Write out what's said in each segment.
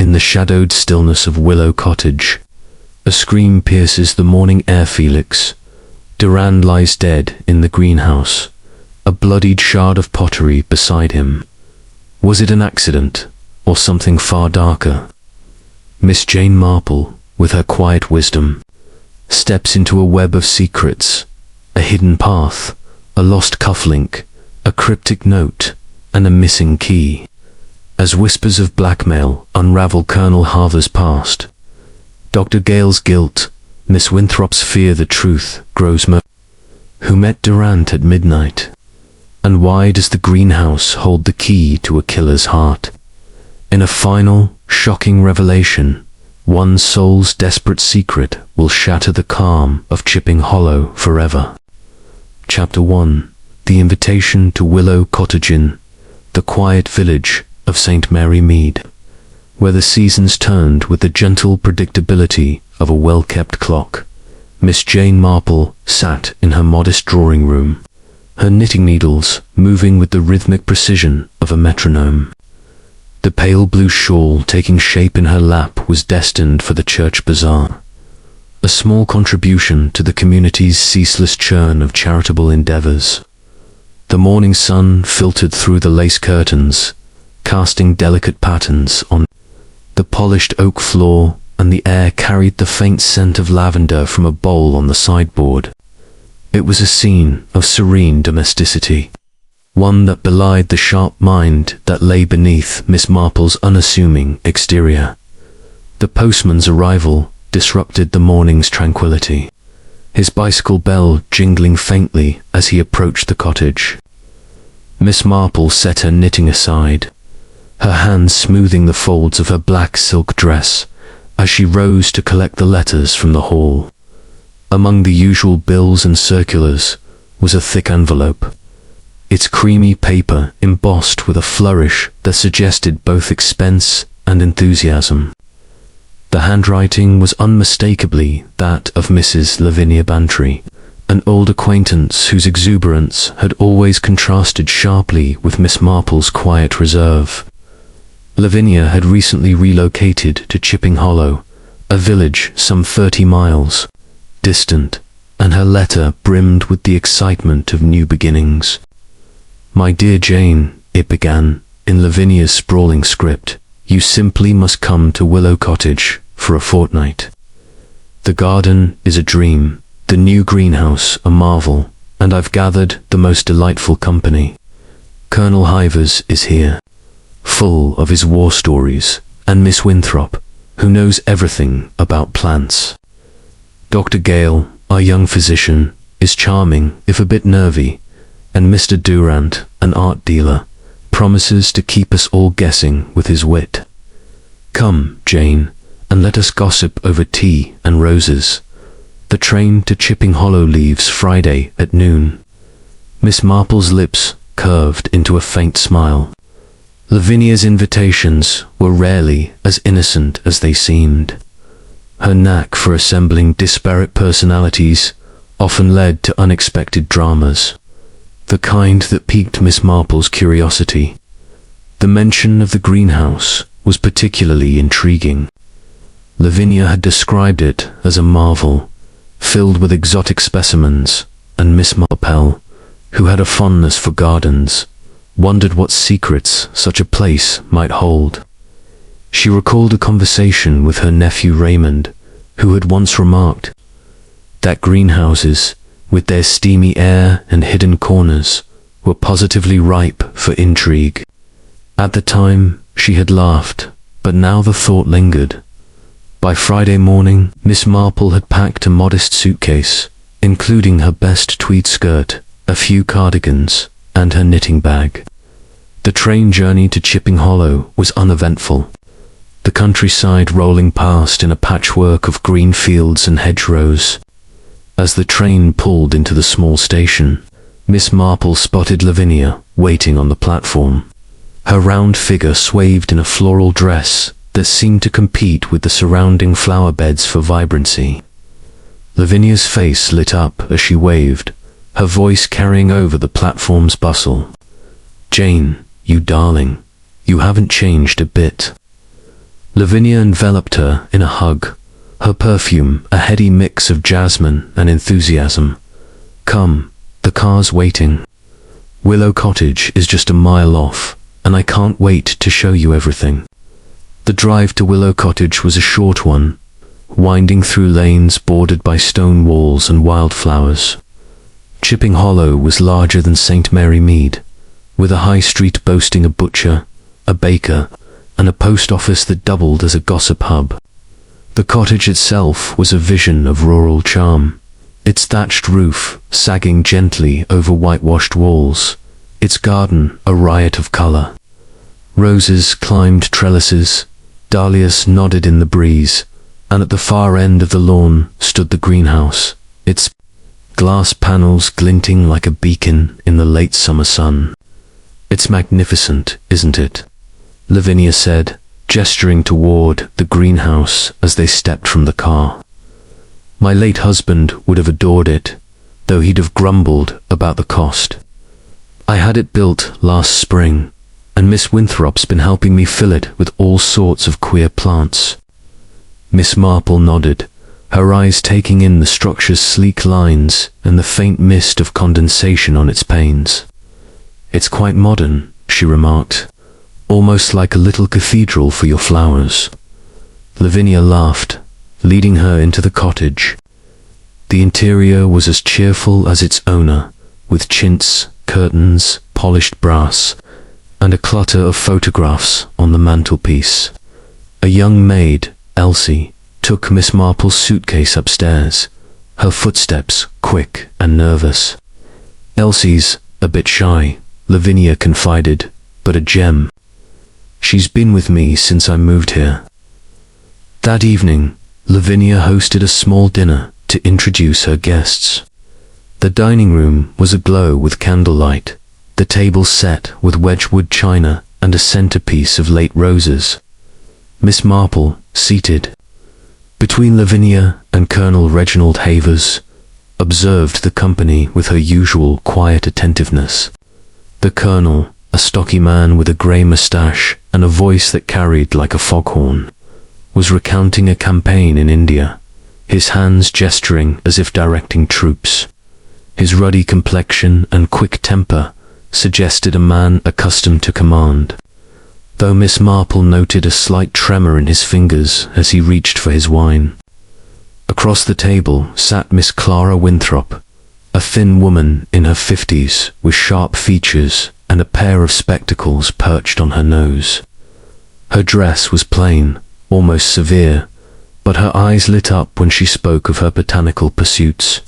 In the shadowed stillness of Willow Cottage, a scream pierces the morning air. Felix Durant lies dead in the greenhouse, a bloodied shard of pottery beside him. Was it an accident, or something far darker? Miss Jane Marple, with her quiet wisdom, steps into a web of secrets, a hidden path, a lost cufflink, a cryptic note, and a missing key. As whispers of blackmail unravel Colonel Harver's past, Dr. Gale's guilt, Miss Winthrop's fear, the truth grows more. Who met Durant at midnight? And why does the greenhouse hold the key to a killer's heart? In a final, shocking revelation, one soul's desperate secret will shatter the calm of Chipping Hollow forever. Chapter 1. The Invitation to Willow Cottage, in the quiet village of St. Mary Mead, where the seasons turned with the gentle predictability of a well-kept clock. Miss Jane Marple sat in her modest drawing room, her knitting needles moving with the rhythmic precision of a metronome. The pale blue shawl taking shape in her lap was destined for the church bazaar, a small contribution to the community's ceaseless churn of charitable endeavors. The morning sun filtered through the lace curtains, casting delicate patterns on the polished oak floor, and the air carried the faint scent of lavender from a bowl on the sideboard. It was a scene of serene domesticity, one that belied the sharp mind that lay beneath Miss Marple's unassuming exterior. The postman's arrival disrupted the morning's tranquility, his bicycle bell jingling faintly as he approached the cottage. Miss Marple set her knitting aside, her hands smoothing the folds of her black silk dress as she rose to collect the letters from the hall. Among the usual bills and circulars was a thick envelope, its creamy paper embossed with a flourish that suggested both expense and enthusiasm. The handwriting was unmistakably that of Mrs. Lavinia Bantry, an old acquaintance whose exuberance had always contrasted sharply with Miss Marple's quiet reserve. Lavinia had recently relocated to Chipping Hollow, a village some 30 miles distant, and her letter brimmed with the excitement of new beginnings. "My dear Jane," it began, in Lavinia's sprawling script, "you simply must come to Willow Cottage for a fortnight. The garden is a dream, the new greenhouse a marvel, and I've gathered the most delightful company. Colonel Harver's is here, full of his war stories, and Miss Winthrop, who knows everything about plants. Dr. Gale, our young physician, is charming if a bit nervy, and Mr. Durant, an art dealer, promises to keep us all guessing with his wit. Come, Jane, and let us gossip over tea and roses. The train to Chipping Hollow leaves Friday at noon." Miss Marple's lips curved into a faint smile. Lavinia's invitations were rarely as innocent as they seemed. Her knack for assembling disparate personalities often led to unexpected dramas, the kind that piqued Miss Marple's curiosity. The mention of the greenhouse was particularly intriguing. Lavinia had described it as a marvel, filled with exotic specimens, and Miss Marple, who had a fondness for gardens, wondered what secrets such a place might hold. She recalled a conversation with her nephew Raymond, who had once remarked that greenhouses, with their steamy air and hidden corners, were positively ripe for intrigue. At the time, she had laughed, but now the thought lingered. By Friday morning, Miss Marple had packed a modest suitcase, including her best tweed skirt, a few cardigans, and her knitting bag. The train journey to Chipping Hollow was uneventful, the countryside rolling past in a patchwork of green fields and hedgerows. As the train pulled into the small station, Miss Marple spotted Lavinia waiting on the platform. Her round figure swayed in a floral dress that seemed to compete with the surrounding flower beds for vibrancy. Lavinia's face lit up as she waved, her voice carrying over the platform's bustle. "Jane, you darling, you haven't changed a bit." Lavinia enveloped her in a hug, her perfume a heady mix of jasmine and enthusiasm. "Come, the car's waiting. Willow Cottage is just a mile off, and I can't wait to show you everything." The drive to Willow Cottage was a short one, winding through lanes bordered by stone walls and wildflowers. Chipping Hollow was larger than St. Mary Mead, with a high street boasting a butcher, a baker, and a post office that doubled as a gossip hub. The cottage itself was a vision of rural charm, its thatched roof sagging gently over whitewashed walls, its garden a riot of color. Roses climbed trellises, dahlias nodded in the breeze, and at the far end of the lawn stood the greenhouse, its glass panels glinting like a beacon in the late summer sun. "It's magnificent, isn't it?" Lavinia said, gesturing toward the greenhouse as they stepped from the car. "My late husband would have adored it, though he'd have grumbled about the cost. I had it built last spring, and Miss Winthrop's been helping me fill it with all sorts of queer plants." Miss Marple nodded, her eyes taking in the structure's sleek lines and the faint mist of condensation on its panes. "It's quite modern," she remarked, "almost like a little cathedral for your flowers." Lavinia laughed, leading her into the cottage. The interior was as cheerful as its owner, with chintz, curtains, polished brass, and a clutter of photographs on the mantelpiece. A young maid, Elsie, took Miss Marple's suitcase upstairs, her footsteps quick and nervous. "Elsie's a bit shy," Lavinia confided, "but a gem. She's been with me since I moved here." That evening, Lavinia hosted a small dinner to introduce her guests. The dining room was aglow with candlelight, the table set with Wedgwood china and a centerpiece of late roses. Miss Marple, seated between Lavinia and Colonel Reginald Havers, observed the company with her usual quiet attentiveness. The Colonel, a stocky man with a grey moustache and a voice that carried like a foghorn, was recounting a campaign in India, his hands gesturing as if directing troops. His ruddy complexion and quick temper suggested a man accustomed to command, though Miss Marple noted a slight tremor in his fingers as he reached for his wine. Across the table sat Miss Clara Winthrop, a thin woman in her 50s with sharp features and a pair of spectacles perched on her nose. Her dress was plain, almost severe, but her eyes lit up when she spoke of her botanical pursuits.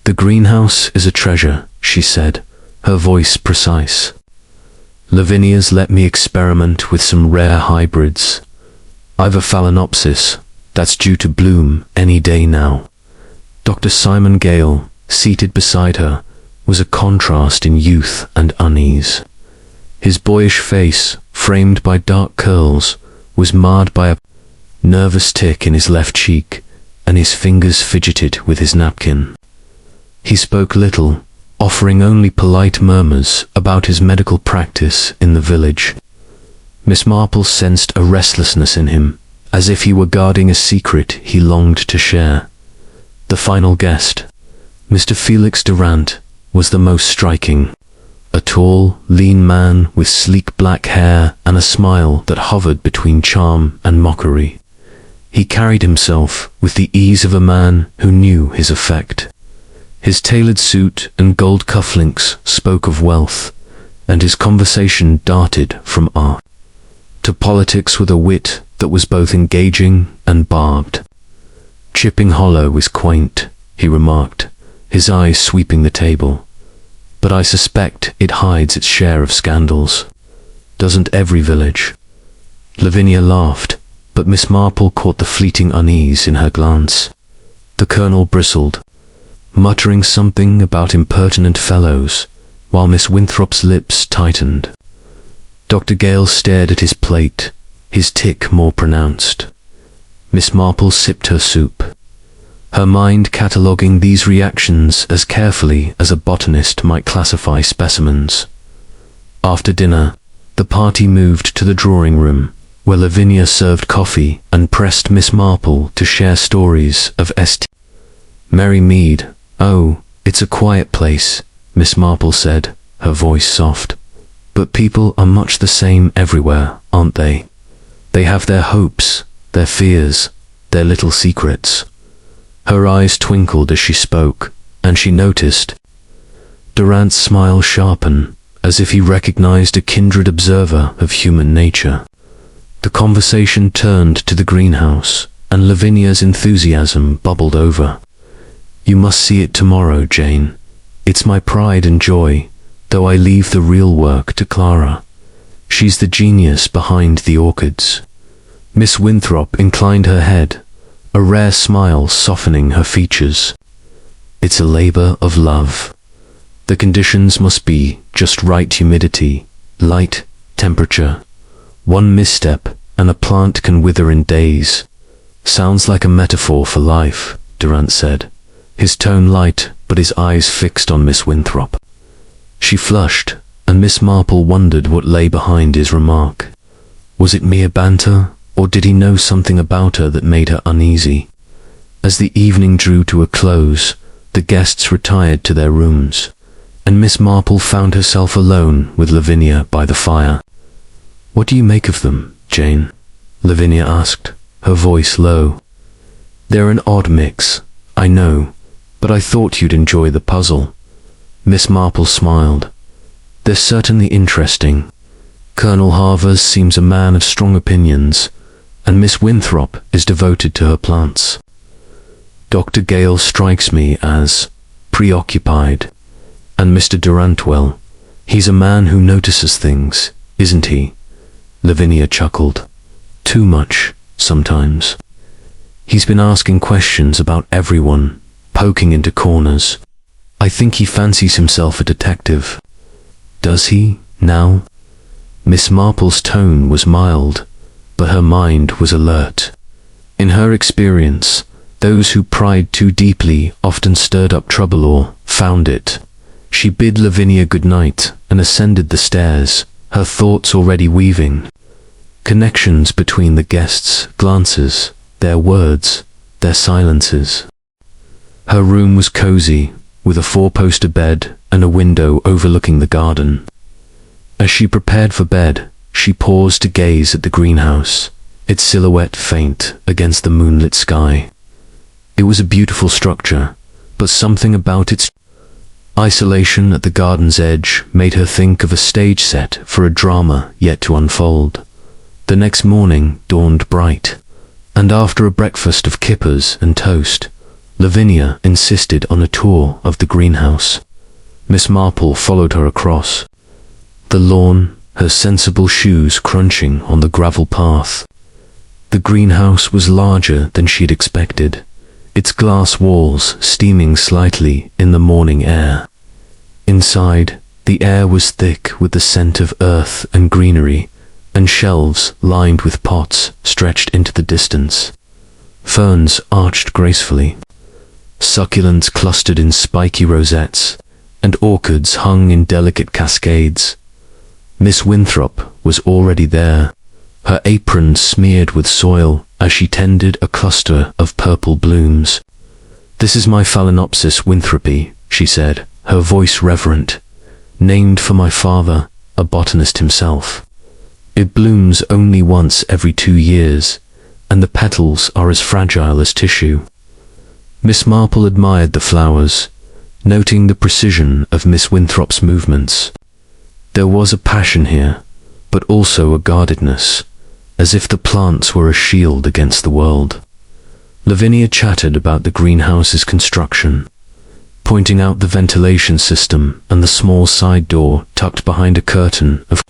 "The greenhouse is a treasure," she said, her voice precise. "Lavinia's let me experiment with some rare hybrids. I've a phalaenopsis that's due to bloom any day now." Dr. Simon Gale, seated beside her, was a contrast in youth and unease. His boyish face, framed by dark curls, was marred by a nervous tic in his left cheek, and his fingers fidgeted with his napkin. He spoke little, offering only polite murmurs about his medical practice in the village. Miss Marple sensed a restlessness in him, as if he were guarding a secret he longed to share. The final guest, Mr. Felix Durant, was the most striking. A tall, lean man with sleek black hair and a smile that hovered between charm and mockery. He carried himself with the ease of a man who knew his effect. His tailored suit and gold cufflinks spoke of wealth, and his conversation darted from art to politics with a wit that was both engaging and barbed. "Chipping Hollow is quaint," he remarked, his eyes sweeping the table, "but I suspect it hides its share of scandals. Doesn't every village?" Lavinia laughed, but Miss Marple caught the fleeting unease in her glance. The Colonel bristled, muttering something about impertinent fellows, while Miss Winthrop's lips tightened. Dr. Gale stared at his plate, his tic more pronounced. Miss Marple sipped her soup, her mind cataloguing these reactions as carefully as a botanist might classify specimens. After dinner, the party moved to the drawing room, where Lavinia served coffee and pressed Miss Marple to share stories of St. Merry Mead. "Oh, it's a quiet place," Miss Marple said, her voice soft. "But people are much the same everywhere, aren't they? They have their hopes, their fears, their little secrets." Her eyes twinkled as she spoke, and she noticed Durant's smile sharpen, as if he recognized a kindred observer of human nature. The conversation turned to the greenhouse, and Lavinia's enthusiasm bubbled over. "You must see it tomorrow, Jane. It's my pride and joy, though I leave the real work to Clara. She's the genius behind the orchids." Miss Winthrop inclined her head, a rare smile softening her features. "It's a labor of love. The conditions must be just right: humidity, light, temperature. One misstep, and a plant can wither in days." "Sounds like a metaphor for life," Durant said, his tone light but his eyes fixed on Miss Winthrop. She flushed, and Miss Marple wondered what lay behind his remark. Was it mere banter, or did he know something about her that made her uneasy? As the evening drew to a close, the guests retired to their rooms, and Miss Marple found herself alone with Lavinia by the fire. "What do you make of them, Jane?" Lavinia asked, her voice low. "They're an odd mix, I know, but I thought you'd enjoy the puzzle." Miss Marple smiled. "They're certainly interesting. Colonel Harvers seems a man of strong opinions, and Miss Winthrop is devoted to her plants. Dr. Gale strikes me as preoccupied, and Mr. Durant, well, he's a man who notices things, isn't he?" Lavinia chuckled. "Too much, sometimes. He's been asking questions about everyone, poking into corners. I think he fancies himself a detective." "Does he, now?" Miss Marple's tone was mild, but her mind was alert. In her experience, those who pried too deeply often stirred up trouble or found it. She bid Lavinia good night and ascended the stairs, her thoughts already weaving connections between the guests' glances, their words, their silences. Her room was cozy, with a four-poster bed and a window overlooking the garden. As she prepared for bed, she paused to gaze at the greenhouse, its silhouette faint against the moonlit sky. It was a beautiful structure, but something about its isolation at the garden's edge made her think of a stage set for a drama yet to unfold. The next morning dawned bright, and after a breakfast of kippers and toast, Lavinia insisted on a tour of the greenhouse. Miss Marple followed her across the lawn, her sensible shoes crunching on the gravel path. The greenhouse was larger than she'd expected, its glass walls steaming slightly in the morning air. Inside, the air was thick with the scent of earth and greenery, and shelves lined with pots stretched into the distance. Ferns arched gracefully, succulents clustered in spiky rosettes, and orchids hung in delicate cascades. Miss Winthrop was already there, her apron smeared with soil as she tended a cluster of purple blooms. "This is my Phalaenopsis Winthropi," she said, her voice reverent, "named for my father, a botanist himself. It blooms only once every 2 years, and the petals are as fragile as tissue." Miss Marple admired the flowers, noting the precision of Miss Winthrop's movements. There was a passion here, but also a guardedness, as if the plants were a shield against the world. Lavinia chattered about the greenhouse's construction, pointing out the ventilation system and the small side door tucked behind a curtain of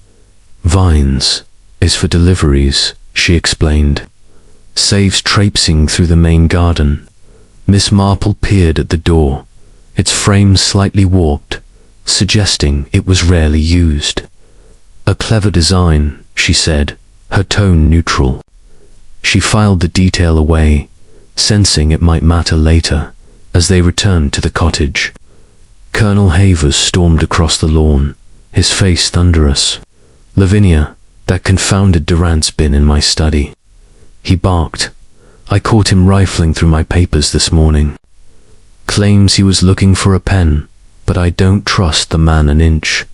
vines is for deliveries, she explained. Saves traipsing through the main garden. Miss Marple peered at the door, its frame slightly warped, suggesting it was rarely used. "A clever design," she said, her tone neutral. She filed the detail away, sensing it might matter later, as they returned to the cottage. Colonel Havers stormed across the lawn, his face thunderous. "Lavinia, That confounded Durant's been in my study," he barked. "I caught him rifling through my papers this morning. Claims he was looking for a pen, but I don't trust the man an inch."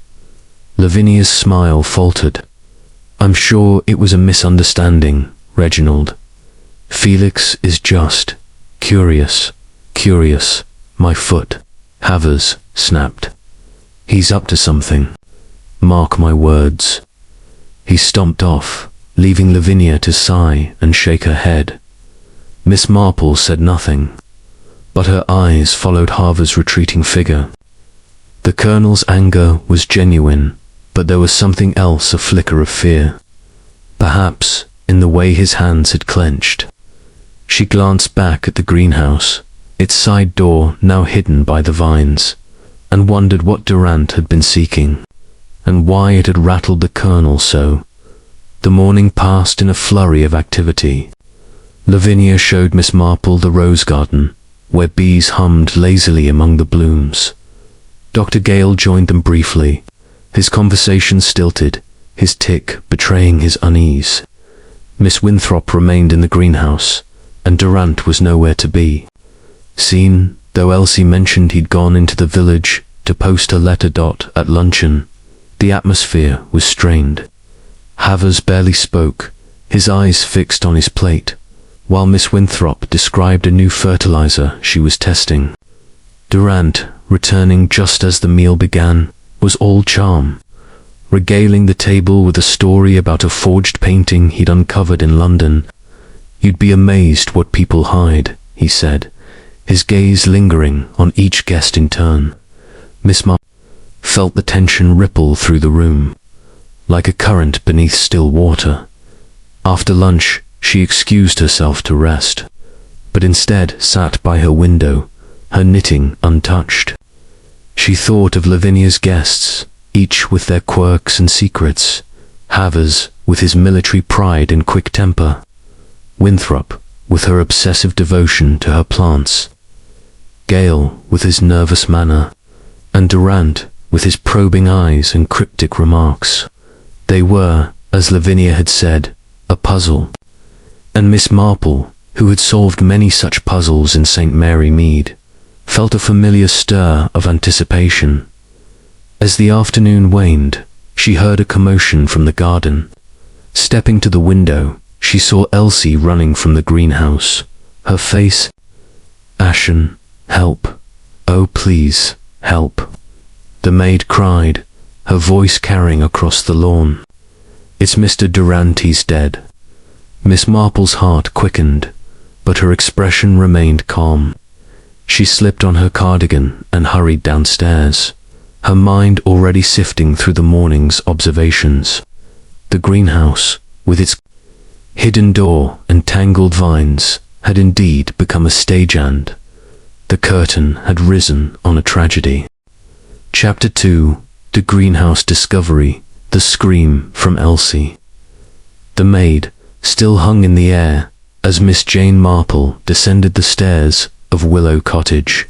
Lavinia's smile faltered. "I'm sure it was a misunderstanding, Reginald. Felix is just curious. My foot," Havers snapped. "He's up to something. Mark my words." He stomped off, leaving Lavinia to sigh and shake her head. Miss Marple said nothing, but her eyes followed Havers' retreating figure. The Colonel's anger was genuine, but there was something else, a flicker of fear. Perhaps in the way his hands had clenched. She glanced back at the greenhouse, its side door now hidden by the vines, and wondered what Durant had been seeking, and why it had rattled the Colonel so. The morning passed in a flurry of activity. Lavinia showed Miss Marple the rose garden, where bees hummed lazily among the blooms. Dr. Gale joined them briefly, his conversation stilted, his tic betraying his unease. Miss Winthrop remained in the greenhouse, and Durant was nowhere to be seen, though Elsie mentioned he'd gone into the village to post a letter. At luncheon, the atmosphere was strained. Havers barely spoke, his eyes fixed on his plate, while Miss Winthrop described a new fertilizer she was testing. Durant, returning just as the meal began, was all charm, regaling the table with a story about a forged painting he'd uncovered in London. "You'd be amazed what people hide," he said, his gaze lingering on each guest in turn. Miss Marple felt the tension ripple through the room, like a current beneath still water. After lunch, she excused herself to rest, but instead sat by her window, her knitting untouched. She thought of Lavinia's guests, each with their quirks and secrets. Havers, with his military pride and quick temper. Winthrop, with her obsessive devotion to her plants. Gale, with his nervous manner. And Durant, with his probing eyes and cryptic remarks. They were, as Lavinia had said, a puzzle. And Miss Marple, who had solved many such puzzles in St. Mary Mead, felt a familiar stir of anticipation. As the afternoon waned, she heard a commotion from the garden. Stepping to the window, she saw Elsie running from the greenhouse, her face ashen. "Help! Oh, please, help!" the maid cried, her voice carrying across the lawn. "It's Mr. Durant, he's dead." Miss Marple's heart quickened, but her expression remained calm. She slipped on her cardigan and hurried downstairs, her mind already sifting through the morning's observations. The greenhouse, with its hidden door and tangled vines, had indeed become a stagehand. The curtain had risen on a tragedy. Chapter 2. The Greenhouse Discovery. The Scream from Elsie. The maid still hung in the air as Miss Jane Marple descended the stairs of Willow Cottage.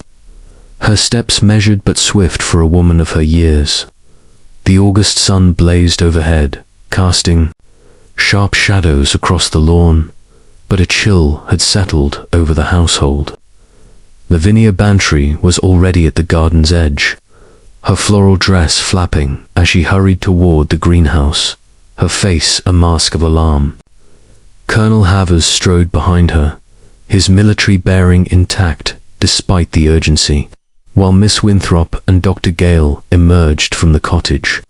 Her steps measured but swift for a woman of her years. The August sun blazed overhead, casting sharp shadows across the lawn, but a chill had settled over the household. Lavinia Bantry was already at the garden's edge, her floral dress flapping as she hurried toward the greenhouse, her face a mask of alarm. Colonel Havers strode behind her, his military bearing intact despite the urgency, while Miss Winthrop and Dr. Gale emerged from the cottage,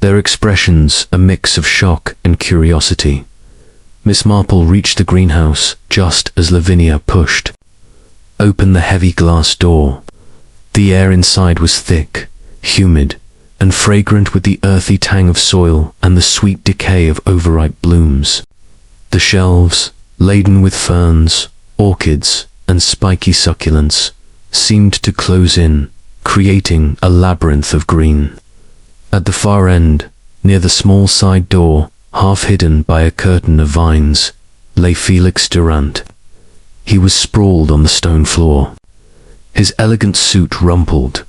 their expressions a mix of shock and curiosity. Miss Marple reached the greenhouse just as Lavinia pushed open the heavy glass door. The air inside was thick, humid, and fragrant with the earthy tang of soil and the sweet decay of overripe blooms. The shelves, laden with ferns, orchids, and spiky succulents, seemed to close in, creating a labyrinth of green. At the far end, near the small side door, half hidden by a curtain of vines, lay Felix Durant. He was sprawled on the stone floor, his elegant suit rumpled,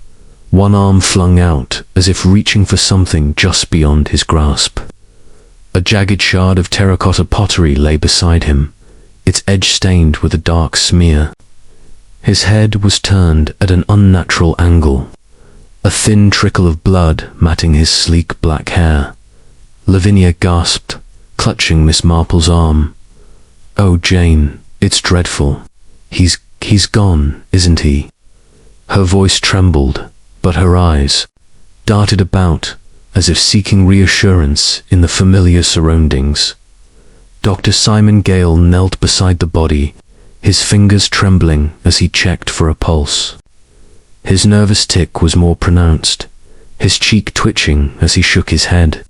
one arm flung out as if reaching for something just beyond his grasp. A jagged shard of terracotta pottery lay beside him, its edge stained with a dark smear. His head was turned at an unnatural angle, a thin trickle of blood matting his sleek black hair. Lavinia gasped, clutching Miss Marple's arm. "Oh, Jane, it's dreadful. He's gone, isn't he?" Her voice trembled, but her eyes darted about as if seeking reassurance in the familiar surroundings. Dr. Simon Gale knelt beside the body, his fingers trembling as he checked for a pulse. His nervous tic was more pronounced, his cheek twitching as he shook his head.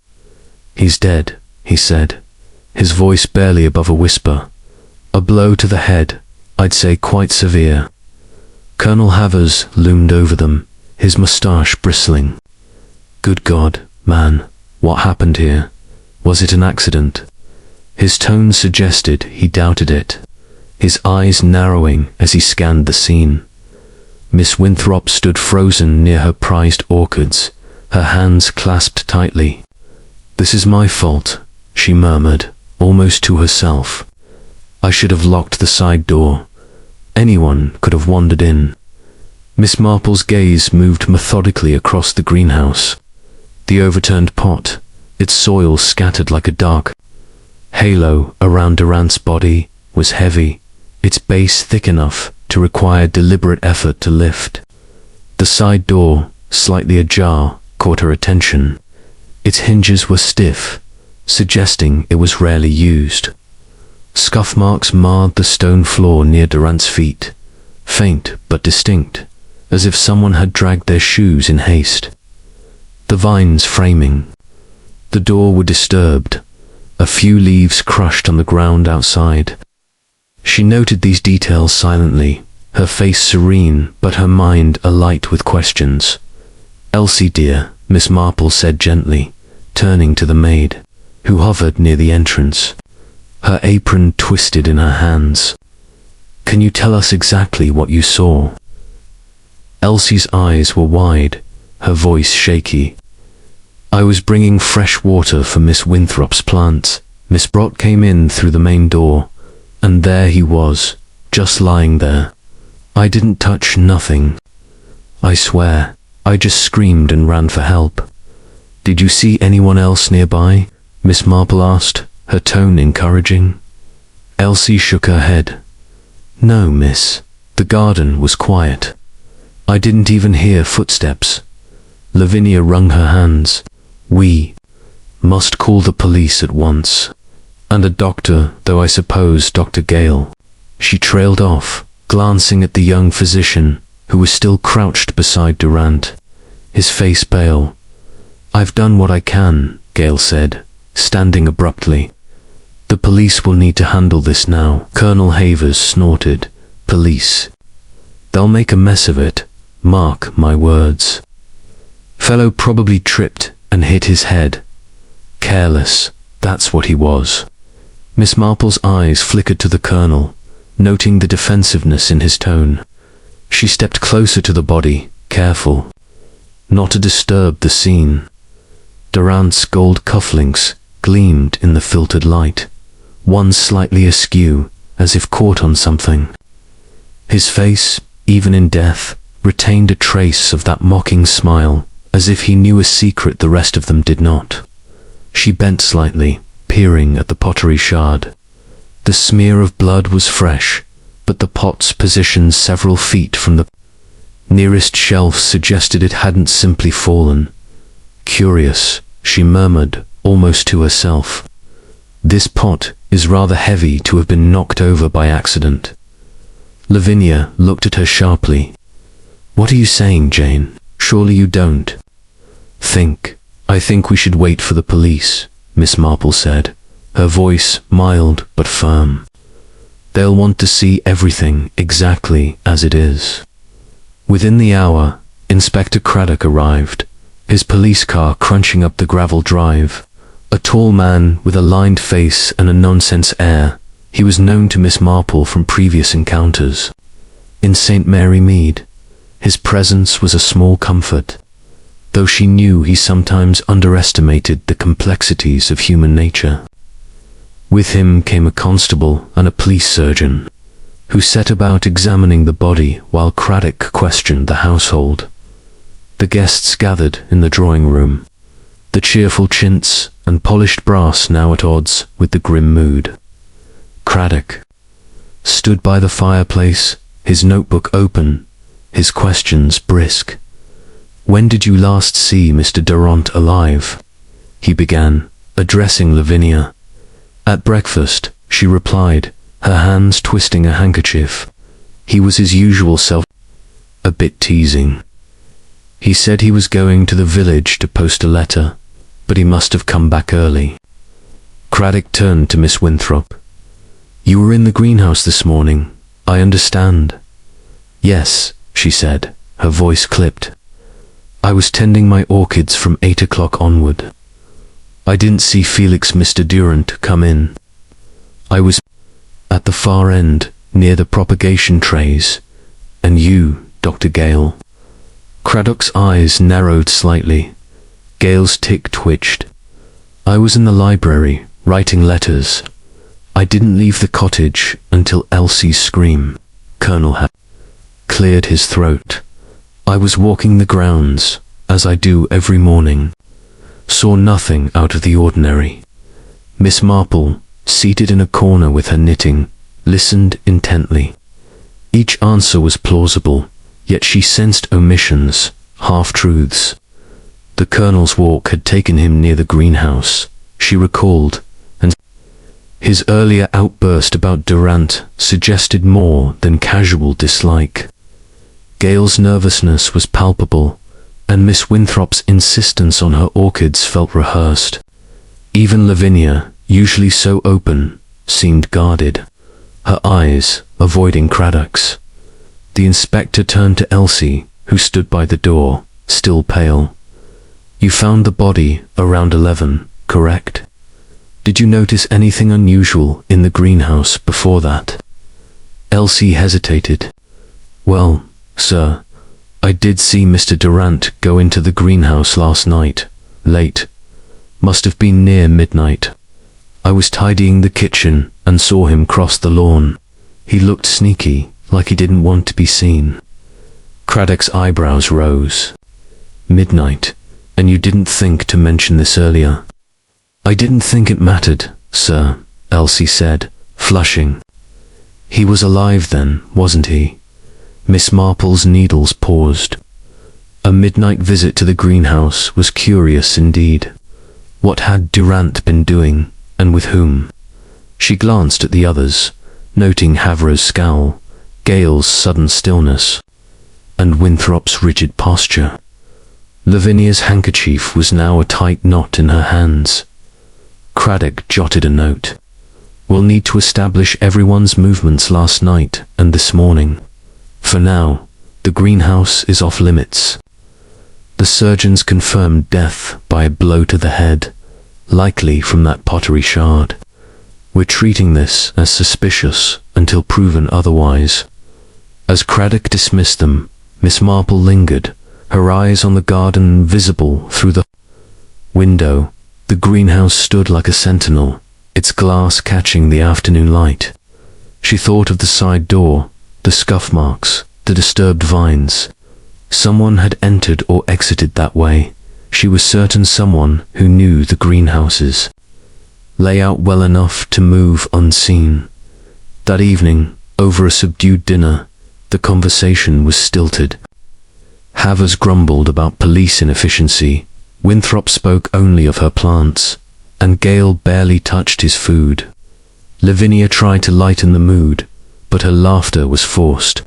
"He's dead," he said, his voice barely above a whisper. "A blow to the head, I'd say quite severe." Colonel Havers loomed over them, his moustache bristling. "Good God, man, what happened here? Was it an accident?" His tone suggested he doubted it, his eyes narrowing as he scanned the scene. Miss Winthrop stood frozen near her prized orchids, her hands clasped tightly. "This is my fault," she murmured, almost to herself. "I should have locked the side door. Anyone could have wandered in." Miss Marple's gaze moved methodically across the greenhouse. The overturned pot, its soil scattered like a dark halo around Durant's body, was heavy, its base thick enough to require deliberate effort to lift. The side door, slightly ajar, caught her attention. Its hinges were stiff, suggesting it was rarely used. Scuff marks marred the stone floor near Durant's feet, faint but distinct, as if someone had dragged their shoes in haste. The vines framing the door were disturbed, a few leaves crushed on the ground outside. She noted these details silently, her face serene but her mind alight with questions. "Elsie, dear," Miss Marple said gently, turning to the maid, who hovered near the entrance, her apron twisted in her hands. "Can you tell us exactly what you saw?" Elsie's eyes were wide, her voice shaky. "I was bringing fresh water for Miss Winthrop's plants. Miss Brott came in through the main door, and there he was, just lying there. I didn't touch nothing. I swear, I just screamed and ran for help." "Did you see anyone else nearby?" Miss Marple asked, her tone encouraging. Elsie shook her head. "No, miss. The garden was quiet. I didn't even hear footsteps." Lavinia wrung her hands. "We must call the police at once. And a doctor, though I suppose Dr. Gale." She trailed off, glancing at the young physician, who was still crouched beside Durant, his face pale. "I've done what I can," Gale said, standing abruptly. "The police will need to handle this now." Colonel Havers snorted. "Police? They'll make a mess of it, mark my words." Fellow probably tripped and hit his head. Careless, that's what he was. Miss Marple's eyes flickered to the colonel, noting the defensiveness in his tone. She stepped closer to the body, careful not to disturb the scene. Durant's gold cufflinks gleamed in the filtered light, one slightly askew, as if caught on something. His face, even in death, retained a trace of that mocking smile, as if he knew a secret the rest of them did not. She bent slightly, peering at the pottery shard. The smear of blood was fresh, but the pot's position several feet from the nearest shelf suggested it hadn't simply fallen. "Curious," she murmured, almost to herself. "This pot is rather heavy to have been knocked over by accident." Lavinia looked at her sharply. "What are you saying, Jane? Surely you don't think?" "I think we should wait for the police," Miss Marple said, her voice mild but firm. "They'll want to see everything exactly as it is." Within the hour, Inspector Craddock arrived, his police car crunching up the gravel drive. A tall man with a lined face and a nonsense air, he was known to Miss Marple from previous encounters. In St. Mary Mead, his presence was a small comfort. though she knew he sometimes underestimated the complexities of human nature. With him came a constable and a police surgeon, who set about examining the body while Craddock questioned the household. The guests gathered in the drawing room, the cheerful chintz and polished brass now at odds with the grim mood. Craddock stood by the fireplace, his notebook open, his questions brisk. "When did you last see Mr. Durant alive?" he began, addressing Lavinia. "At breakfast," she replied, her hands twisting a handkerchief. "He was his usual self, a bit teasing. He said he was going to the village to post a letter, but he must have come back early." Craddock turned to Miss Winthrop. "You were in the greenhouse this morning, I understand." "Yes," she said, her voice clipped. "I was tending my orchids from 8 o'clock onward. I didn't see Felix Mr. Durant come in. I was at the far end, near the propagation trays. And you, Dr. Gale?" Craddock's eyes narrowed slightly. Gale's tick twitched. "I was in the library, writing letters. I didn't leave the cottage until Elsie's scream." Colonel had cleared his throat. "I was walking the grounds, as I do every morning. Saw nothing out of the ordinary." Miss Marple, seated in a corner with her knitting, listened intently. Each answer was plausible, yet she sensed omissions, half-truths. The Colonel's walk had taken him near the greenhouse, she recalled, and his earlier outburst about Durant suggested more than casual dislike. Gale's nervousness was palpable, and Miss Winthrop's insistence on her orchids felt rehearsed. Even Lavinia, usually so open, seemed guarded, her eyes avoiding Craddock's. The inspector turned to Elsie, who stood by the door, still pale. "You found the body around 11, correct? Did you notice anything unusual in the greenhouse before that?" Elsie hesitated. "Well, sir, I did see Mr. Durant go into the greenhouse last night, late. Must have been near midnight. I was tidying the kitchen and saw him cross the lawn. He looked sneaky, like he didn't want to be seen." Craddock's eyebrows rose. "Midnight, and you didn't think to mention this earlier?" "I didn't think it mattered, sir," Elsie said, flushing. "He was alive then, wasn't he?" Miss Marple's needles paused. A midnight visit to the greenhouse was curious indeed. What had Durant been doing, and with whom? She glanced at the others, noting Havre's scowl, Gale's sudden stillness, and Winthrop's rigid posture. Lavinia's handkerchief was now a tight knot in her hands. Craddock jotted a note. "We'll need to establish everyone's movements last night and this morning. For now, the greenhouse is off limits." The surgeons confirmed death by a blow to the head, likely from that pottery shard. "We're treating this as suspicious until proven otherwise." As Craddock dismissed them, Miss Marple lingered, her eyes on the garden visible through the window. The greenhouse stood like a sentinel, its glass catching the afternoon light. She thought of the side door, the scuff marks, the disturbed vines. Someone had entered or exited that way. She was certain someone who knew the greenhouses layout well enough to move unseen. That evening, over a subdued dinner, the conversation was stilted. Havers grumbled about police inefficiency. Winthrop spoke only of her plants, and Gale barely touched his food. Lavinia tried to lighten the mood, but her laughter was forced.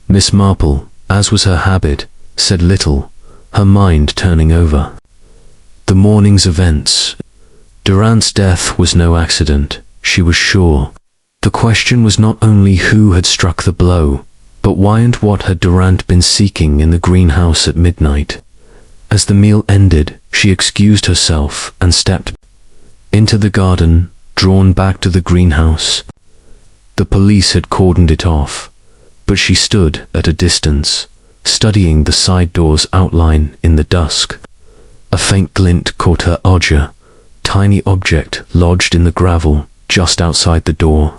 Miss Marple, as was her habit, said little, her mind turning over. The morning's events. Durant's death was no accident, she was sure. The question was not only who had struck the blow, but why and what had Durant been seeking in the greenhouse at midnight. As the meal ended, she excused herself and stepped into the garden, drawn back to the greenhouse. The police had cordoned it off, but she stood at a distance, studying the side door's outline in the dusk. A faint glint caught her eye, tiny object lodged in the gravel just outside the door.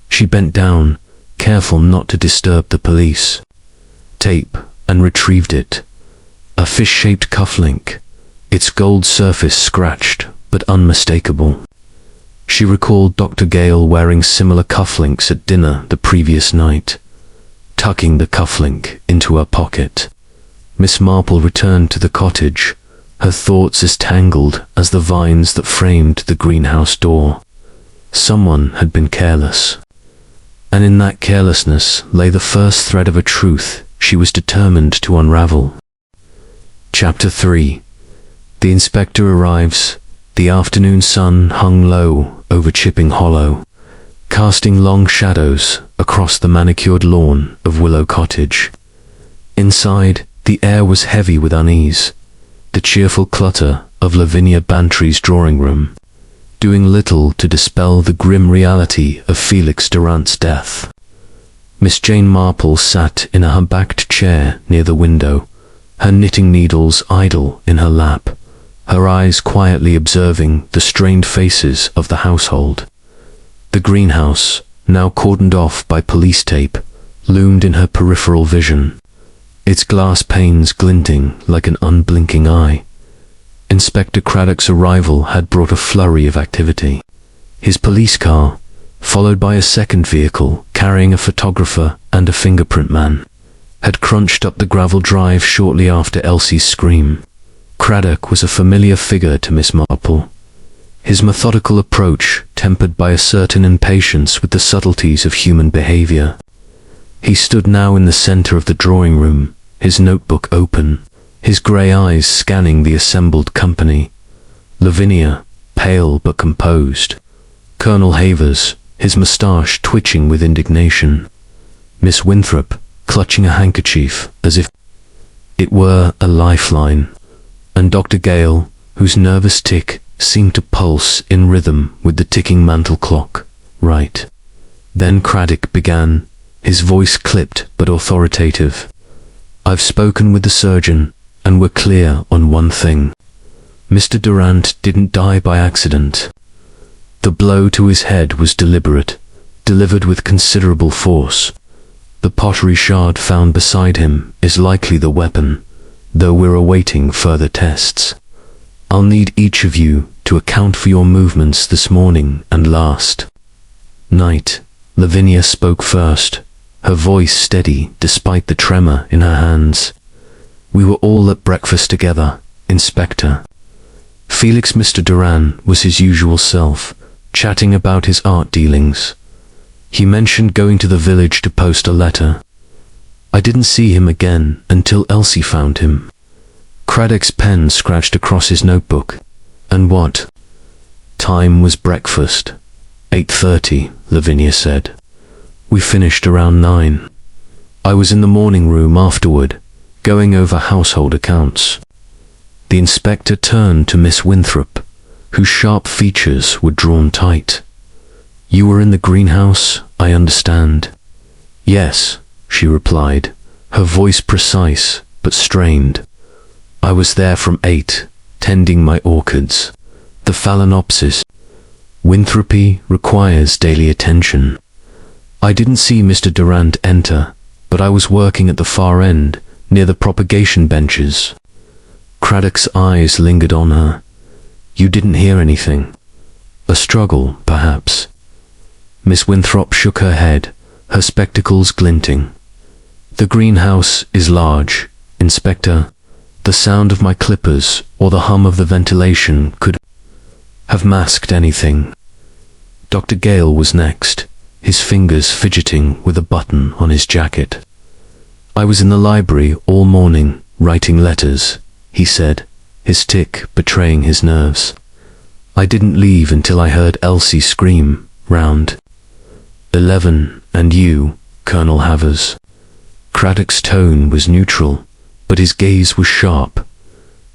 She bent down, careful not to disturb the police. Tape, and retrieved it. A fish-shaped cufflink, its gold surface scratched but unmistakable. She recalled Dr. Gale wearing similar cufflinks at dinner the previous night. Tucking the cufflink into her pocket, Miss Marple returned to the cottage, her thoughts as tangled as the vines that framed the greenhouse door. Someone had been careless, and in that carelessness lay the first thread of a truth she was determined to unravel. Chapter 3. The inspector arrives. The afternoon sun hung low over Chipping Hollow, casting long shadows across the manicured lawn of Willow Cottage. Inside, the air was heavy with unease, the cheerful clutter of Lavinia Bantry's drawing room, doing little to dispel the grim reality of Felix Durant's death. Miss Jane Marple sat in a humpbacked chair near the window, her knitting needles idle in her lap, her eyes quietly observing the strained faces of the household. The greenhouse, now cordoned off by police tape, loomed in her peripheral vision, its glass panes glinting like an unblinking eye. Inspector Craddock's arrival had brought a flurry of activity. His police car, followed by a second vehicle carrying a photographer and a fingerprint man, had crunched up the gravel drive shortly after Elsie's scream. Craddock was a familiar figure to Miss Marple, his methodical approach tempered by a certain impatience with the subtleties of human behavior. He stood now in the center of the drawing room, his notebook open, his grey eyes scanning the assembled company. Lavinia, pale but composed. Colonel Havers, his moustache twitching with indignation. Miss Winthrop, clutching a handkerchief as if it were a lifeline. And Dr. Gale, whose nervous tick seemed to pulse in rhythm with the ticking mantel clock. Right. Then Craddock began, his voice clipped but authoritative. I've spoken with the surgeon, and we're clear on one thing. Mr. Durant didn't die by accident. The blow to his head was deliberate, delivered with considerable force. The pottery shard found beside him is likely the weapon, though we're awaiting further tests. I'll need each of you to account for your movements this morning and last night. Lavinia spoke first, her voice steady despite the tremor in her hands. We were all at breakfast together, Inspector. Felix Mr. Durant was his usual self, chatting about his art dealings. He mentioned going to the village to post a letter. I didn't see him again until Elsie found him. Craddock's pen scratched across his notebook. And what? Time was breakfast. 8:30, Lavinia said. We finished around 9. I was in the morning room afterward, going over household accounts. The inspector turned to Miss Winthrop, whose sharp features were drawn tight. You were in the greenhouse, I understand. Yes, she replied, her voice precise but strained. I was there from 8, tending my orchids. The phalaenopsis. Winthropy requires daily attention. I didn't see Mr. Durant enter, but I was working at the far end, near the propagation benches. Craddock's eyes lingered on her. You didn't hear anything? A struggle, perhaps? Miss Winthrop shook her head, her spectacles glinting. The greenhouse is large, Inspector. The sound of my clippers or the hum of the ventilation could have masked anything. Dr. Gale was next, his fingers fidgeting with a button on his jacket. I was in the library all morning, writing letters, he said, his tic betraying his nerves. I didn't leave until I heard Elsie scream, round 11, and you, Colonel Havers. Craddock's tone was neutral, but his gaze was sharp.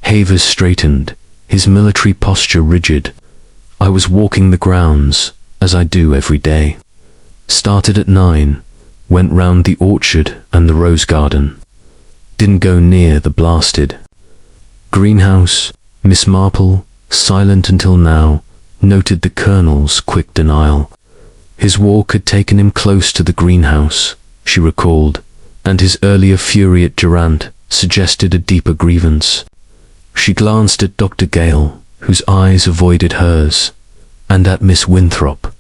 Havers straightened, his military posture rigid. I was walking the grounds, as I do every day. Started at 9, went round the orchard and the rose garden. didn't go near the blasted greenhouse. Miss Marple, silent until now, noted the Colonel's quick denial. His walk had taken him close to the greenhouse, she recalled, and his earlier fury at Durant suggested a deeper grievance. She glanced at Dr. Gale, whose eyes avoided hers, and at Miss Winthrop,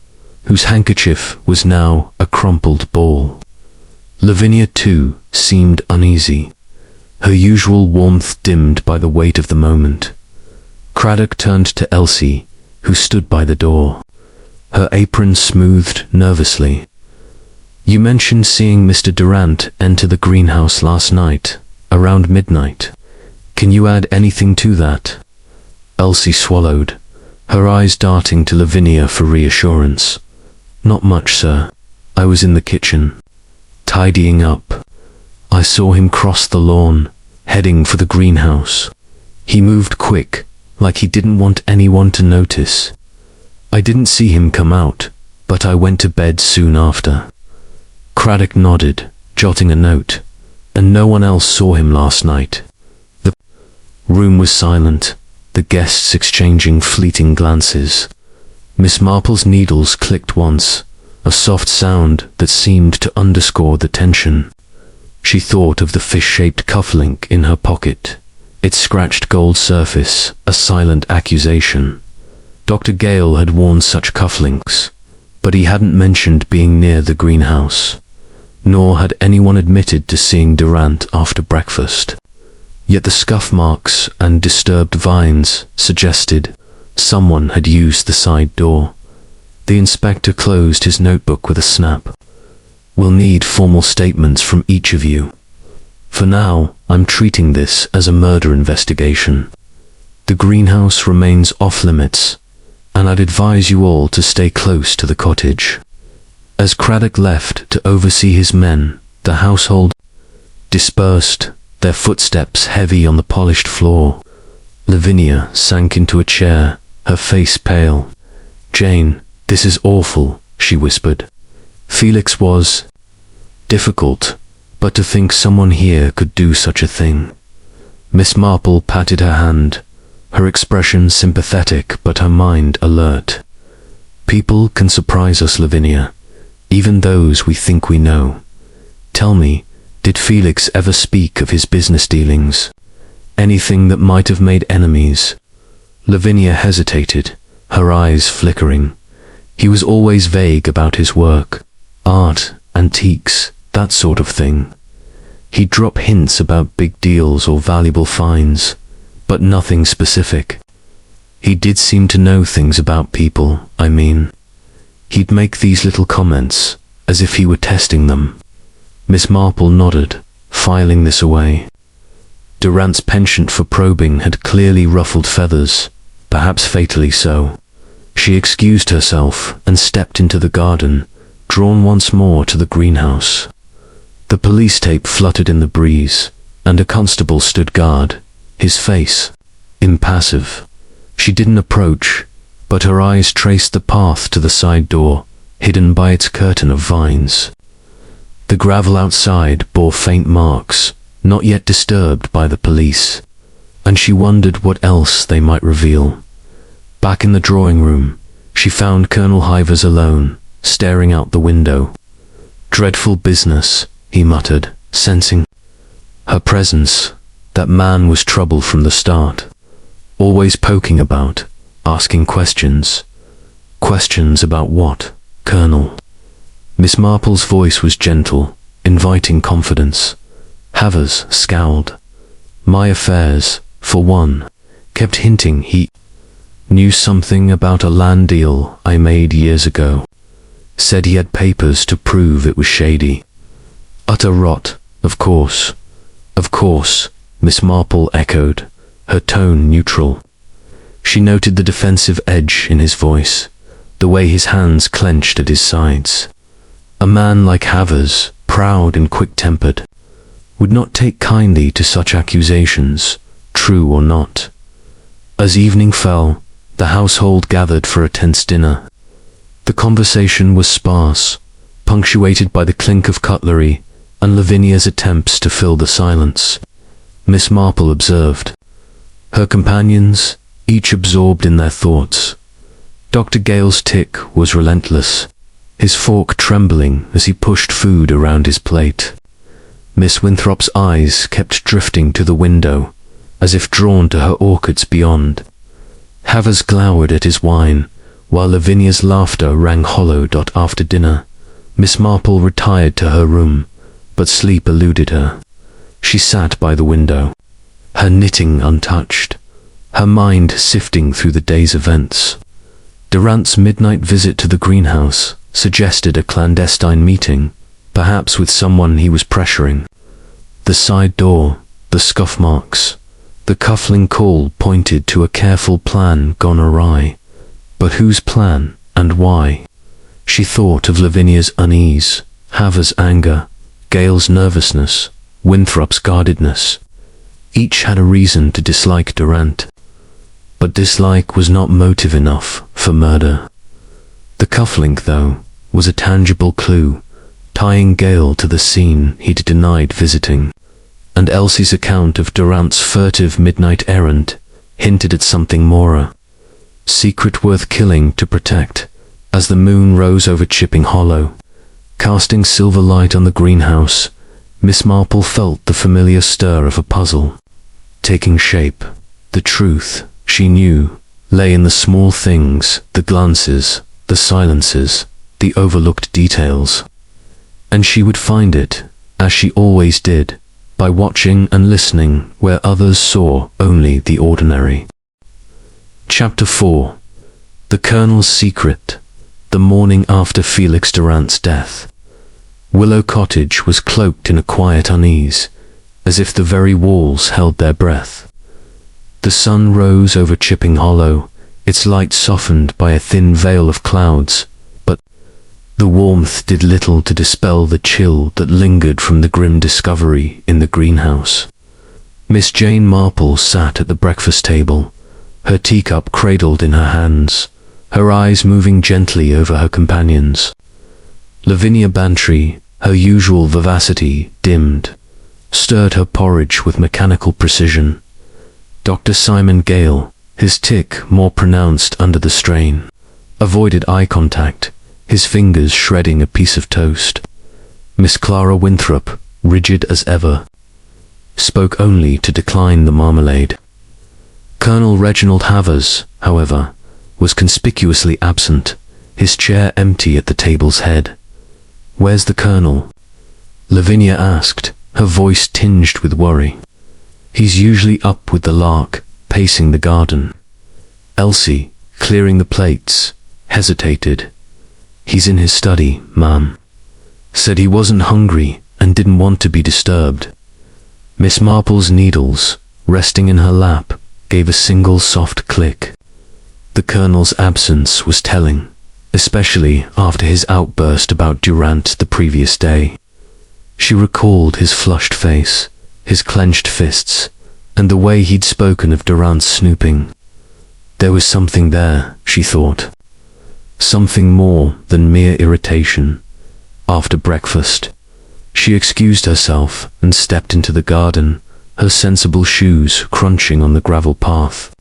whose handkerchief was now a crumpled ball. Lavinia, too, seemed uneasy, her usual warmth dimmed by the weight of the moment. Craddock turned to Elsie, who stood by the door, her apron smoothed nervously. "You mentioned seeing Mr. Durant enter the greenhouse last night, around midnight. Can you add anything to that?" Elsie swallowed, her eyes darting to Lavinia for reassurance. "Not much, sir. I was in the kitchen, tidying up. I saw him cross the lawn, heading for the greenhouse. He moved quick, like he didn't want anyone to notice. I didn't see him come out, but I went to bed soon after." Craddock nodded, jotting a note. "And no one else saw him last night?" The room was silent, the guests exchanging fleeting glances. Miss Marple's needles clicked once, a soft sound that seemed to underscore the tension. She thought of the fish-shaped cufflink in her pocket, its scratched gold surface a silent accusation. Dr. Gale had worn such cufflinks, but he hadn't mentioned being near the greenhouse, nor had anyone admitted to seeing Durant after breakfast. Yet the scuff marks and disturbed vines suggested someone had used the side door. The inspector closed his notebook with a snap. "We'll need formal statements from each of you. For now, I'm treating this as a murder investigation. The greenhouse remains off-limits, and I'd advise you all to stay close to the cottage." As Craddock left to oversee his men, the household dispersed, their footsteps heavy on the polished floor. Lavinia sank into a chair, her face pale. "Jane, this is awful," she whispered. "Felix was difficult, but to think someone here could do such a thing." Miss Marple patted her hand, her expression sympathetic but her mind alert. "People can surprise us, Lavinia, even those we think we know. Tell me, did Felix ever speak of his business dealings? Anything that might have made enemies?" Lavinia hesitated, her eyes flickering. "He was always vague about his work. Art, antiques, that sort of thing. He'd drop hints about big deals or valuable finds, but nothing specific. He did seem to know things about people, I mean. He'd make these little comments, as if he were testing them." Miss Marple nodded, filing this away. Durant's penchant for probing had clearly ruffled feathers, perhaps fatally so. She excused herself and stepped into the garden, drawn once more to the greenhouse. The police tape fluttered in the breeze, and a constable stood guard, his face impassive. She didn't approach, but her eyes traced the path to the side door, hidden by its curtain of vines. The gravel outside bore faint marks, not yet disturbed by the police, and she wondered what else they might reveal. Back in the drawing room, she found Colonel Hivers alone, staring out the window. "Dreadful business," he muttered, sensing her presence. That man was trouble from the start, always poking about, asking questions. Questions about what, Colonel? Miss Marple's voice was gentle, inviting confidence. Havers scowled. "My affairs, for one, kept hinting he knew something about a land deal I made years ago. Said he had papers to prove it was shady." "Utter rot, of course." "Of course," Miss Marple echoed, her tone neutral. She noted the defensive edge in his voice, the way his hands clenched at his sides. A man like Havers, proud and quick-tempered, would not take kindly to such accusations, true or not. As evening fell, the household gathered for a tense dinner. The conversation was sparse, punctuated by the clink of cutlery and Lavinia's attempts to fill the silence. Miss Marple observed. Her companions, each absorbed in their thoughts. Dr. Gale's tic was relentless, his fork trembling as he pushed food around his plate. Miss Winthrop's eyes kept drifting to the window, as if drawn to her orchids beyond. Havers glowered at his wine, while Lavinia's laughter rang hollow. After dinner, Miss Marple retired to her room, but sleep eluded her. She sat by the window, her knitting untouched, her mind sifting through the day's events. Durant's midnight visit to the greenhouse suggested a clandestine meeting, perhaps with someone he was pressuring. The side door, the scuff marks, the cufflink call pointed to a careful plan gone awry. But whose plan, and why? She thought of Lavinia's unease, Havers' anger, Gale's nervousness, Winthrop's guardedness. Each had a reason to dislike Durant. But dislike was not motive enough for murder. The cufflink, though, was a tangible clue, tying Gale to the scene he'd denied visiting. And Elsie's account of Durant's furtive midnight errand hinted at something more. Secret worth killing to protect. As the moon rose over Chipping Hollow, casting silver light on the greenhouse, Miss Marple felt the familiar stir of a puzzle taking shape. The truth, she knew, lay in the small things, the glances, the silences, the overlooked details. And she would find it, as she always did, by watching and listening where others saw only the ordinary. Chapter 4. The Colonel's Secret. The morning after Felix Durant's death. Willow Cottage was cloaked in a quiet unease, as if the very walls held their breath. The sun rose over Chipping Hollow, its light softened by a thin veil of clouds, but the warmth did little to dispel the chill that lingered from the grim discovery in the greenhouse. Miss Jane Marple sat at the breakfast table, her teacup cradled in her hands, her eyes moving gently over her companions. Lavinia Bantry, her usual vivacity dimmed, stirred her porridge with mechanical precision. Dr. Simon Gale, his tic more pronounced under the strain, avoided eye contact, his fingers shredding a piece of toast. Miss Clara Winthrop, rigid as ever, spoke only to decline the marmalade. Colonel Reginald Havers, however, was conspicuously absent, his chair empty at the table's head. "Where's the Colonel?" Lavinia asked, her voice tinged with worry. "He's usually up with the lark, pacing the garden." Elsie, clearing the plates, hesitated. "He's in his study, ma'am. Said he wasn't hungry and didn't want to be disturbed." Miss Marple's needles, resting in her lap, gave a single soft click. The Colonel's absence was telling, especially after his outburst about Durant the previous day. She recalled his flushed face, his clenched fists, and the way he'd spoken of Durant's snooping. There was something there, she thought. Something more than mere irritation. After breakfast, she excused herself and stepped into the garden, her sensible shoes crunching on the gravel path.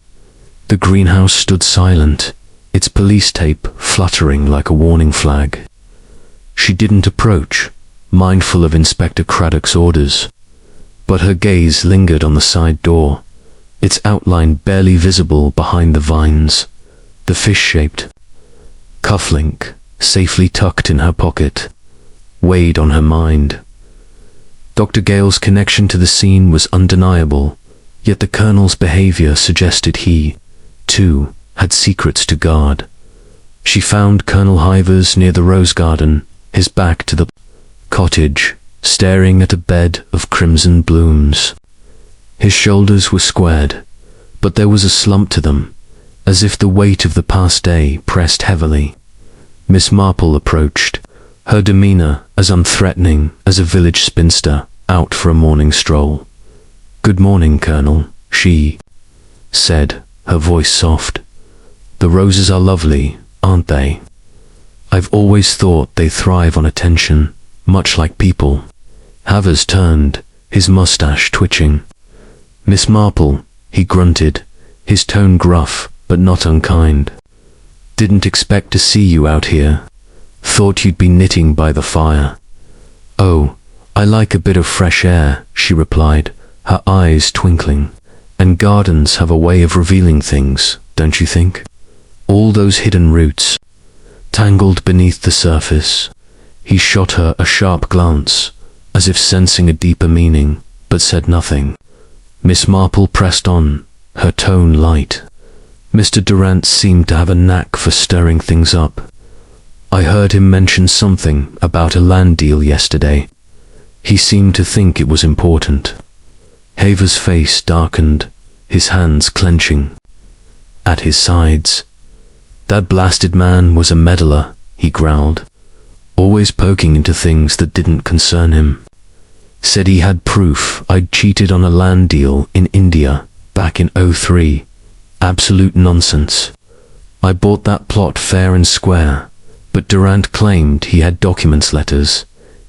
The greenhouse stood silent, its police tape fluttering like a warning flag. She didn't approach, mindful of Inspector Craddock's orders, but her gaze lingered on the side door, its outline barely visible behind the vines. The fish-shaped cufflink, safely tucked in her pocket, weighed on her mind. Dr. Gale's connection to the scene was undeniable, yet the Colonel's behavior suggested he, too, had secrets to guard. She found Colonel Havers near the rose garden, his back to the cottage, staring at a bed of crimson blooms. His shoulders were squared, but there was a slump to them, as if the weight of the past day pressed heavily. Miss Marple approached, her demeanor as unthreatening as a village spinster out for a morning stroll. "Good morning, Colonel," she said, her voice soft. "The roses are lovely, aren't they? I've always thought they thrive on attention, much like people." Havers turned, his mustache twitching. "Miss Marple," he grunted, his tone gruff but not unkind. "Didn't expect to see you out here. Thought you'd be knitting by the fire." "Oh, I like a bit of fresh air," she replied, her eyes twinkling. "And gardens have a way of revealing things, don't you think? All those hidden roots, tangled beneath the surface." He shot her a sharp glance, as if sensing a deeper meaning, but said nothing. Miss Marple pressed on, her tone light. "Mr. Durant seemed to have a knack for stirring things up. I heard him mention something about a land deal yesterday. He seemed to think it was important." Havers' face darkened, his hands clenching. At his sides, "That blasted man was a meddler," he growled, "always poking into things that didn't concern him. Said he had proof I'd cheated on a land deal in India back in '03. Absolute nonsense. I bought that plot fair and square, but Durant claimed he had documents letters.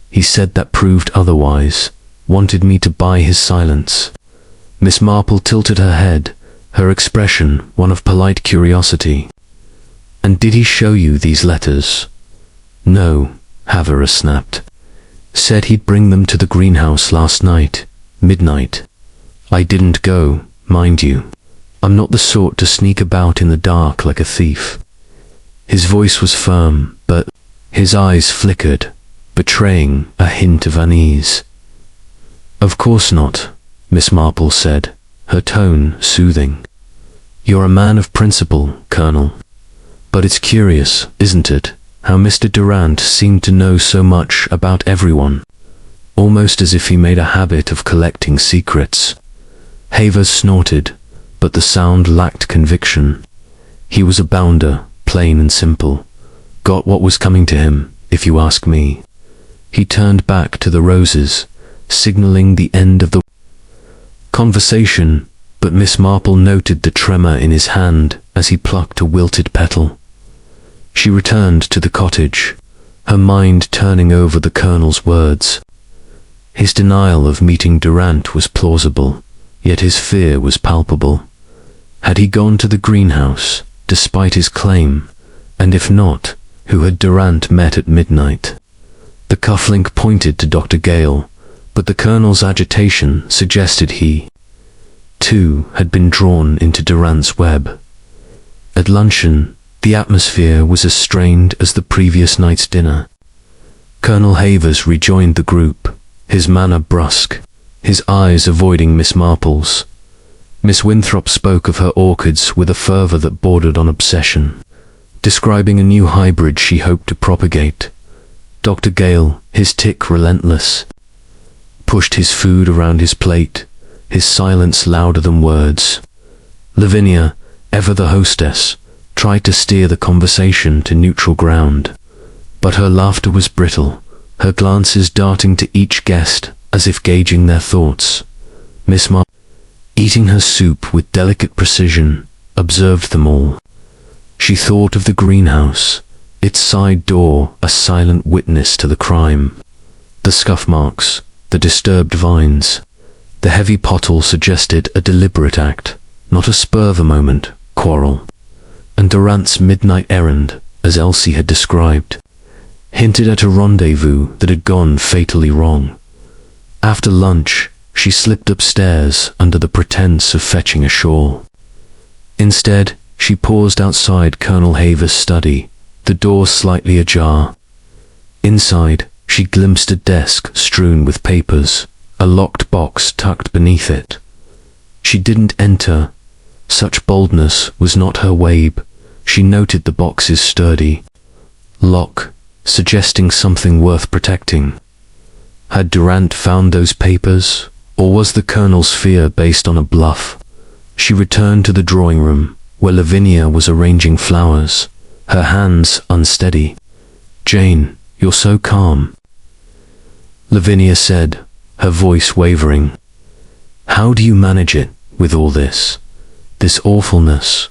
He said that proved otherwise, wanted me to buy his silence." Miss Marple tilted her head, her expression one of polite curiosity. "And did he show you these letters?" "No," Havers snapped. "Said he'd bring them to the greenhouse last night, midnight. I didn't go, mind you. I'm not the sort to sneak about in the dark like a thief." His voice was firm, but his eyes flickered, betraying a hint of unease. "Of course not," Miss Marple said, her tone soothing. "You're a man of principle, Colonel. But it's curious, isn't it, how Mr. Durant seemed to know so much about everyone, almost as if he made a habit of collecting secrets." Havers snorted, but the sound lacked conviction. "He was a bounder, plain and simple. Got what was coming to him, if you ask me." He turned back to the roses, signaling the end of the conversation, but Miss Marple noted the tremor in his hand as he plucked a wilted petal. She returned to the cottage, her mind turning over the Colonel's words. His denial of meeting Durant was plausible, yet his fear was palpable. Had he gone to the greenhouse, despite his claim, and if not, who had Durant met at midnight? The cufflink pointed to Dr. Gale, but the Colonel's agitation suggested he, too, had been drawn into Durant's web. At luncheon, the atmosphere was as strained as the previous night's dinner. Colonel Havers rejoined the group, his manner brusque, his eyes avoiding Miss Marple's. Miss Winthrop spoke of her orchids with a fervour that bordered on obsession, describing a new hybrid she hoped to propagate. Dr. Gale, his tic relentless, pushed his food around his plate, his silence louder than words. Lavinia, ever the hostess, tried to steer the conversation to neutral ground, but her laughter was brittle, her glances darting to each guest as if gauging their thoughts. Miss Marple, eating her soup with delicate precision, observed them all. She thought of the greenhouse, its side door a silent witness to the crime. The scuff marks, the disturbed vines, the heavy pottle suggested a deliberate act, not a spur of a moment quarrel. And Durant's midnight errand, as Elsie had described, hinted at a rendezvous that had gone fatally wrong. After lunch, she slipped upstairs under the pretense of fetching a shawl. Instead, she paused outside Colonel Havers' study, the door slightly ajar. Inside, she glimpsed a desk strewn with papers, a locked box tucked beneath it. She didn't enter. Such boldness was not her wabe. She noted the box's sturdy lock, suggesting something worth protecting. Had Durant found those papers, or was the Colonel's fear based on a bluff? She returned to the drawing room, where Lavinia was arranging flowers, her hands unsteady. "Jane, you're so calm," Lavinia said, her voice wavering. "How do you manage it with all this awfulness?"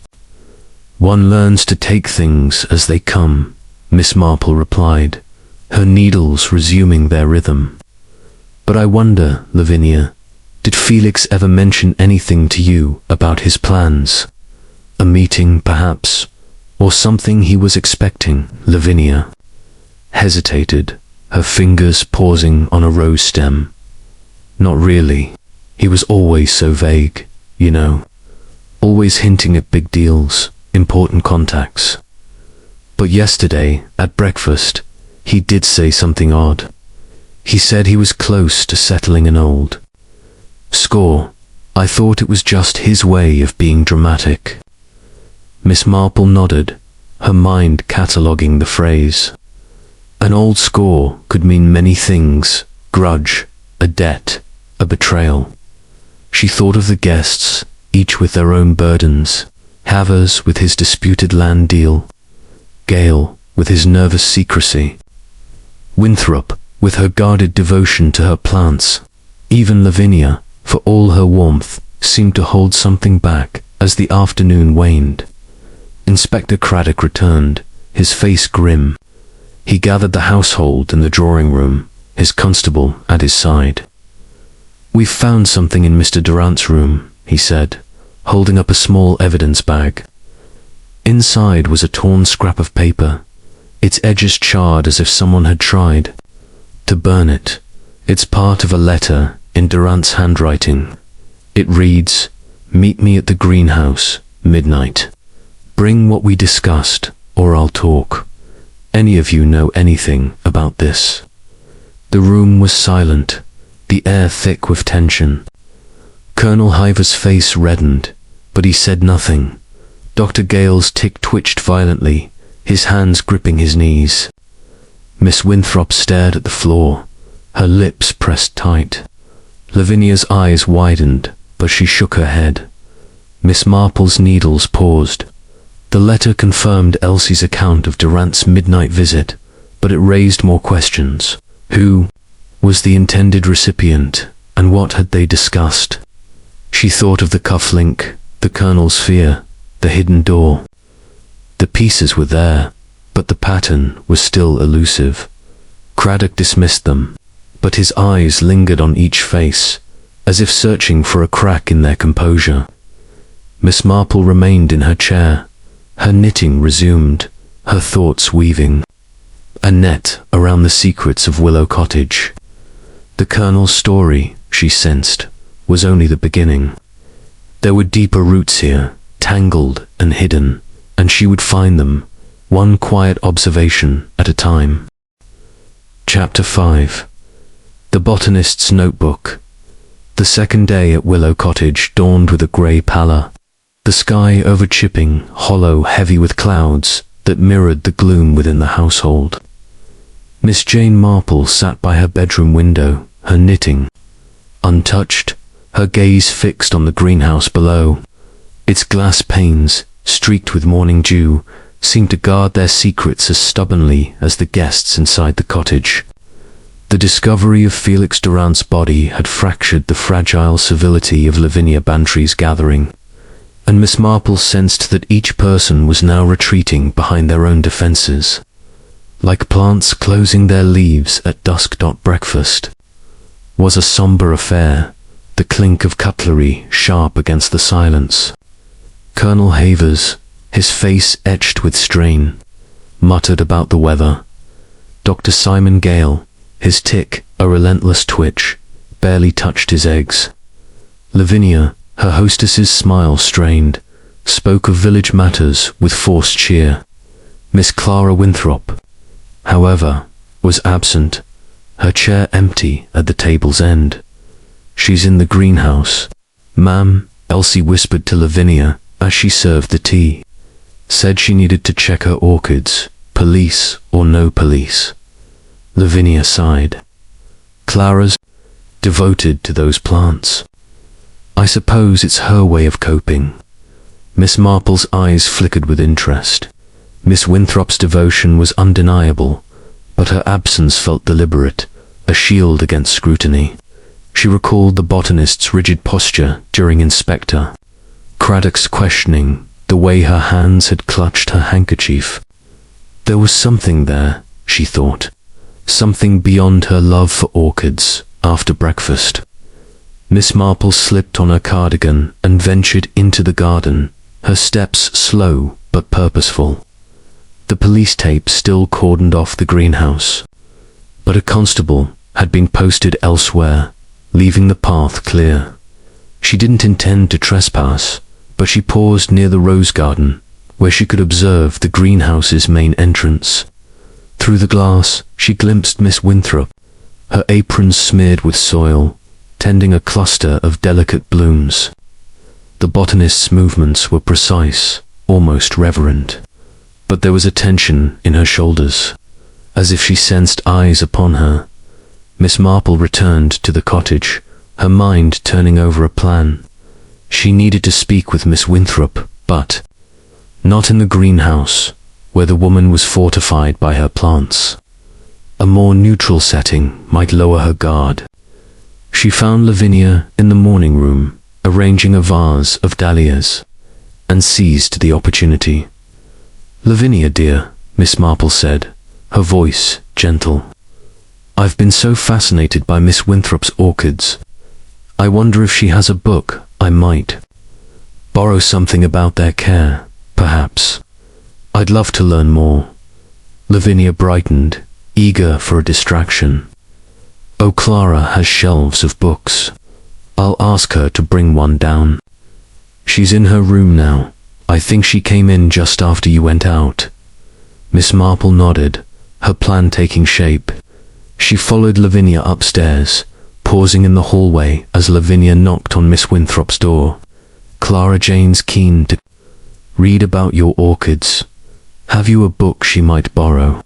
"One learns to take things as they come," Miss Marple replied, her needles resuming their rhythm. But I wonder, Lavinia, did Felix ever mention anything to you about his plans? A meeting, perhaps, or something he was expecting? Lavinia hesitated, her fingers pausing on a rose stem. Not really. He was always so vague, you know. Always hinting at big deals, important contacts. But yesterday, at breakfast, he did say something odd. He said he was close to settling an old score. I thought it was just his way of being dramatic. Miss Marple nodded, her mind cataloguing the phrase. An old score could mean many things: grudge, a debt, a betrayal. She thought of the guests, each with their own burdens. Havers with his disputed land deal, Gale with his nervous secrecy, Winthrop with her guarded devotion to her plants. Even Lavinia, for all her warmth, seemed to hold something back as the afternoon waned. Inspector Craddock returned, his face grim. He gathered the household in the drawing room, his constable at his side. "We've found something in Mr. Durant's room," he said, holding up a small evidence bag. Inside was a torn scrap of paper, its edges charred as if someone had tried to burn it. It's part of a letter in Durant's handwriting. It reads, "Meet me at the greenhouse, midnight. Bring what we discussed, or I'll talk. Any of you know anything about this?" The room was silent, the air thick with tension. Colonel Hiver's face reddened, but he said nothing. Dr. Gale's tic twitched violently, his hands gripping his knees. Miss Winthrop stared at the floor, her lips pressed tight. Lavinia's eyes widened, but she shook her head. Miss Marple's needles paused. The letter confirmed Elsie's account of Durant's midnight visit, but it raised more questions. Who was the intended recipient, and what had they discussed? She thought of the cufflink, the Colonel's fear, the hidden door. The pieces were there, but the pattern was still elusive. Craddock dismissed them, but his eyes lingered on each face, as if searching for a crack in their composure. Miss Marple remained in her chair, her knitting resumed, her thoughts weaving a net around the secrets of Willow Cottage. The Colonel's story, she sensed, was only the beginning. There were deeper roots here, tangled and hidden, and she would find them, one quiet observation at a time. Chapter 5. The Botanist's Notebook. The second day at Willow Cottage dawned with a grey pallor, the sky over-chipping, hollow, heavy with clouds that mirrored the gloom within the household. Miss Jane Marple sat by her bedroom window, her knitting untouched, her gaze fixed on the greenhouse below. Its glass panes, streaked with morning dew, seemed to guard their secrets as stubbornly as the guests inside the cottage. The discovery of Felix Durant's body had fractured the fragile civility of Lavinia Bantry's gathering, and Miss Marple sensed that each person was now retreating behind their own defences, like plants closing their leaves at dusk. Breakfast was a sombre affair, the clink of cutlery sharp against the silence. Colonel Havers, his face etched with strain, muttered about the weather. Dr. Simon Gale, his tic a relentless twitch, barely touched his eggs. Lavinia, her hostess's smile strained, spoke of village matters with forced cheer. Miss Clara Winthrop, however, was absent, her chair empty at the table's end. "She's in the greenhouse, ma'am," Elsie whispered to Lavinia as she served the tea. "Said she needed to check her orchids, police or no police." Lavinia sighed. "Clara's devoted to those plants. I suppose it's her way of coping." Miss Marple's eyes flickered with interest. Miss Winthrop's devotion was undeniable, but her absence felt deliberate, a shield against scrutiny. She recalled the botanist's rigid posture during Inspector Craddock's questioning, the way her hands had clutched her handkerchief. There was something there, she thought, something beyond her love for orchids, after breakfast. Miss Marple slipped on her cardigan and ventured into the garden, her steps slow but purposeful. The police tape still cordoned off the greenhouse, but a constable had been posted elsewhere, leaving the path clear. She didn't intend to trespass, but she paused near the rose garden, where she could observe the greenhouse's main entrance. Through the glass, she glimpsed Miss Winthrop, her apron smeared with soil, tending a cluster of delicate blooms. The botanist's movements were precise, almost reverent, but there was a tension in her shoulders, as if she sensed eyes upon her. Miss Marple returned to the cottage, her mind turning over a plan. She needed to speak with Miss Winthrop, but not in the greenhouse, where the woman was fortified by her plants. A more neutral setting might lower her guard. She found Lavinia in the morning room, arranging a vase of dahlias, and seized the opportunity. "Lavinia, dear," Miss Marple said, her voice gentle. "I've been so fascinated by Miss Winthrop's orchids. I wonder if she has a book I might borrow, something about their care, perhaps. I'd love to learn more." Lavinia brightened, eager for a distraction. "Oh, Clara has shelves of books. I'll ask her to bring one down. She's in her room now. I think she came in just after you went out." Miss Marple nodded, her plan taking shape. She followed Lavinia upstairs, pausing in the hallway as Lavinia knocked on Miss Winthrop's door. "Clara Jane's keen to read about your orchids. Have you a book she might borrow?"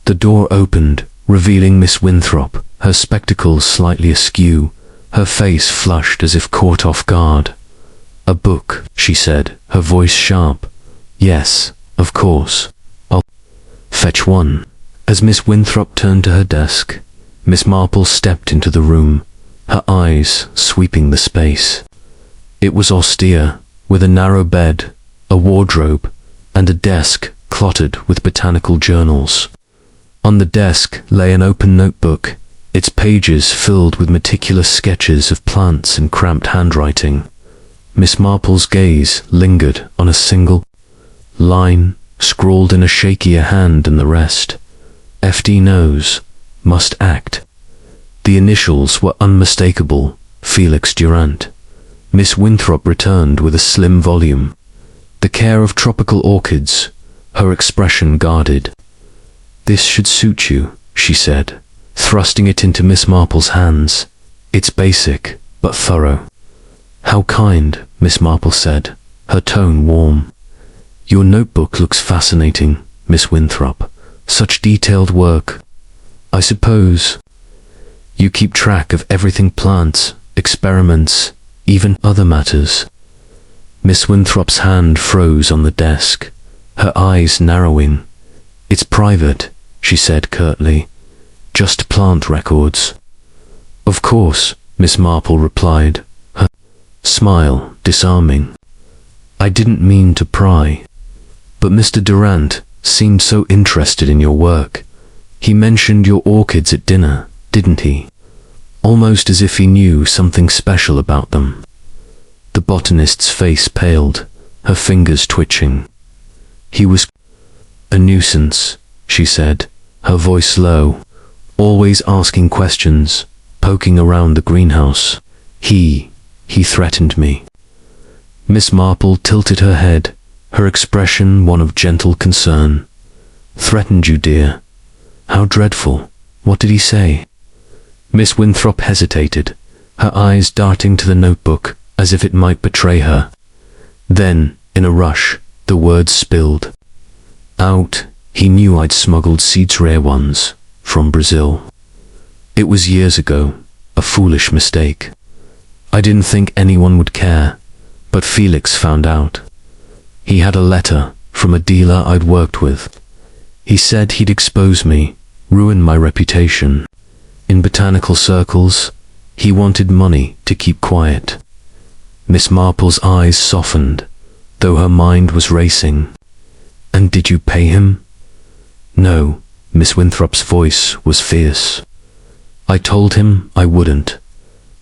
The door opened, revealing Miss Winthrop, her spectacles slightly askew, her face flushed as if caught off guard. "A book," she said, her voice sharp. "Yes, of course. I'll fetch one." As Miss Winthrop turned to her desk, Miss Marple stepped into the room, her eyes sweeping the space. It was austere, with a narrow bed, a wardrobe, and a desk cluttered with botanical journals. On the desk lay an open notebook, its pages filled with meticulous sketches of plants in cramped handwriting. Miss Marple's gaze lingered on a single line, scrawled in a shakier hand than the rest. "FD knows, must act." The initials were unmistakable, Felix Durant. Miss Winthrop returned with a slim volume. "The Care of Tropical Orchids," her expression guarded. "This should suit you," she said, thrusting it into Miss Marple's hands. "It's basic, but thorough." "How kind," Miss Marple said, her tone warm. "Your notebook looks fascinating, Miss Winthrop. Such detailed work. I suppose you keep track of everything: plants, experiments, even other matters." Miss Winthrop's hand froze on the desk, her eyes narrowing. "It's private," she said curtly. "Just plant records." "Of course," Miss Marple replied, her smile disarming. "I didn't mean to pry. But Mr. Durant seemed so interested in your work. He mentioned your orchids at dinner, didn't he? Almost as if he knew something special about them." The botanist's face paled, her fingers twitching. "He was a nuisance," she said, her voice low, "always asking questions, poking around the greenhouse. He threatened me." Miss Marple tilted her head, her expression one of gentle concern. "Threatened you, dear? How dreadful. What did he say?" Miss Winthrop hesitated, her eyes darting to the notebook as if it might betray her. Then, in a rush, the words spilled out. "He knew I'd smuggled seeds, rare ones, from Brazil. It was years ago, a foolish mistake. I didn't think anyone would care, but Felix found out. He had a letter from a dealer I'd worked with. He said he'd expose me, ruin my reputation. In botanical circles, he wanted money to keep quiet." Miss Marple's eyes softened, though her mind was racing. "And did you pay him?" "No," Miss Winthrop's voice was fierce. I told him I wouldn't.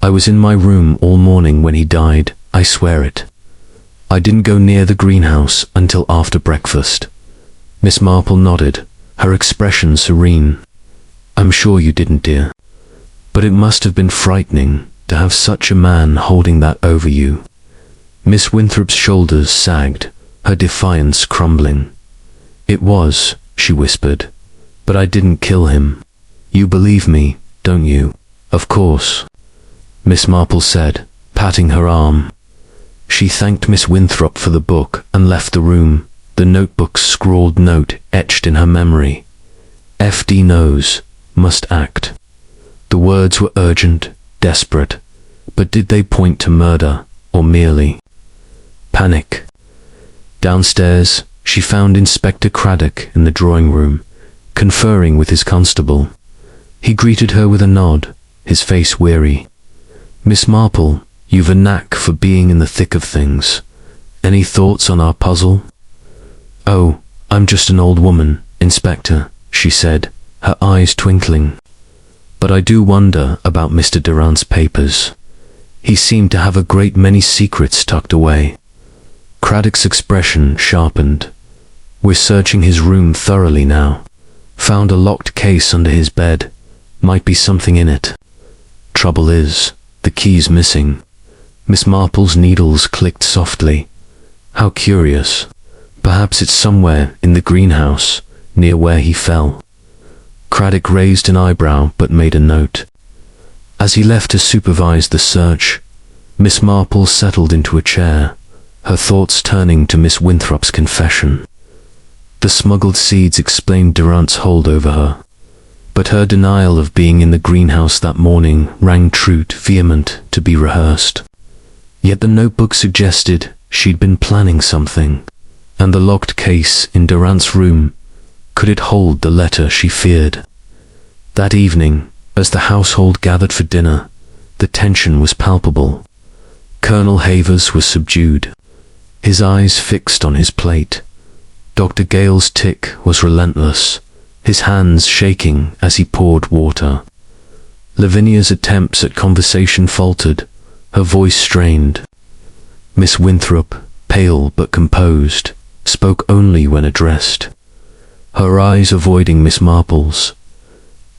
I was in my room all morning when he died, I swear it. I didn't go near the greenhouse until after breakfast. Miss Marple nodded, her expression serene. I'm sure you didn't, dear. But it must have been frightening to have such a man holding that over you. Miss Winthrop's shoulders sagged, her defiance crumbling. It was, she whispered, but I didn't kill him. You believe me, don't you? Of course, Miss Marple said, patting her arm. She thanked Miss Winthrop for the book and left the room, the notebook's scrawled note etched in her memory. FD knows, must act. The words were urgent, desperate, but did they point to murder, or merely panic? Downstairs, she found Inspector Craddock in the drawing room, conferring with his constable. He greeted her with a nod, his face weary. Miss Marple, you've a knack for being in the thick of things. Any thoughts on our puzzle? Oh, I'm just an old woman, Inspector, she said, her eyes twinkling. But I do wonder about Mr. Durant's papers. He seemed to have a great many secrets tucked away. Craddock's expression sharpened. We're searching his room thoroughly now. Found a locked case under his bed. Might be something in it. Trouble is, the key's missing. Miss Marple's needles clicked softly. How curious. Perhaps it's somewhere in the greenhouse, near where he fell. Craddock raised an eyebrow but made a note. As he left to supervise the search, Miss Marple settled into a chair, her thoughts turning to Miss Winthrop's confession. The smuggled seeds explained Durant's hold over her, but her denial of being in the greenhouse that morning rang true, vehement, to be rehearsed. Yet the notebook suggested she'd been planning something, and the locked case in Durant's room, could it hold the letter she feared? That evening, as the household gathered for dinner, the tension was palpable. Colonel Havers was subdued, his eyes fixed on his plate. Dr. Gale's tick was relentless, his hands shaking as he poured water. Lavinia's attempts at conversation faltered, her voice strained. Miss Winthrop, pale but composed, spoke only when addressed, her eyes avoiding Miss Marple's.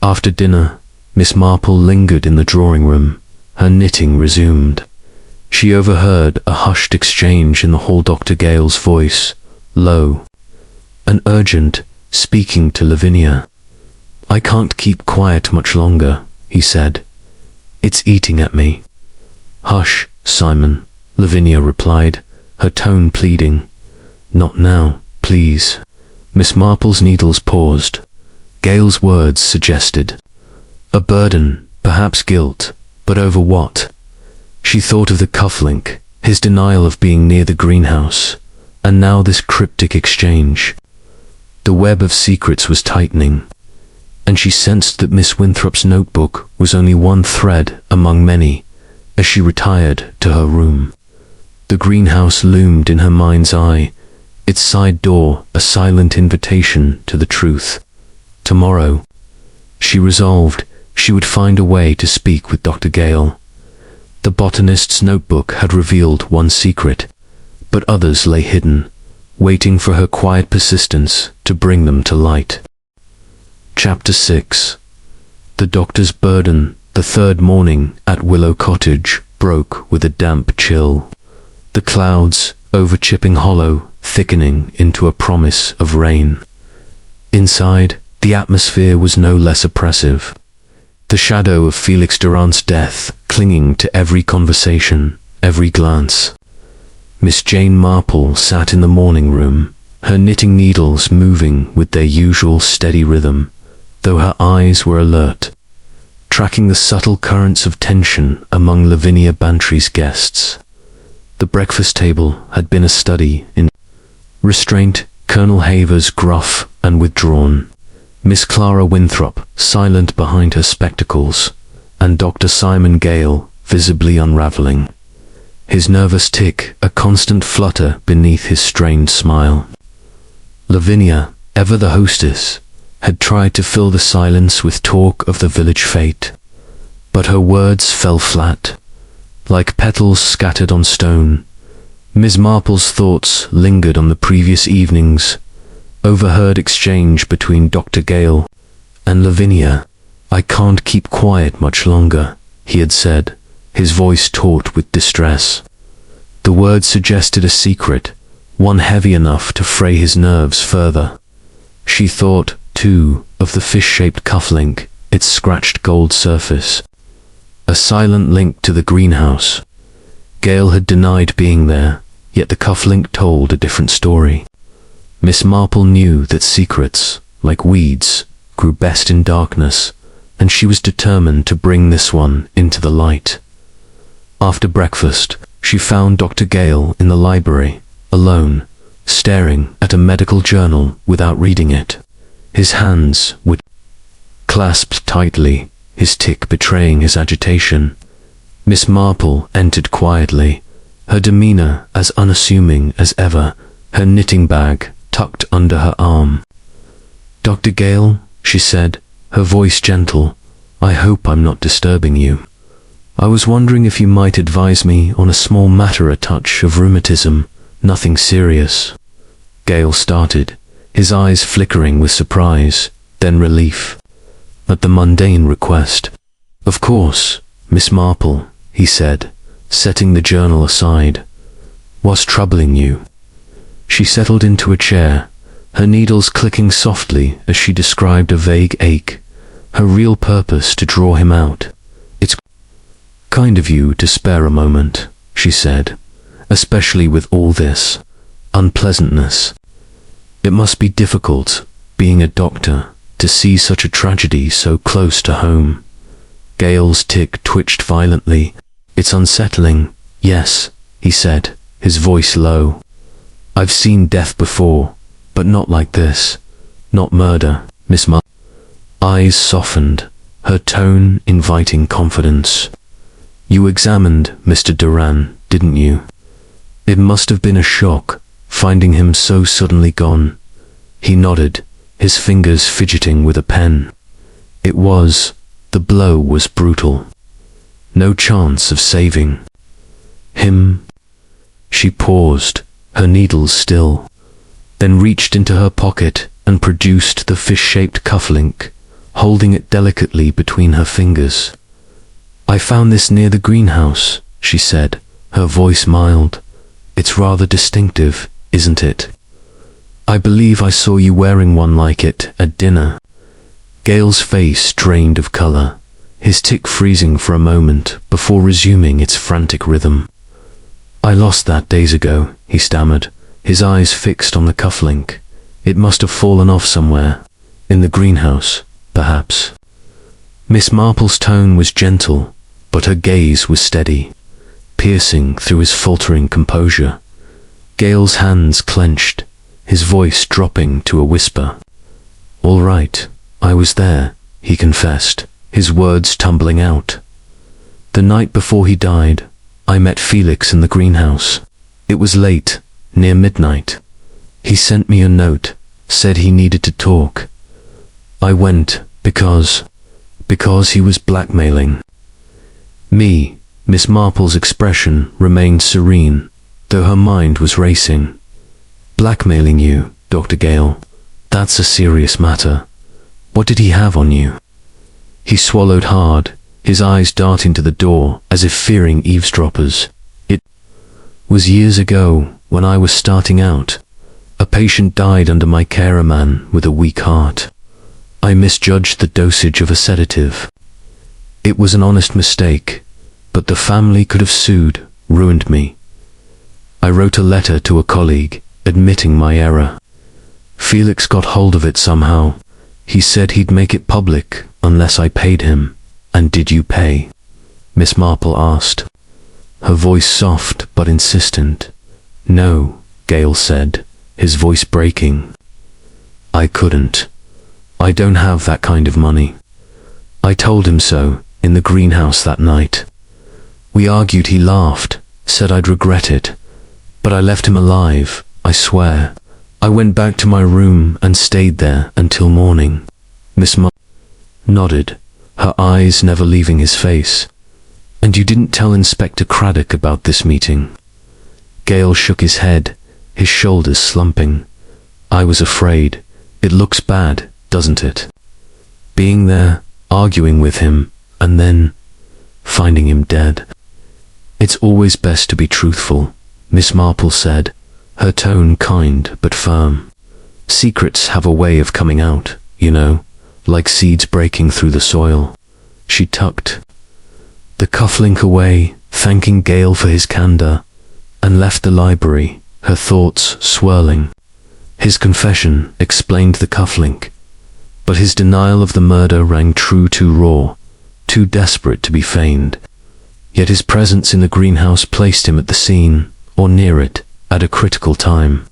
After dinner, Miss Marple lingered in the drawing room, her knitting resumed. She overheard a hushed exchange in the hall. Dr. Gale's voice, low and urgent, speaking to Lavinia. I can't keep quiet much longer, he said. It's eating at me. Hush, Simon, Lavinia replied, her tone pleading. Not now, please. Miss Marple's needles paused. Gale's words suggested a burden, perhaps guilt, but over what? She thought of the cufflink, his denial of being near the greenhouse, and now this cryptic exchange. The web of secrets was tightening, and she sensed that Miss Winthrop's notebook was only one thread among many as she retired to her room. The greenhouse loomed in her mind's eye, its side door a silent invitation to the truth. Tomorrow, she resolved, she would find a way to speak with Dr. Gale. The botanist's notebook had revealed one secret, but others lay hidden, waiting for her quiet persistence to bring them to light. Chapter 6. The doctor's burden. The third morning at Willow Cottage broke with a damp chill. The clouds, over Chipping Hollow, thickening into a promise of rain. Inside, the atmosphere was no less oppressive. The shadow of Felix Durant's death clinging to every conversation, every glance. Miss Jane Marple sat in the morning room, her knitting needles moving with their usual steady rhythm, though her eyes were alert, tracking the subtle currents of tension among Lavinia Bantry's guests. The breakfast table had been a study in restraint, Colonel Havers gruff and withdrawn, Miss Clara Winthrop silent behind her spectacles, and Dr. Simon Gale visibly unraveling, his nervous tick a constant flutter beneath his strained smile. Lavinia, ever the hostess, had tried to fill the silence with talk of the village fete, But her words fell flat, like petals scattered on stone. Miss Marple's thoughts lingered on the previous evening's overheard exchange between Dr. Gale and Lavinia. "I can't keep quiet much longer," he had said, his voice taut with distress. The words suggested a secret, one heavy enough to fray his nerves further. She thought, too, of the fish-shaped cufflink, its scratched gold surface. A silent link to the greenhouse. Gale had denied being there, yet the cufflink told a different story. Miss Marple knew that secrets, like weeds, grew best in darkness, and she was determined to bring this one into the light. After breakfast, she found Dr. Gale in the library, alone, staring at a medical journal without reading it. His hands were clasped tightly, his tic betraying his agitation. Miss Marple entered quietly, her demeanor as unassuming as ever, her knitting bag tucked under her arm. "Dr. Gale," she said, her voice gentle, "I hope I'm not disturbing you. I was wondering if you might advise me on a small matter, a touch of rheumatism, nothing serious." Gale started, his eyes flickering with surprise, then relief, at the mundane request. "Of course, Miss Marple," he said, setting the journal aside. "What's troubling you?" She settled into a chair, her needles clicking softly as she described a vague ache, her real purpose to draw him out. "It's kind of you to spare a moment," she said, "especially with all this unpleasantness. It must be difficult, being a doctor, to see such a tragedy so close to home." Gale's tic twitched violently. "It's unsettling, yes," he said, his voice low. "I've seen death before, but not like this. Not murder." Miss Marple's eyes softened, her tone inviting confidence. "You examined Mr. Durant, didn't you? It must have been a shock, finding him so suddenly gone." He nodded, his fingers fidgeting with a pen. "It was. The blow was brutal. No chance of saving him." She paused, her needles still, then reached into her pocket and produced the fish-shaped cufflink, holding it delicately between her fingers. "I found this near the greenhouse," she said, her voice mild. "It's rather distinctive, isn't it? I believe I saw you wearing one like it at dinner." Gale's face drained of color, his tic freezing for a moment before resuming its frantic rhythm. "I lost that days ago," he stammered, his eyes fixed on the cufflink. "It must have fallen off somewhere. In the greenhouse, perhaps." Miss Marple's tone was gentle, but her gaze was steady, piercing through his faltering composure. Gale's hands clenched, his voice dropping to a whisper. "All right, I was there," he confessed, his words tumbling out. "The night before he died, I met Felix in the greenhouse. It was late, near midnight. He sent me a note, said he needed to talk. I went because he was blackmailing me." Miss Marple's expression remained serene, though her mind was racing. "Blackmailing you, Dr. Gale? That's a serious matter. What did he have on you?" He swallowed hard, his eyes darting to the door as if fearing eavesdroppers. "It was years ago, when I was starting out. A patient died under my care, a man with a weak heart. I misjudged the dosage of a sedative. It was an honest mistake, but the family could have sued, ruined me. I wrote a letter to a colleague, admitting my error. Felix got hold of it somehow. He said he'd make it public unless I paid him." "And did you pay?" Miss Marple asked, her voice soft but insistent. "No," Gale said, his voice breaking. "I couldn't. I don't have that kind of money. I told him so, in the greenhouse that night. We argued, he laughed, said I'd regret it. But I left him alive, I swear. I went back to my room and stayed there until morning." Miss Marple nodded, her eyes never leaving his face. "And you didn't tell Inspector Craddock about this meeting?" Gale shook his head, his shoulders slumping. "I was afraid. It looks bad, doesn't it? Being there, arguing with him, and then finding him dead." "It's always best to be truthful," Miss Marple said, her tone kind but firm. "Secrets have a way of coming out, you know, like seeds breaking through the soil." She tucked the cufflink away, thanking Gale for his candor, and left the library, her thoughts swirling. His confession explained the cufflink, but his denial of the murder rang true, too raw, too desperate to be feigned. Yet his presence in the greenhouse placed him at the scene, or near it, at a critical time.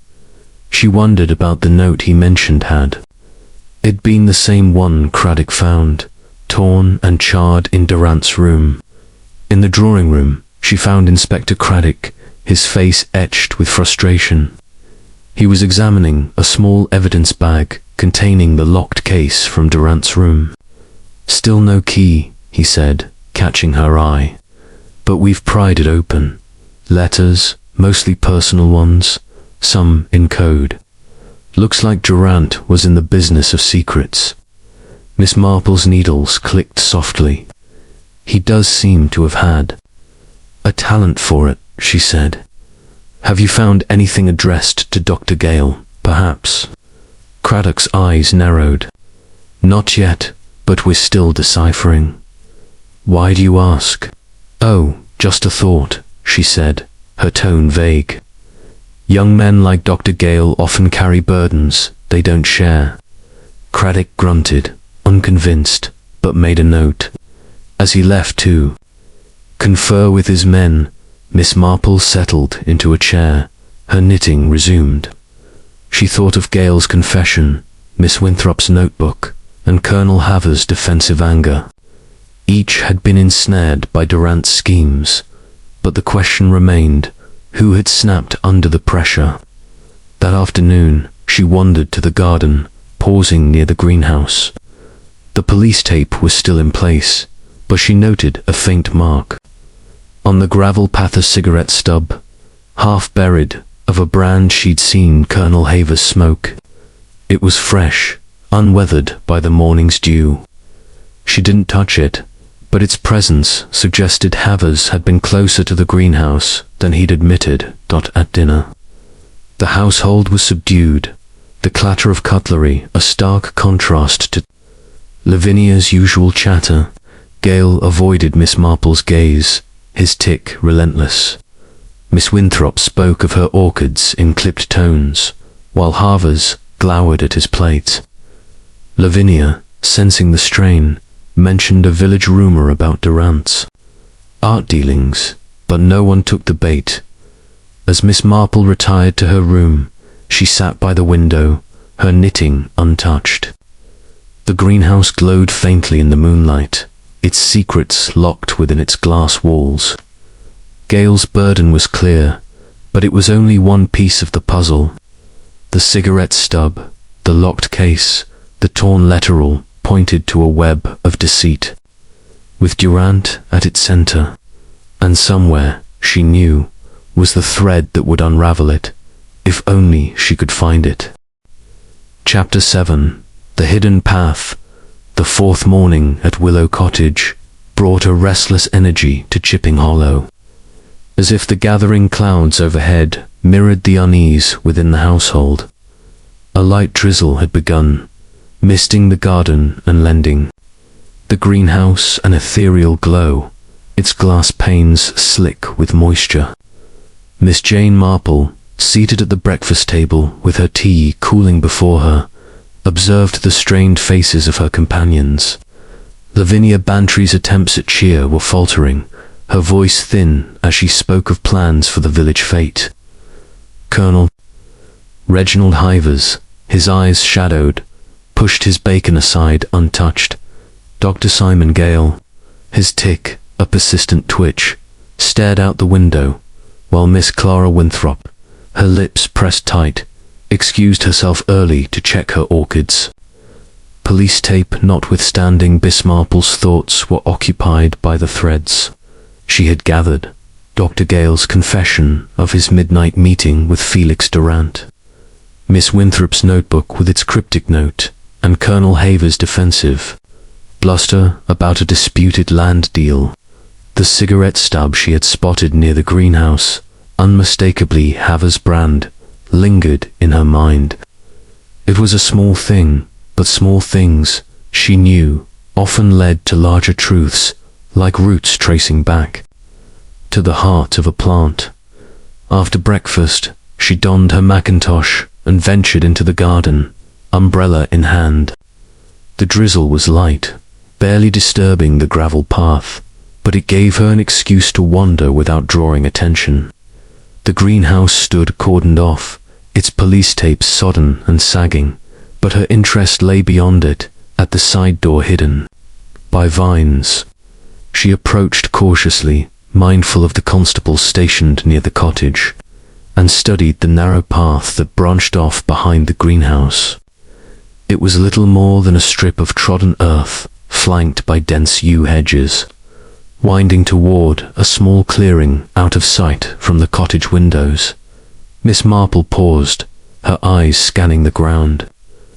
She wondered about the note he mentioned had. It'd been the same one Craddock found, torn and charred in Durant's room. In the drawing room, she found Inspector Craddock, his face etched with frustration. He was examining a small evidence bag containing the locked case from Durant's room. "Still no key," he said, catching her eye. "But we've pried it open. Letters, mostly personal ones, some in code. Looks like Durant was in the business of secrets." Miss Marple's needles clicked softly. "He does seem to have had a talent for it," she said. "Have you found anything addressed to Dr. Gale, perhaps?" Craddock's eyes narrowed. "Not yet, but we're still deciphering." "Why do you ask?" "Oh, just a thought," she said, her tone vague. "Young men like Dr. Gale often carry burdens they don't share." Craddock grunted, unconvinced, but made a note. As he left to confer with his men, Miss Marple settled into a chair, her knitting resumed. She thought of Gale's confession, Miss Winthrop's notebook, and Colonel Haver's defensive anger. Each had been ensnared by Durant's schemes, but the question remained, who had snapped under the pressure? That afternoon, she wandered to the garden, pausing near the greenhouse. The police tape was still in place, but she noted a faint mark. On the gravel path, a cigarette stub, half buried, of a brand she'd seen Colonel Haver smoke. It was fresh, unweathered by the morning's dew. She didn't touch it, but its presence suggested Havers had been closer to the greenhouse than he'd admitted at dinner. The household was subdued, the clatter of cutlery a stark contrast to Lavinia's usual chatter. Gale avoided Miss Marple's gaze, his tick relentless. Miss Winthrop spoke of her orchids in clipped tones, while Havers glowered at his plate. Lavinia, sensing the strain, mentioned a village rumor about Durant's art dealings, but no one took the bait. As Miss Marple retired to her room, she sat by the window, her knitting untouched. The greenhouse glowed faintly in the moonlight, its secrets locked within its glass walls. Gale's burden was clear, but it was only one piece of the puzzle. The cigarette stub, the locked case, the torn letteral pointed to a web of deceit, with Durant at its center, and somewhere, she knew, was the thread that would unravel it, if only she could find it. Chapter 7. The Hidden Path. The fourth morning at Willow Cottage brought a restless energy to Chipping Hollow, as if the gathering clouds overhead mirrored the unease within the household. A light drizzle had begun, misting the garden and lending the greenhouse an ethereal glow, its glass panes slick with moisture. Miss Jane Marple, seated at the breakfast table with her tea cooling before her, observed the strained faces of her companions. Lavinia Bantry's attempts at cheer were faltering, her voice thin as she spoke of plans for the village fete. Colonel Reginald Hivers, his eyes shadowed, pushed his bacon aside untouched. Dr. Simon Gale, his tick a persistent twitch, stared out the window, while Miss Clara Winthrop, her lips pressed tight, excused herself early to check her orchids. Police tape notwithstanding, Miss Marple's thoughts were occupied by the threads she had gathered. Dr. Gale's confession of his midnight meeting with Felix Durant, Miss Winthrop's notebook with its cryptic note, and Colonel Haver's defensive bluster about a disputed land deal. The cigarette stub she had spotted near the greenhouse, unmistakably Haver's brand, lingered in her mind. It was a small thing, but small things, she knew, often led to larger truths, like roots tracing back to the heart of a plant. After breakfast, she donned her mackintosh and ventured into the garden, umbrella in hand. The drizzle was light, barely disturbing the gravel path, but it gave her an excuse to wander without drawing attention. The greenhouse stood cordoned off, its police tape sodden and sagging, but her interest lay beyond it, at the side door hidden by vines. She approached cautiously, mindful of the constable stationed near the cottage, and studied the narrow path that branched off behind the greenhouse. It was little more than a strip of trodden earth, flanked by dense yew hedges, winding toward a small clearing out of sight from the cottage windows. Miss Marple paused, her eyes scanning the ground.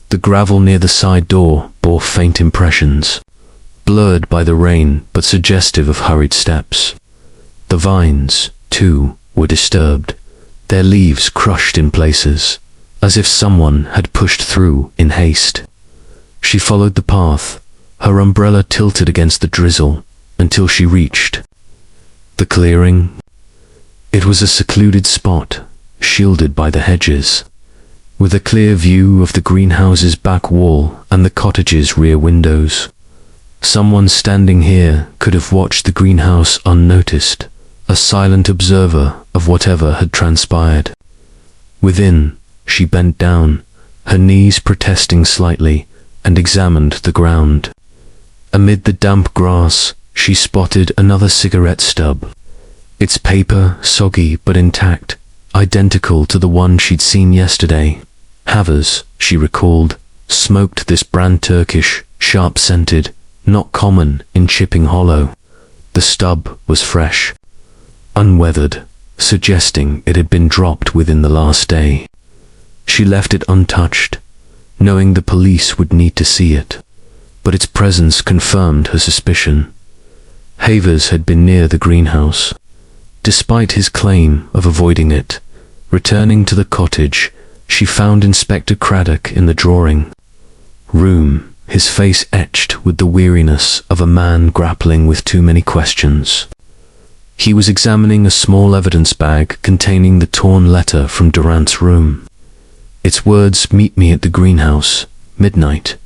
The gravel near the side door bore faint impressions, blurred by the rain but suggestive of hurried steps. The vines, too, were disturbed, their leaves crushed in places, as if someone had pushed through in haste. She followed the path, her umbrella tilted against the drizzle, until she reached the clearing. It was a secluded spot, shielded by the hedges, with a clear view of the greenhouse's back wall and the cottage's rear windows. Someone standing here could have watched the greenhouse unnoticed, a silent observer of whatever had transpired. Within, she bent down, her knees protesting slightly, and examined the ground. Amid the damp grass, she spotted another cigarette stub, its paper soggy but intact, identical to the one she'd seen yesterday. Haver's, she recalled, smoked this brand Turkish, sharp-scented, not common in Chipping Hollow. The stub was fresh, unweathered, suggesting it had been dropped within the last day. She left it untouched, knowing the police would need to see it, but its presence confirmed her suspicion. Haver's had been near the greenhouse. Despite his claim of avoiding it, returning to the cottage, she found Inspector Craddock in the drawing room, his face etched with the weariness of a man grappling with too many questions. He was examining a small evidence bag containing the torn letter from Durant's room. Its words, "Meet me at the greenhouse, midnight.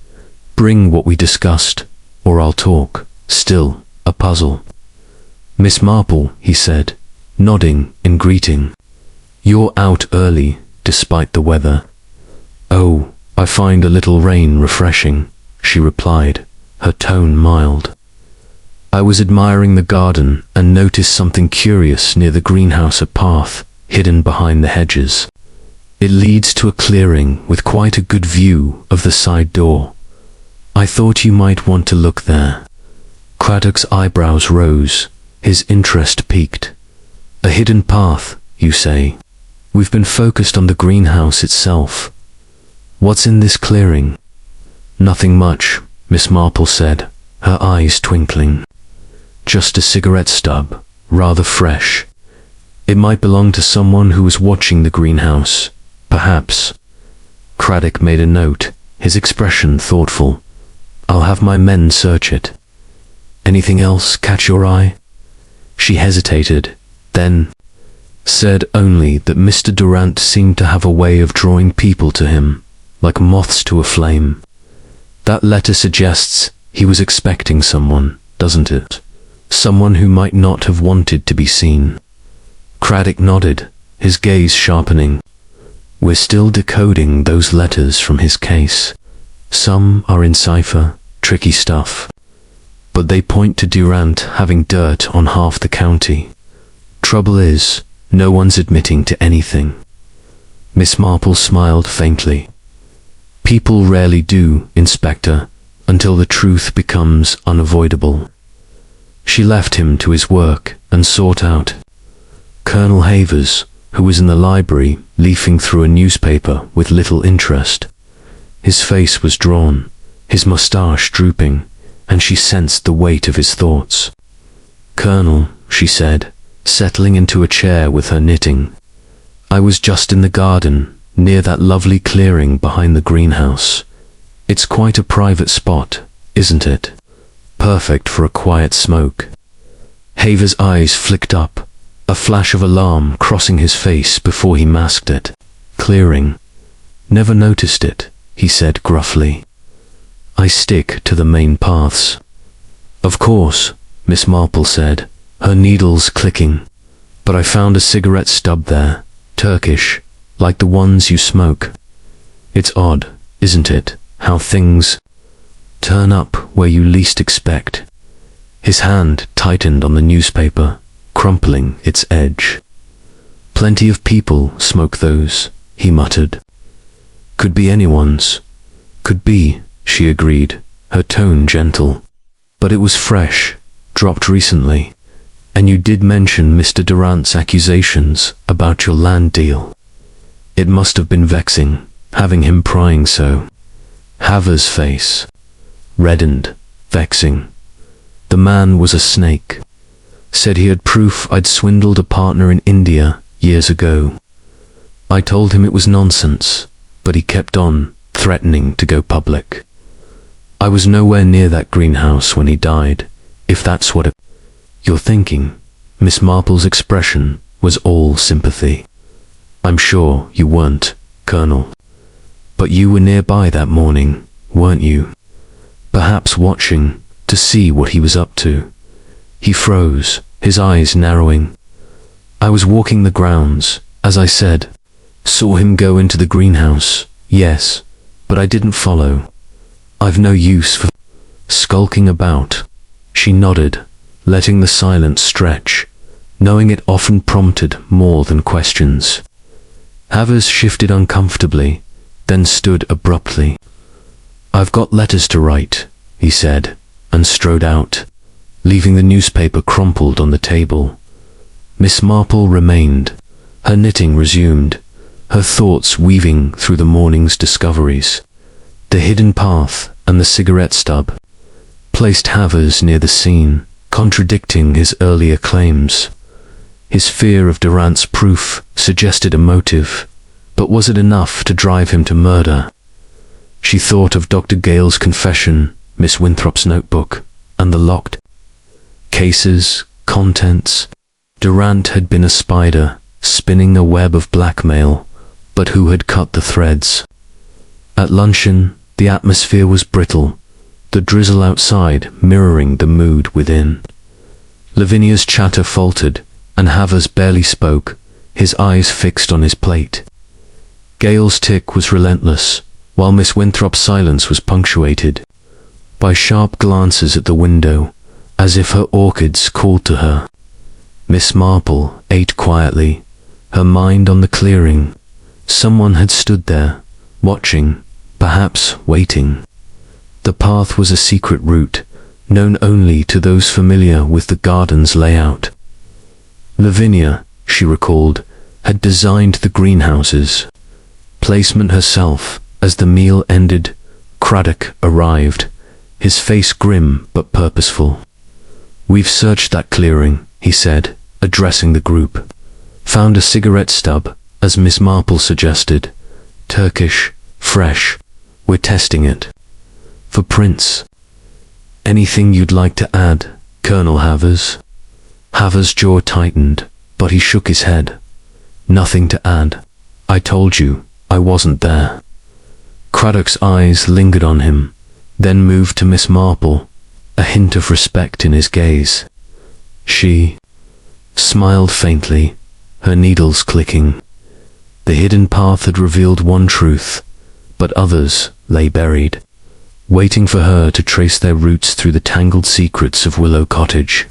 Bring what we discussed, or I'll talk," still a puzzle. "Miss Marple," he said, nodding in greeting. "You're out early, despite the weather." "Oh, I find a little rain refreshing," she replied, her tone mild. "I was admiring the garden and noticed something curious near the greenhouse, a path hidden behind the hedges. It leads to a clearing with quite a good view of the side door. I thought you might want to look there." Craddock's eyebrows rose, his interest piqued. "A hidden path, you say? We've been focused on the greenhouse itself. What's in this clearing?" "Nothing much," Miss Marple said, her eyes twinkling. "Just a cigarette stub, rather fresh. It might belong to someone who was watching the greenhouse, perhaps." Craddock made a note, his expression thoughtful. "I'll have my men search it. Anything else catch your eye?" She hesitated, then said only that Mr. Durant seemed to have a way of drawing people to him, like moths to a flame. "That letter suggests he was expecting someone, doesn't it? Someone who might not have wanted to be seen." Craddock nodded, his gaze sharpening. "We're still decoding those letters from his case. Some are in cipher, tricky stuff, but they point to Durant having dirt on half the county. Trouble is, no one's admitting to anything." Miss Marple smiled faintly. People rarely do, Inspector, until the truth becomes unavoidable. She left him to his work and sought out Colonel Havers, who was in the library leafing through a newspaper with little interest. His face was drawn, his moustache drooping, and she sensed the weight of his thoughts. "Colonel," she said, settling into a chair with her knitting, "I was just in the garden, near that lovely clearing behind the greenhouse. It's quite a private spot, isn't it? Perfect for a quiet smoke." Havers' eyes flicked up, a flash of alarm crossing his face before he masked it. "Clearing? Never noticed it," he said gruffly. "I stick to the main paths." "Of course," Miss Marple said, her needles clicking. "But I found a cigarette stub there, Turkish, like the ones you smoke. It's odd, isn't it, how things turn up where you least expect." His hand tightened on the newspaper, crumpling its edge. "Plenty of people smoke those," he muttered. "Could be anyone's." "Could be," she agreed, her tone gentle. "But it was fresh, dropped recently. And you did mention Mr. Durant's accusations about your land deal. It must have been vexing, having him prying so." Havers' face reddened, vexing. The man was a snake. Said he had proof I'd swindled a partner in India years ago. I told him it was nonsense, but he kept on, threatening to go public. I was nowhere near that greenhouse when he died, if that's what you're thinking. Miss Marple's expression was all sympathy. "I'm sure you weren't, Colonel. But you were nearby that morning, weren't you? Perhaps watching to see what he was up to." He froze, his eyes narrowing. "I was walking the grounds, as I said. Saw him go into the greenhouse, yes, but I didn't follow. I've no use for skulking about." She nodded, letting the silence stretch, knowing it often prompted more than questions. Havers shifted uncomfortably, then stood abruptly. "I've got letters to write," he said, and strode out, leaving the newspaper crumpled on the table. Miss Marple remained, her knitting resumed, her thoughts weaving through the morning's discoveries. The hidden path and the cigarette stub placed Havers near the scene, contradicting his earlier claims. His fear of Durant's proof suggested a motive, but was it enough to drive him to murder? She thought of Dr. Gale's confession, Miss Winthrop's notebook, and the locked cases, contents. Durant had been a spider, spinning a web of blackmail, but who had cut the threads? At luncheon, the atmosphere was brittle, the drizzle outside mirroring the mood within. Lavinia's chatter faltered, and Havers barely spoke, his eyes fixed on his plate. Gale's tick was relentless, while Miss Winthrop's silence was punctuated by sharp glances at the window, as if her orchids called to her. Miss Marple ate quietly, her mind on the clearing. Someone had stood there, watching, perhaps waiting. The path was a secret route, known only to those familiar with the garden's layout. Lavinia, she recalled, had designed the greenhouses. Placement herself, as the meal ended, Craddock arrived, his face grim but purposeful. "We've searched that clearing," he said, addressing the group. "Found a cigarette stub, as Miss Marple suggested. Turkish, fresh. We're testing it for prints. Anything you'd like to add, Colonel Havers?" Havers' jaw tightened, but he shook his head. "Nothing to add. I told you, I wasn't there." Craddock's eyes lingered on him, then moved to Miss Marple, a hint of respect in his gaze. She smiled faintly, her needles clicking. The hidden path had revealed one truth, but others lay buried, waiting for her to trace their roots through the tangled secrets of Willow Cottage.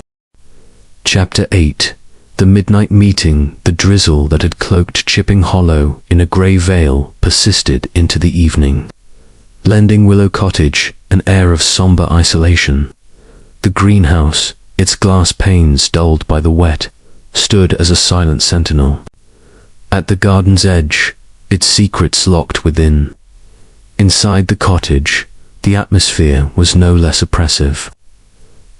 Chapter 8. The midnight meeting. The drizzle that had cloaked Chipping Hollow in a grey veil persisted into the evening. lending Willow Cottage an air of somber isolation. The greenhouse, its glass panes dulled by the wet, stood as a silent sentinel. At the garden's edge, its secrets locked within. Inside the cottage, the atmosphere was no less oppressive.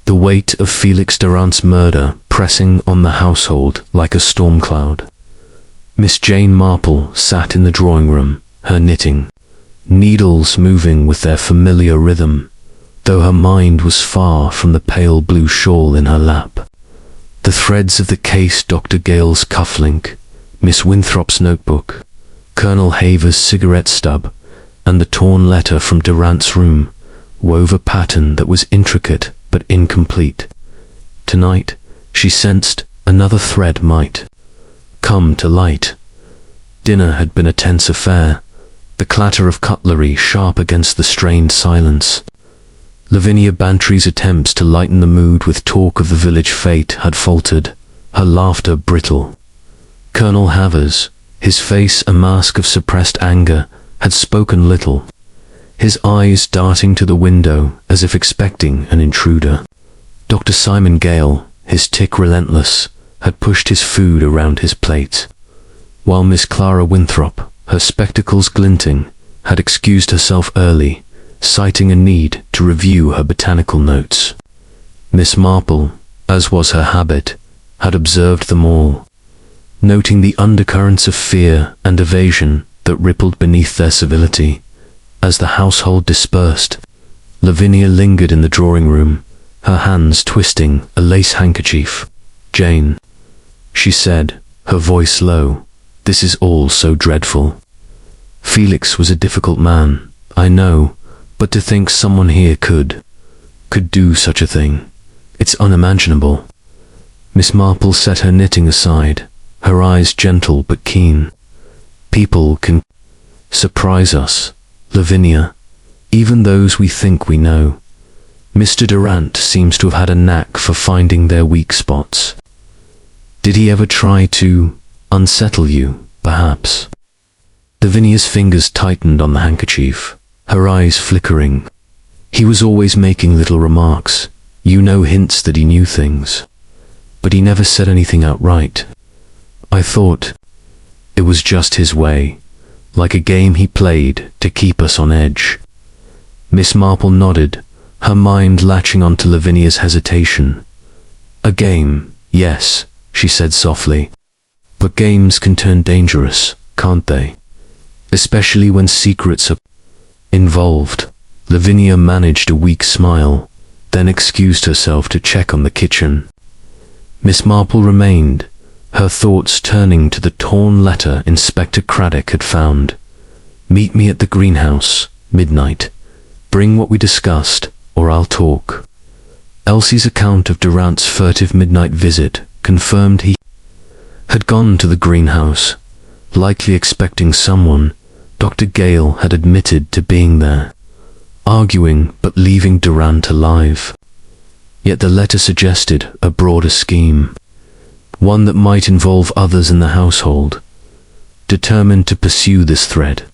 The weight of Felix Durant's murder pressing on the household like a storm cloud. Miss Jane Marple sat in the drawing room, her knitting, needles moving with their familiar rhythm, though her mind was far from the pale blue shawl in her lap. The threads of the case, Dr. Gale's cufflink, Miss Winthrop's notebook, Colonel Haver's cigarette stub, and the torn letter from Durant's room wove a pattern that was intricate but incomplete. Tonight, she sensed another thread might come to light. Dinner had been a tense affair, the clatter of cutlery sharp against the strained silence. Lavinia Bantry's attempts to lighten the mood with talk of the village fete had faltered, her laughter brittle. Colonel Havers, his face a mask of suppressed anger, had spoken little, his eyes darting to the window as if expecting an intruder. Dr. Simon Gale, his tic relentless, had pushed his food around his plate, while Miss Clara Winthrop, her spectacles glinting, had excused herself early, citing a need to review her botanical notes. Miss Marple, as was her habit, had observed them all, noting the undercurrents of fear and evasion that rippled beneath their civility. As the household dispersed, Lavinia lingered in the drawing room, her hands twisting a lace handkerchief. "Jane," she said, her voice low, "this is all so dreadful. Felix was a difficult man, I know, but to think someone here could do such a thing, it's unimaginable." Miss Marple set her knitting aside, her eyes gentle but keen. "People can surprise us, Lavinia, even those we think we know. Mr. Durant seems to have had a knack for finding their weak spots. Did he ever try to unsettle you, perhaps?" Lavinia's fingers tightened on the handkerchief, her eyes flickering. "He was always making little remarks, hints that he knew things. But he never said anything outright. I thought it was just his way, like a game he played to keep us on edge." Miss Marple nodded, her mind latching onto Lavinia's hesitation. "A game, yes," she said softly. "But games can turn dangerous, can't they? Especially when secrets are involved." Lavinia managed a weak smile, then excused herself to check on the kitchen. Miss Marple remained, her thoughts turning to the torn letter Inspector Craddock had found. "Meet me at the greenhouse, midnight. Bring what we discussed, or I'll talk." Elsie's account of Durant's furtive midnight visit confirmed he had gone to the greenhouse, likely expecting someone. Dr. Gale had admitted to being there, arguing but leaving Durant alive. Yet the letter suggested a broader scheme, one that might involve others in the household. Determined to pursue this thread,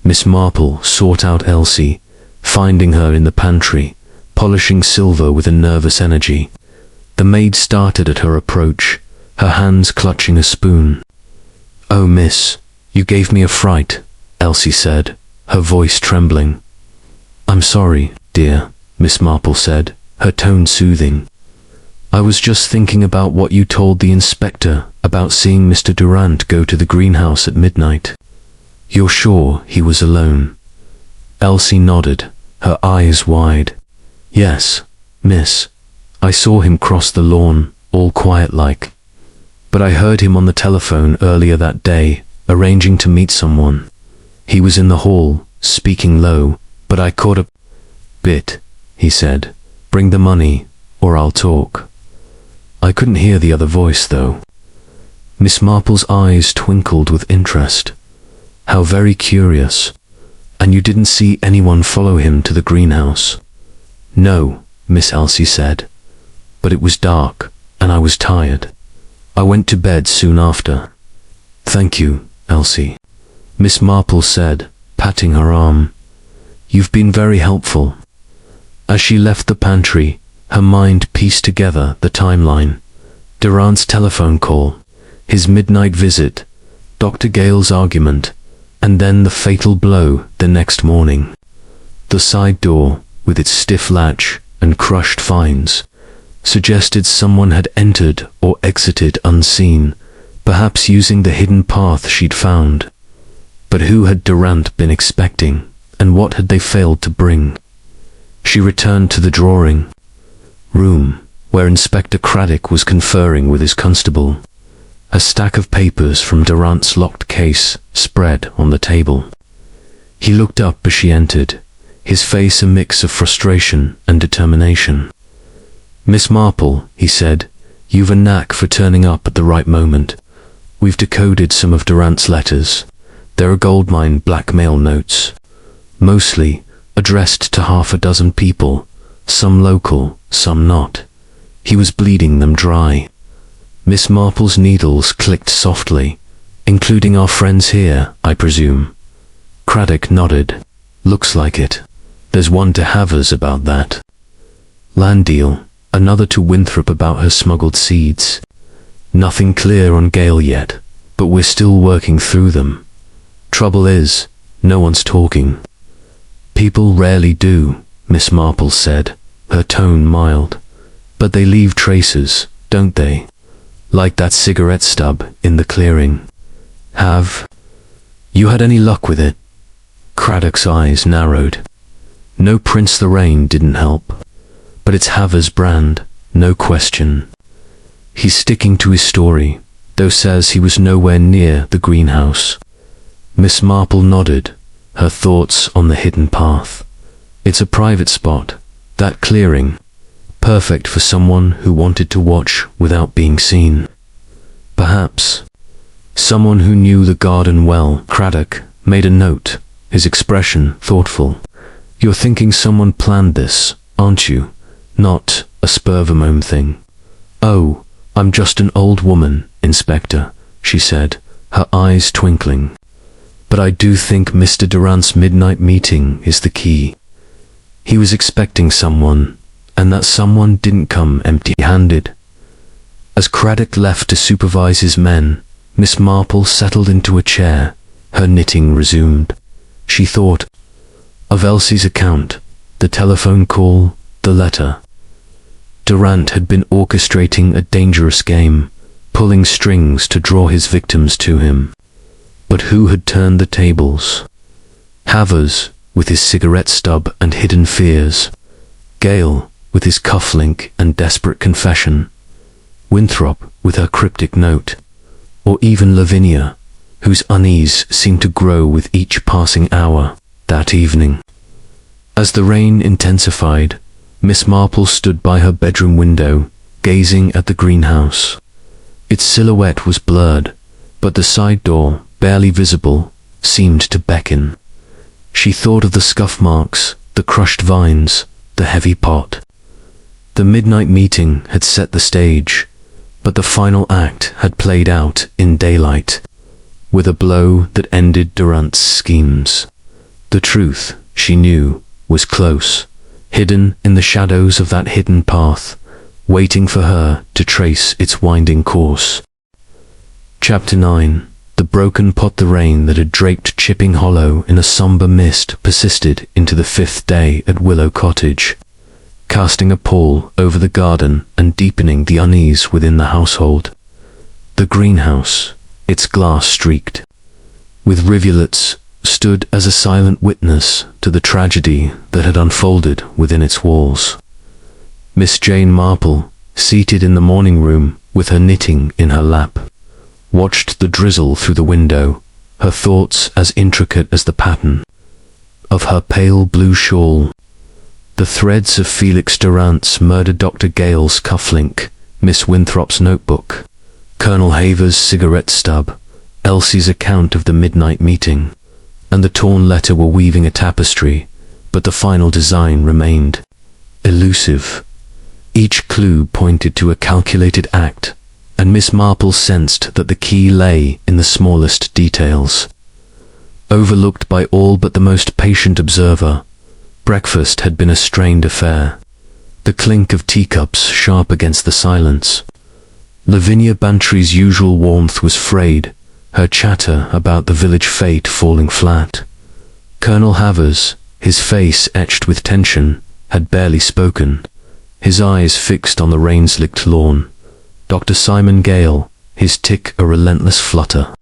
Miss Marple sought out Elsie, finding her in the pantry, polishing silver with a nervous energy. The maid started at her approach, her hands clutching a spoon. "Oh, miss, you gave me a fright," Elsie said, her voice trembling. "I'm sorry, dear," Miss Marple said, her tone soothing. "I was just thinking about what you told the inspector about seeing Mr. Durant go to the greenhouse at midnight. You're sure he was alone?" Elsie nodded, her eyes wide. "Yes, miss. I saw him cross the lawn, all quiet-like. But I heard him on the telephone earlier that day, arranging to meet someone. He was in the hall, speaking low, but I caught a bit," he said. "Bring the money, or I'll talk." I couldn't hear the other voice, though. Miss Marple's eyes twinkled with interest. "How very curious. And you didn't see anyone follow him to the greenhouse?" "No," Miss Elsie said. "But it was dark, and I was tired. I went to bed soon after." "Thank you, Elsie," Miss Marple said, patting her arm. You've been very helpful." As she left the pantry, her mind pieced together the timeline. Durant's telephone call, his midnight visit, Dr. Gale's argument, and then the fatal blow the next morning. The side door, with its stiff latch and crushed vines, suggested someone had entered or exited unseen, perhaps using the hidden path she'd found. But who had Durant been expecting, and what had they failed to bring? She returned to the drawing room, where Inspector Craddock was conferring with his constable. A stack of papers from Durant's locked case spread on the table. He looked up as she entered, his face a mix of frustration and determination. "Miss Marple," he said, "you've a knack for turning up at the right moment. We've decoded some of Durant's letters. There are goldmine blackmail notes, mostly addressed to half a dozen people, some local, some not. He was bleeding them dry." Miss Marple's needles clicked softly. "Including our friends here, I presume?" Craddock nodded. "Looks like it. There's one to Havers about that land deal, another to Winthrop about her smuggled seeds. Nothing clear on Gale yet, but we're still working through them. Trouble is, no one's talking." "People rarely do," Miss Marple said, her tone mild. "But they leave traces, don't they? Like that cigarette stub in the clearing. Have you had any luck with it?" Craddock's eyes narrowed. "No, Prince Lorraine didn't help. But it's Havers' brand, no question. He's sticking to his story, though says he was nowhere near the greenhouse." Miss Marple nodded, her thoughts on the hidden path. "It's a private spot, that clearing. Perfect for someone who wanted to watch without being seen. Perhaps someone who knew the garden well." Craddock made a note, his expression thoughtful. "You're thinking someone planned this, aren't you? Not a spur of the moment thing?" "Oh, I'm just an old woman, Inspector," she said, her eyes twinkling. "But I do think Mr. Durant's midnight meeting is the key. He was expecting someone, and that someone didn't come empty-handed." As Craddock left to supervise his men, Miss Marple settled into a chair, her knitting resumed. She thought of Elsie's account, the telephone call, the letter. Durant had been orchestrating a dangerous game, pulling strings to draw his victims to him. But who had turned the tables? Havers, with his cigarette stub and hidden fears. Gale, with his cufflink and desperate confession. Winthrop, with her cryptic note. Or even Lavinia, whose unease seemed to grow with each passing hour that evening. As the rain intensified, Miss Marple stood by her bedroom window, gazing at the greenhouse. Its silhouette was blurred, but the side door, barely visible, seemed to beckon. She thought of the scuff marks, the crushed vines, the heavy pot. The midnight meeting had set the stage, but the final act had played out in daylight, with a blow that ended Durant's schemes. The truth, she knew, was close, hidden in the shadows of that hidden path, waiting for her to trace its winding course. Chapter 9. The broken pot. The rain that had draped Chipping Hollow in a somber mist persisted into the 5th day at Willow Cottage, casting a pall over the garden and deepening the unease within the household. The greenhouse, its glass streaked with rivulets, stood as a silent witness to the tragedy that had unfolded within its walls. Miss Jane Marple, seated in the morning room with her knitting in her lap, watched the drizzle through the window, her thoughts as intricate as the pattern of her pale blue shawl. The threads of Felix Durant's murder, Dr. Gale's cufflink, Miss Winthrop's notebook, Colonel Havers' cigarette stub, Elsie's account of the midnight meeting, and the torn letter were weaving a tapestry, but the final design remained elusive. Each clue pointed to a calculated act, and Miss Marple sensed that the key lay in the smallest details. Overlooked by all but the most patient observer, Breakfast had been a strained affair, the clink of teacups sharp against the silence. Lavinia Bantry's usual warmth was frayed, her chatter about the village fete falling flat. Colonel Havers, his face etched with tension, had barely spoken, his eyes fixed on the rain-slicked lawn. Dr. Simon Gale, his tick a relentless flutter,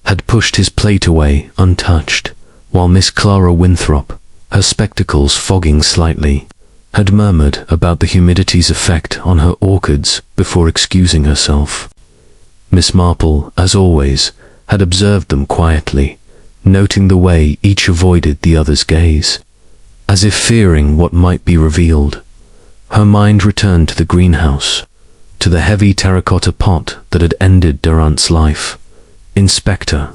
had pushed his plate away untouched, while Miss Clara Winthrop, her spectacles fogging slightly, had murmured about the humidity's effect on her orchids before excusing herself. Miss Marple, as always, had observed them quietly, noting the way each avoided the other's gaze, as if fearing what might be revealed. Her mind returned to the greenhouse, to the heavy terracotta pot that had ended Durant's life. Inspector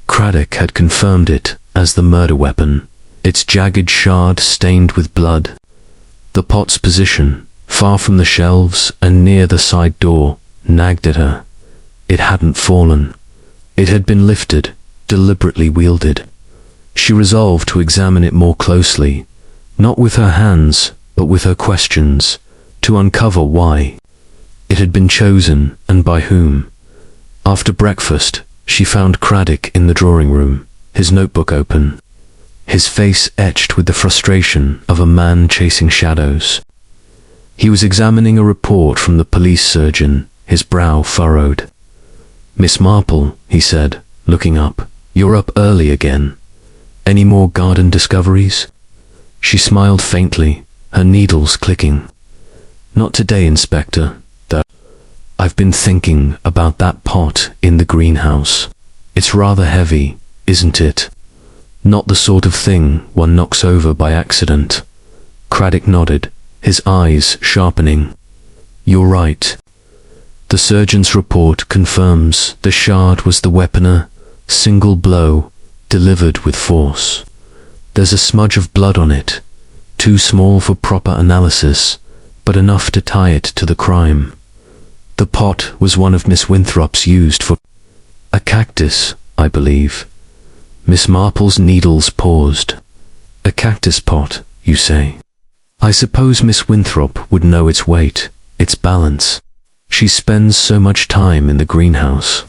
Craddock had confirmed it as the murder weapon, its jagged shard stained with blood. The pot's position, far from the shelves and near the side door, nagged at her. It hadn't fallen. It had been lifted, deliberately wielded. She resolved to examine it more closely, not with her hands, but with her questions, to uncover why. It had been chosen, and by whom. After breakfast, she found Craddock in the drawing room, his notebook open, his face etched with the frustration of a man chasing shadows. He was examining a report from the police surgeon, his brow furrowed. "Miss Marple," he said, looking up, "you're up early again. Any more garden discoveries?" She smiled faintly, her needles clicking. "Not today, Inspector, though. I've been thinking about that pot in the greenhouse. It's rather heavy, isn't it? Not the sort of thing one knocks over by accident." Craddock nodded, his eyes sharpening. "You're right. The surgeon's report confirms the shard was the weapon, a single blow, delivered with force. There's a smudge of blood on it, too small for proper analysis, but enough to tie it to the crime. The pot was one of Miss Winthrop's used for a cactus, I believe." Miss Marple's needles paused. "A cactus pot, you say? I suppose Miss Winthrop would know its weight, its balance. She spends so much time in the greenhouse."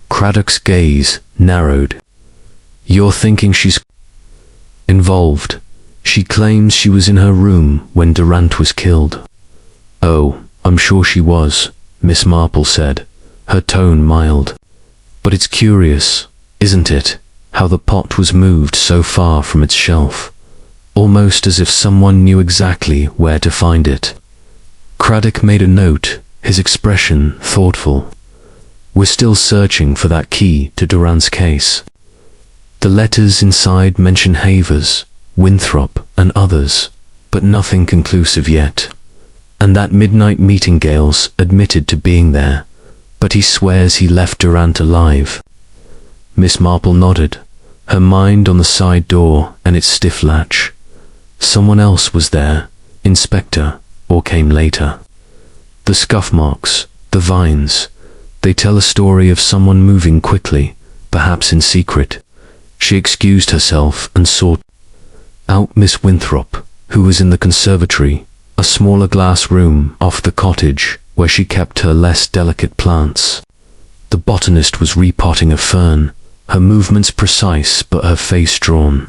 Craddock's gaze narrowed. "You're thinking she's involved? She claims she was in her room when Durant was killed." "Oh, I'm sure she was," Miss Marple said, her tone mild. "But it's curious, isn't it, how the pot was moved so far from its shelf, almost as if someone knew exactly where to find it." Craddock made a note, his expression thoughtful. "We're still searching for that key to Durant's case. The letters inside mention Havers, Winthrop, and others, but nothing conclusive yet. And that midnight meeting Gale's admitted to being there, but he swears he left Durant alive." Miss Marple nodded, her mind on the side door and its stiff latch. "Someone else was there, Inspector, or came later. The scuff marks, the vines, they tell a story of someone moving quickly, perhaps in secret." She excused herself and sought out Miss Winthrop, who was in the conservatory, a smaller glass room off the cottage where she kept her less delicate plants. The botanist was repotting a fern, her movements precise but her face drawn.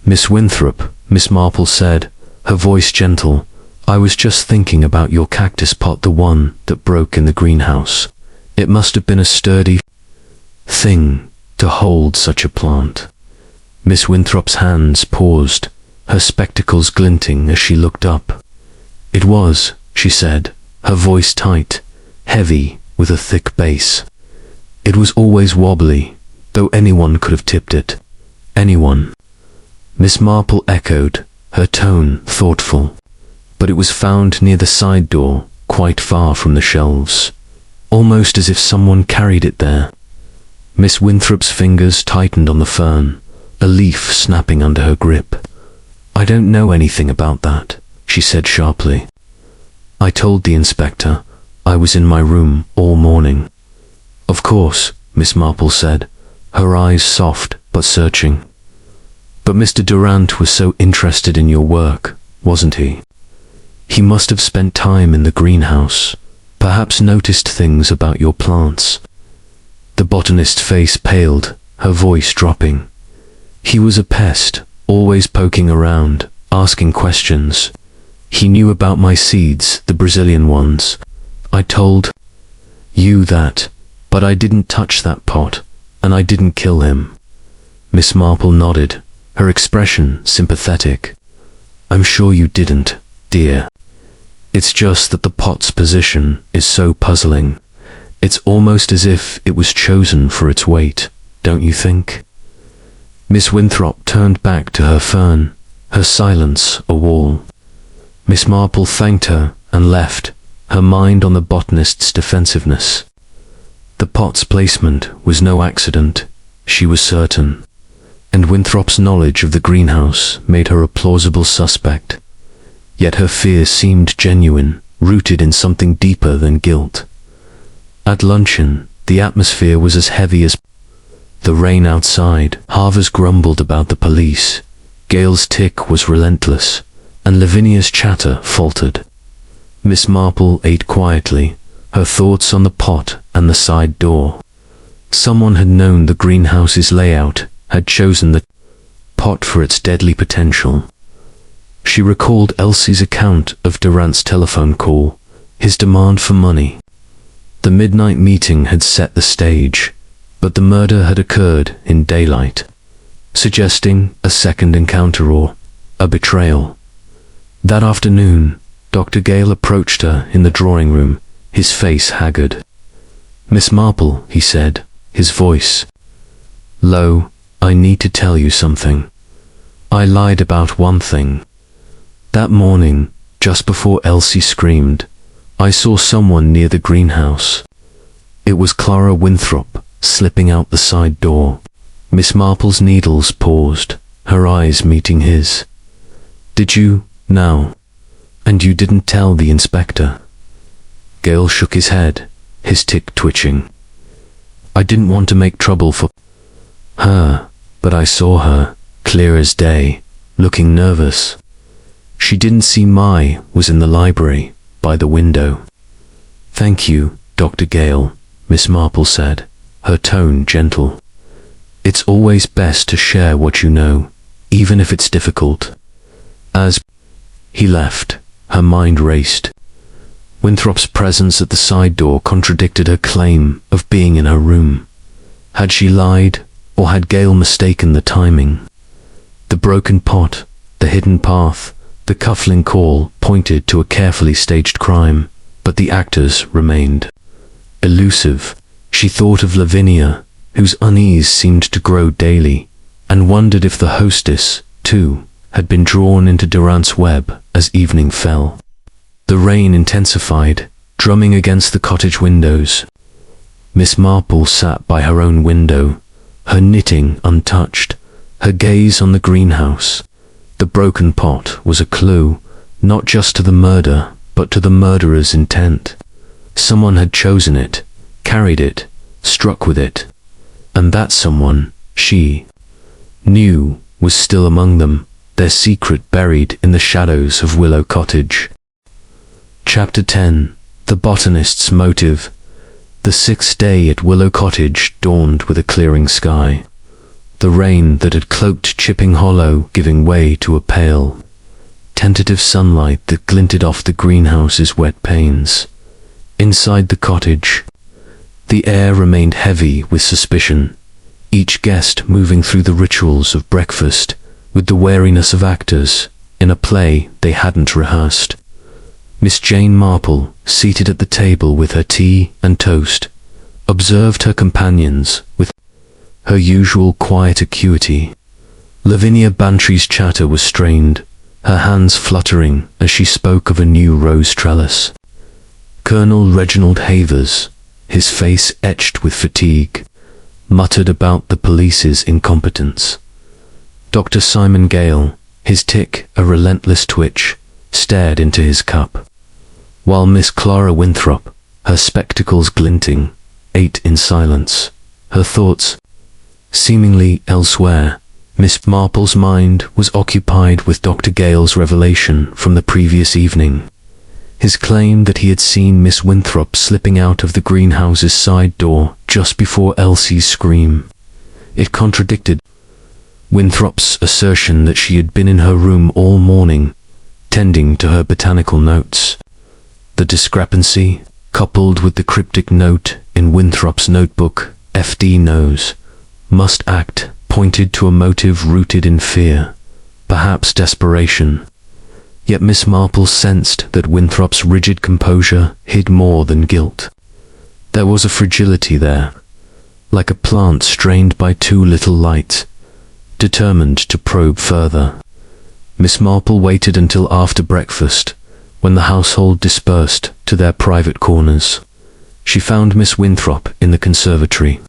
"Miss Winthrop," Miss Marple said, her voice gentle, "I was just thinking about your cactus pot, the one that broke in the greenhouse. It must have been a sturdy thing to hold such a plant." Miss Winthrop's hands paused, her spectacles glinting as she looked up. "It was," she said, her voice tight, heavy with a thick bass. "It was always wobbly, though anyone could have tipped it. Anyone." Miss Marple echoed, her tone thoughtful. "But it was found near the side door, quite far from the shelves, almost as if someone carried it there." Miss Winthrop's fingers tightened on the fern, a leaf snapping under her grip. "I don't know anything about that," she said sharply. "I told the inspector I was in my room all morning." "Of course," Miss Marple said, her eyes soft but searching. But Mr. Durant was so interested in your work, wasn't he? He must have spent time in the greenhouse, perhaps noticed things about your plants. The botanist's face paled, her voice dropping. He was a pest, always poking around, asking questions. He knew about my seeds, the Brazilian ones. I told you that, but I didn't touch that pot, and I didn't kill him. Miss Marple nodded, her expression sympathetic. I'm sure you didn't, dear. It's just that the pot's position is so puzzling. It's almost as if it was chosen for its weight, don't you think? Miss Winthrop turned back to her fern, her silence a wall. Miss Marple thanked her and left, her mind on the botanist's defensiveness. The pot's placement was no accident, she was certain, and Winthrop's knowledge of the greenhouse made her a plausible suspect. Yet her fear seemed genuine, rooted in something deeper than guilt. At luncheon, the atmosphere was as heavy as the rain outside. Harvers grumbled about the police. Gale's tick was relentless, and Lavinia's chatter faltered. Miss Marple ate quietly, her thoughts on the pot and the side door. Someone had known the greenhouse's layout, had chosen the pot for its deadly potential. She recalled Elsie's account of Durant's telephone call, his demand for money. The midnight meeting had set the stage, but the murder had occurred in daylight, suggesting a second encounter or a betrayal. That afternoon, Dr. Gale approached her in the drawing room, his face haggard. Miss Marple, he said, his voice low, I need to tell you something. I lied about one thing. That morning, just before Elsie screamed, I saw someone near the greenhouse. It was Clara Winthrop, slipping out the side door. Miss Marple's needles paused, her eyes meeting his. Did you, now? And you didn't tell the inspector? Gale shook his head, his tick twitching. I didn't want to make trouble for her, but I saw her, clear as day, looking nervous. She didn't see Mai was in the library, by the window. Thank you, Dr. Gale, Miss Marple said, her tone gentle. It's always best to share what you know, even if it's difficult. As he left, her mind raced. Winthrop's presence at the side door contradicted her claim of being in her room. Had she lied, or had Gale mistaken the timing? The broken pot, the hidden path, the cufflink call pointed to a carefully staged crime, but the actors remained elusive. She thought of Lavinia, whose unease seemed to grow daily, and wondered if the hostess, too, had been drawn into Durant's web as evening fell. The rain intensified, drumming against the cottage windows. Miss Marple sat by her own window, her knitting untouched, her gaze on the greenhouse. The broken pot was a clue, not just to the murder, but to the murderer's intent. Someone had chosen it, carried it, struck with it. And that someone, she knew, was still among them, their secret buried in the shadows of Willow Cottage. Chapter 10. The Botanist's Motive. The sixth day at Willow Cottage dawned with a clearing sky, the rain that had cloaked Chipping Hollow giving way to a pale, tentative sunlight that glinted off the greenhouse's wet panes. Inside the cottage, the air remained heavy with suspicion, each guest moving through the rituals of breakfast with the wariness of actors in a play they hadn't rehearsed. Miss Jane Marple, seated at the table with her tea and toast, observed her companions with her usual quiet acuity. Lavinia Bantry's chatter was strained, her hands fluttering as she spoke of a new rose trellis. Colonel Reginald Havers, his face etched with fatigue, muttered about the police's incompetence. Dr. Simon Gale, his tick a relentless twitch, stared into his cup, while Miss Clara Winthrop, her spectacles glinting, ate in silence, her thoughts seemingly elsewhere. Miss Marple's mind was occupied with Dr. Gale's revelation from the previous evening. His claim that he had seen Miss Winthrop slipping out of the greenhouse's side door just before Elsie's scream. It contradicted Winthrop's assertion that she had been in her room all morning, tending to her botanical notes. The discrepancy, coupled with the cryptic note in Winthrop's notebook, "FD knows, must act," pointed to a motive rooted in fear, perhaps desperation. Yet Miss Marple sensed that Winthrop's rigid composure hid more than guilt. There was a fragility there, like a plant strained by too little light, determined to probe further. Miss Marple waited until after breakfast, when the household dispersed to their private corners. She found Miss Winthrop in the conservatory,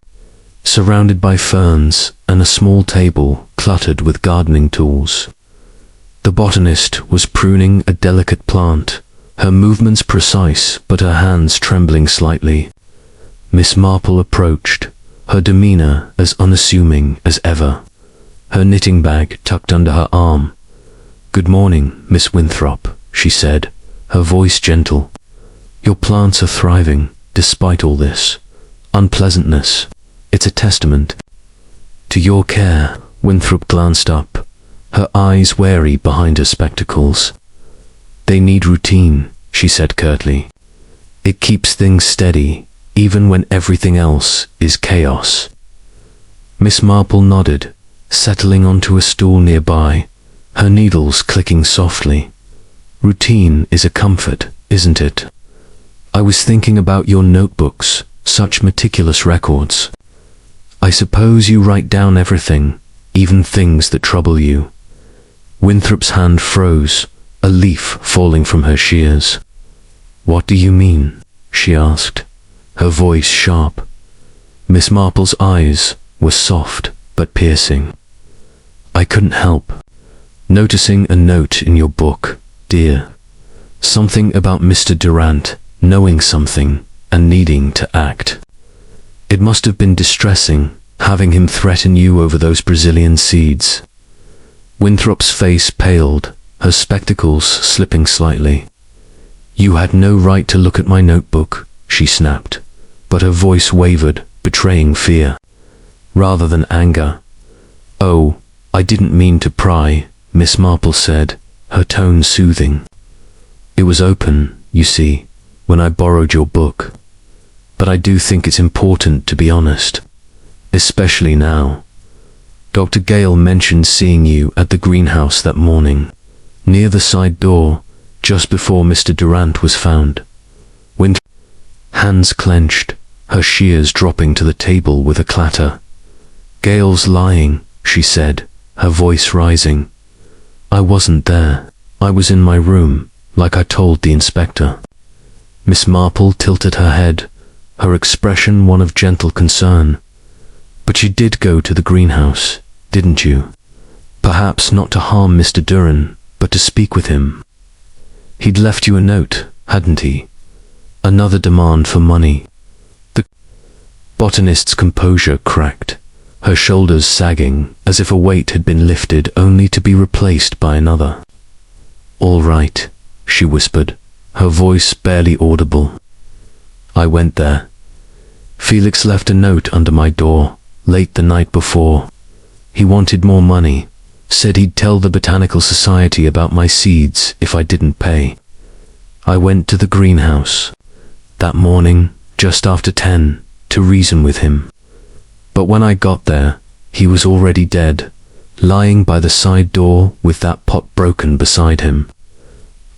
surrounded by ferns and a small table cluttered with gardening tools. The botanist was pruning a delicate plant, her movements precise but her hands trembling slightly. Miss Marple approached, her demeanor as unassuming as ever, her knitting bag tucked under her arm. "Good morning, Miss Winthrop," she said, her voice gentle. "Your plants are thriving, despite all this unpleasantness. It's a testament to your care." Winthrop glanced up, her eyes wary behind her spectacles. "They need routine," she said curtly. "It keeps things steady, even when everything else is chaos." Miss Marple nodded, settling onto a stool nearby, her needles clicking softly. "Routine is a comfort, isn't it? I was thinking about your notebooks, such meticulous records. I suppose you write down everything, even things that trouble you." Winthrop's hand froze, a leaf falling from her shears. "What do you mean?" she asked, her voice sharp. Miss Marple's eyes were soft but piercing. "I couldn't help noticing a note in your book, dear. Something about Mr. Durant knowing something and needing to act. It must have been distressing, having him threaten you over those Brazilian seeds." Winthrop's face paled, her spectacles slipping slightly. "You had no right to look at my notebook," she snapped, but her voice wavered, betraying fear rather than anger. "Oh, I didn't mean to pry," Miss Marple said, her tone soothing. "It was open, you see, when I borrowed your book. But I do think it's important to be honest, especially now. Dr. Gale mentioned seeing you at the greenhouse that morning, near the side door, just before Mr. Durant was found." Hands clenched, her shears dropping to the table with a clatter. "Gale's lying," she said, her voice rising. "I wasn't there. I was in my room, like I told the inspector." Miss Marple tilted her head, her expression one of gentle concern. "But you did go to the greenhouse, didn't you? Perhaps not to harm Mr. Durant, but to speak with him. He'd left you a note, hadn't he? Another demand for money." The botanist's composure cracked, her shoulders sagging as if a weight had been lifted only to be replaced by another. "All right," she whispered, her voice barely audible. "I went there. Felix left a note under my door, late the night before. He wanted more money, said he'd tell the Botanical Society about my seeds if I didn't pay. I went to the greenhouse that morning, just after 10, to reason with him. But when I got there, he was already dead, lying by the side door with that pot broken beside him.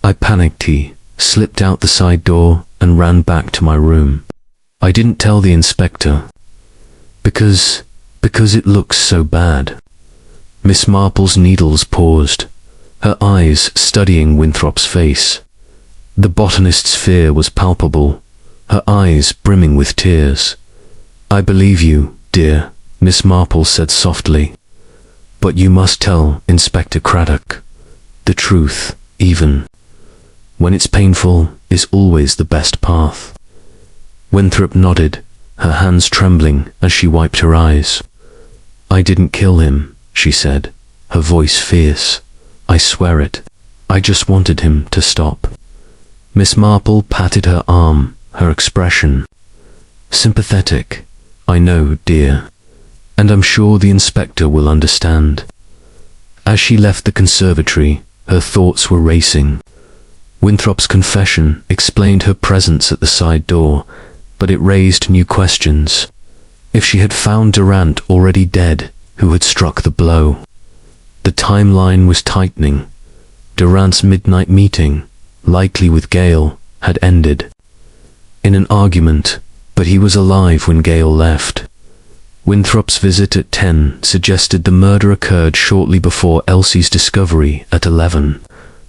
I panicked. He slipped out the side door and ran back to my room. I didn't tell the inspector, because it looks so bad." Miss Marple's needles paused, her eyes studying Winthrop's face. The botanist's fear was palpable, her eyes brimming with tears. "I believe you, dear," Miss Marple said softly. "But you must tell Inspector Craddock the truth, even when it's painful, is always the best path." Winthrop nodded, her hands trembling as she wiped her eyes. "I didn't kill him," she said, her voice fierce. "I swear it. I just wanted him to stop." Miss Marple patted her arm, her expression sympathetic. "I know, dear, and I'm sure the inspector will understand." As she left the conservatory, her thoughts were racing. Winthrop's confession explained her presence at the side door, but it raised new questions. If she had found Durant already dead, who had struck the blow? The timeline was tightening. Durant's midnight meeting, likely with Gale, had ended in an argument, but he was alive when Gale left. Winthrop's visit at 10 suggested the murder occurred shortly before Elsie's discovery at 11.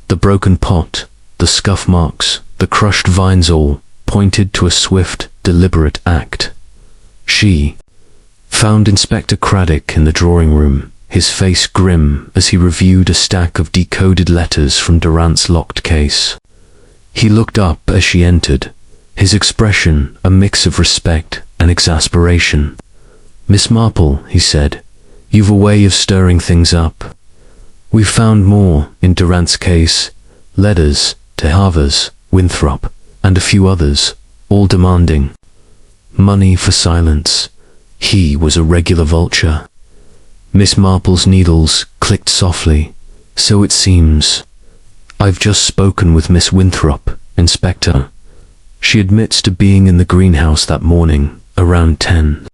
The broken pot, the scuff marks, the crushed vines all pointed to a swift, deliberate act. She found Inspector Craddock in the drawing room, his face grim as he reviewed a stack of decoded letters from Durant's locked case. He looked up as she entered, his expression a mix of respect and exasperation. "Miss Marple," he said, "you've a way of stirring things up. We've found more in Durant's case, letters to Havers, Winthrop, and a few others, all demanding money for silence. He was a regular vulture." Miss Marple's needles clicked softly. "So it seems. I've just spoken with Miss Winthrop, Inspector. She admits to being in the greenhouse that morning, around 10.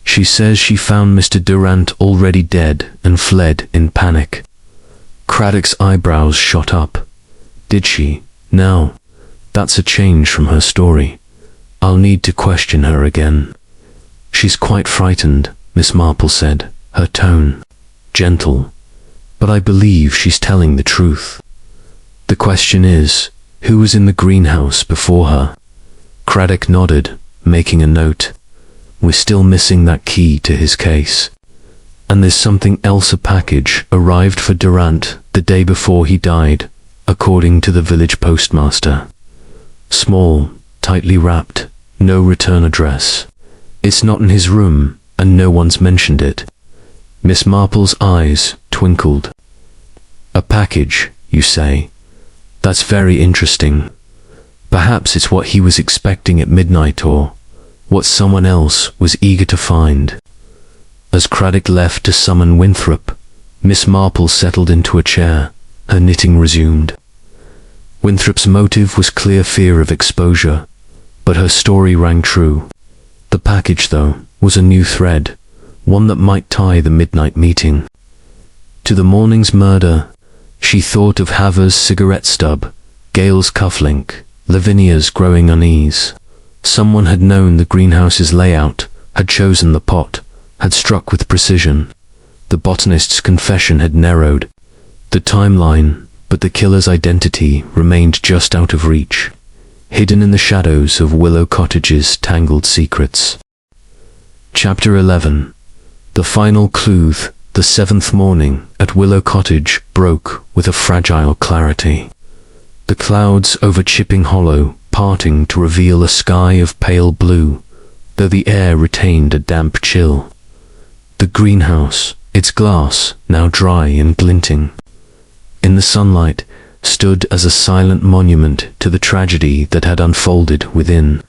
She says she found Mr. Durant already dead and fled in panic." Craddock's eyebrows shot up. "Did she? Now, that's a change from her story. I'll need to question her again." "She's quite frightened," Miss Marple said, her tone gentle. "But I believe she's telling the truth. The question is, who was in the greenhouse before her?" Craddock nodded, making a note. "We're still missing that key to his case. And there's something else. A package arrived for Durant the day before he died, according to the village postmaster. Small, tightly wrapped, no return address. It's not in his room, and no one's mentioned it." Miss Marple's eyes twinkled. "A package, you say? That's very interesting. Perhaps it's what he was expecting at midnight, or what someone else was eager to find." As Craddock left to summon Winthrop, Miss Marple settled into a chair, her knitting resumed. Winthrop's motive was clear fear of exposure, but her story rang true. The package, though, was a new thread, one that might tie the midnight meeting to the morning's murder. She thought of Havers' cigarette stub, Gale's cufflink, Lavinia's growing unease. Someone had known the greenhouse's layout, had chosen the pot, had struck with precision. The botanist's confession had narrowed the timeline, but the killer's identity remained just out of reach, hidden in the shadows of Willow Cottage's tangled secrets. Chapter 11. The final clue. The seventh morning at Willow Cottage broke with a fragile clarity. The clouds over Chipping Hollow parting to reveal a sky of pale blue, though the air retained a damp chill. The greenhouse, its glass now dry and glinting in the sunlight, stood as a silent monument to the tragedy that had unfolded within.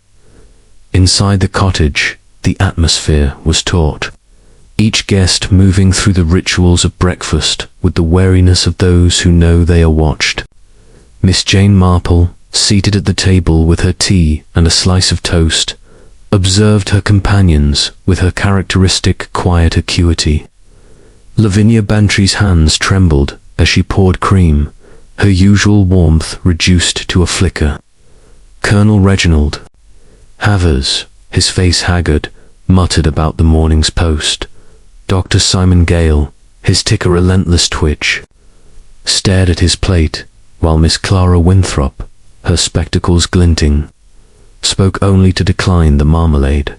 Inside the cottage, the atmosphere was taut, each guest moving through the rituals of breakfast with the wariness of those who know they are watched. Miss Jane Marple, seated at the table with her tea and a slice of toast, observed her companions with her characteristic quiet acuity. Lavinia Bantry's hands trembled as she poured cream, her usual warmth reduced to a flicker. Colonel Reginald Havers, his face haggard, muttered about the morning's post. Dr. Simon Gale, his tick a relentless twitch, stared at his plate, while Miss Clara Winthrop, her spectacles glinting, spoke only to decline the marmalade.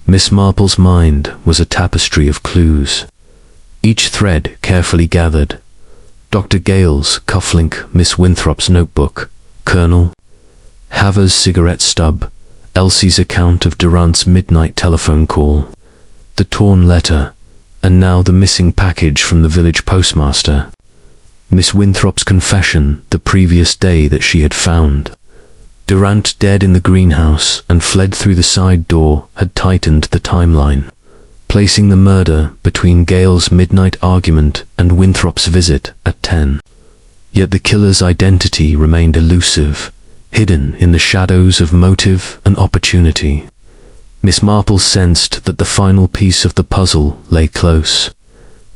Miss Marple's mind was a tapestry of clues, each thread carefully gathered. Dr. Gale's cufflink, Miss Winthrop's notebook, Colonel Havers' cigarette stub, Elsie's account of Durant's midnight telephone call, the torn letter, and now the missing package from the village postmaster. Miss Winthrop's confession the previous day that she had found Durant dead in the greenhouse and fled through the side door had tightened the timeline, placing the murder between Gale's midnight argument and Winthrop's visit at 10. Yet the killer's identity remained elusive, hidden in the shadows of motive and opportunity. Miss Marple sensed that the final piece of the puzzle lay close,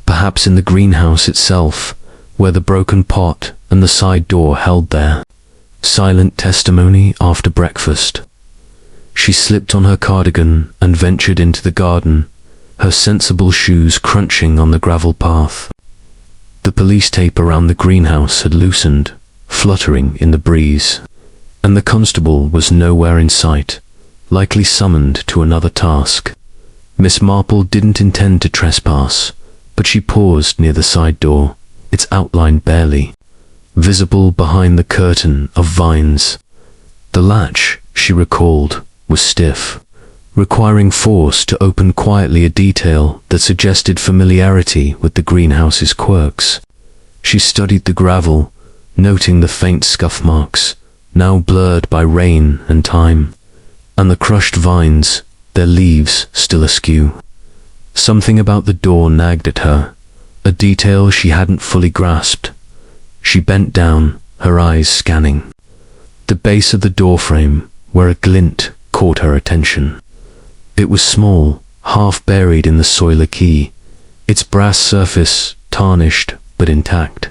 perhaps in the greenhouse itself, where the broken pot and the side door held their silent testimony after breakfast. She slipped on her cardigan and ventured into the garden, her sensible shoes crunching on the gravel path. The police tape around the greenhouse had loosened, fluttering in the breeze, and the constable was nowhere in sight, likely summoned to another task. Miss Marple didn't intend to trespass, but she paused near the side door, its outline barely visible behind the curtain of vines. The latch, she recalled, was stiff, requiring force to open quietly, a detail that suggested familiarity with the greenhouse's quirks. She studied the gravel, noting the faint scuff marks, now blurred by rain and time, and the crushed vines, their leaves still askew. Something about the door nagged at her, a detail she hadn't fully grasped. She bent down, her eyes scanning the base of the doorframe, where a glint caught her attention. It was small, half buried in the soil, a key, its brass surface tarnished but intact.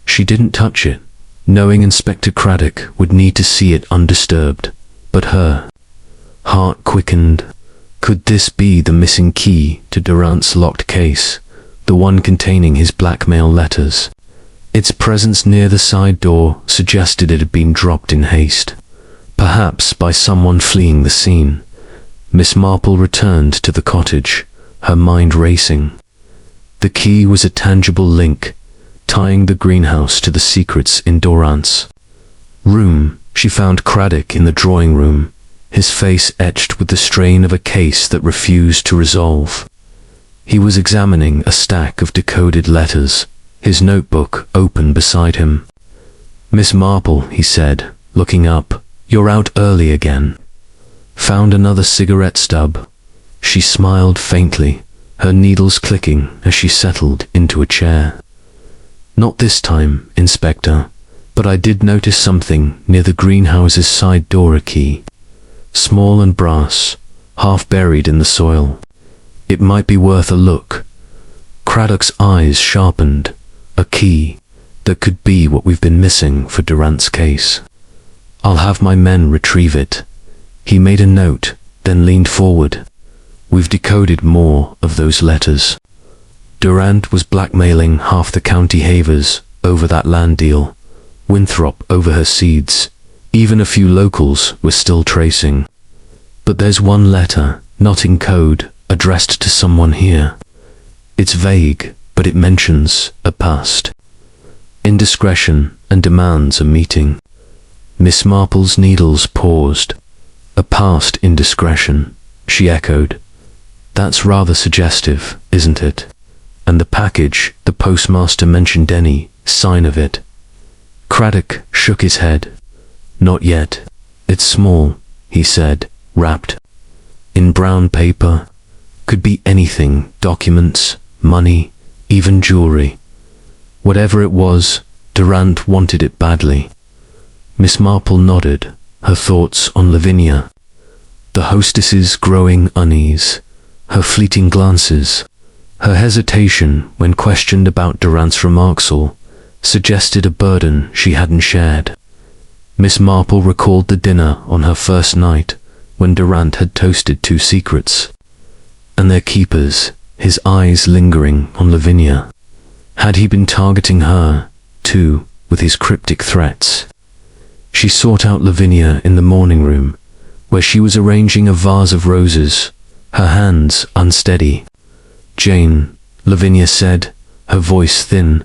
She didn't touch it, knowing Inspector Craddock would need to see it undisturbed, but her heart quickened. Could this be the missing key to Durant's locked case, the one containing his blackmail letters? Its presence near the side door suggested it had been dropped in haste, perhaps by someone fleeing the scene. Miss Marple returned to the cottage, her mind racing. The key was a tangible link, tying the greenhouse to the secrets in Durant's room. She found Craddock in the drawing room, his face etched with the strain of a case that refused to resolve. He was examining a stack of decoded letters, his notebook open beside him. "Miss Marple," he said, looking up, "you're out early again. Found another cigarette stub?" She smiled faintly, her needles clicking as she settled into a chair. "Not this time, Inspector, but I did notice something near the greenhouse's side door, a key. Small and brass, half buried in the soil. It might be worth a look." Craddock's eyes sharpened. A key that could be what we've been missing for Durant's case. "I'll have my men retrieve it." He made a note, then leaned forward. "We've decoded more of those letters. Durant was blackmailing half the county havers over that land deal, Winthrop over her seeds. Even a few locals were still tracing. But there's one letter, not in code, addressed to someone here. It's vague, but it mentions a past indiscretion and demands a meeting." Miss Marple's needles paused. "A past indiscretion," she echoed. "That's rather suggestive, isn't it? And the package, the postmaster mentioned any sign of it?" Craddock shook his head. "Not yet. It's small," he said, wrapped in brown paper. Could be anything, documents, money, even jewelry. Whatever it was, Durant wanted it badly. Miss Marple nodded, her thoughts on Lavinia. The hostess's growing unease, her fleeting glances, her hesitation when questioned about Durant's remarks all suggested a burden she hadn't shared. Miss Marple recalled the dinner on her first night, when Durant had toasted two secrets, and their keepers, his eyes lingering on Lavinia. Had he been targeting her, too, with his cryptic threats? She sought out Lavinia in the morning room, where she was arranging a vase of roses, her hands unsteady. "Jane," Lavinia said, her voice thin,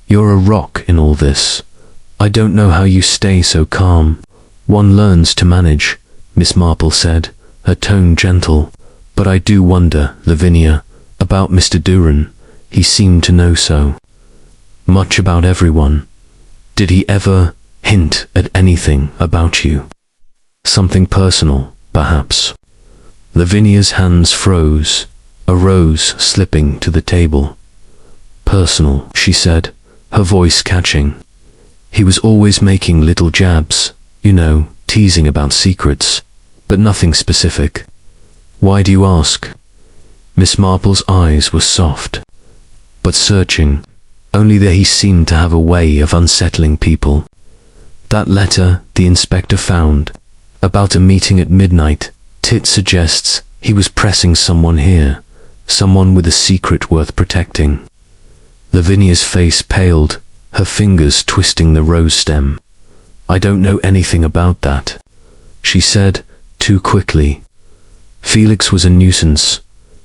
"you're a rock in all this. I don't know how you stay so calm." "One learns to manage," Miss Marple said, her tone gentle. "But I do wonder, Lavinia, About Mr. Durant, he seemed to know so much about everyone. Did he ever hint at anything about you? Something personal, perhaps? Lavinia's hands froze, a rose slipping to the table. Personal, she said, her voice catching. He was always making little jabs, you know, teasing about secrets, but nothing specific. Why do you ask? Miss Marple's eyes were soft, but searching. Only that he seemed to have a way of unsettling people. That letter the inspector found, about a meeting at midnight, Tit suggests he was pressing someone here, someone with a secret worth protecting. Lavinia's face paled, her fingers twisting the rose stem. I don't know anything about that, she said, too quickly. Felix was a nuisance,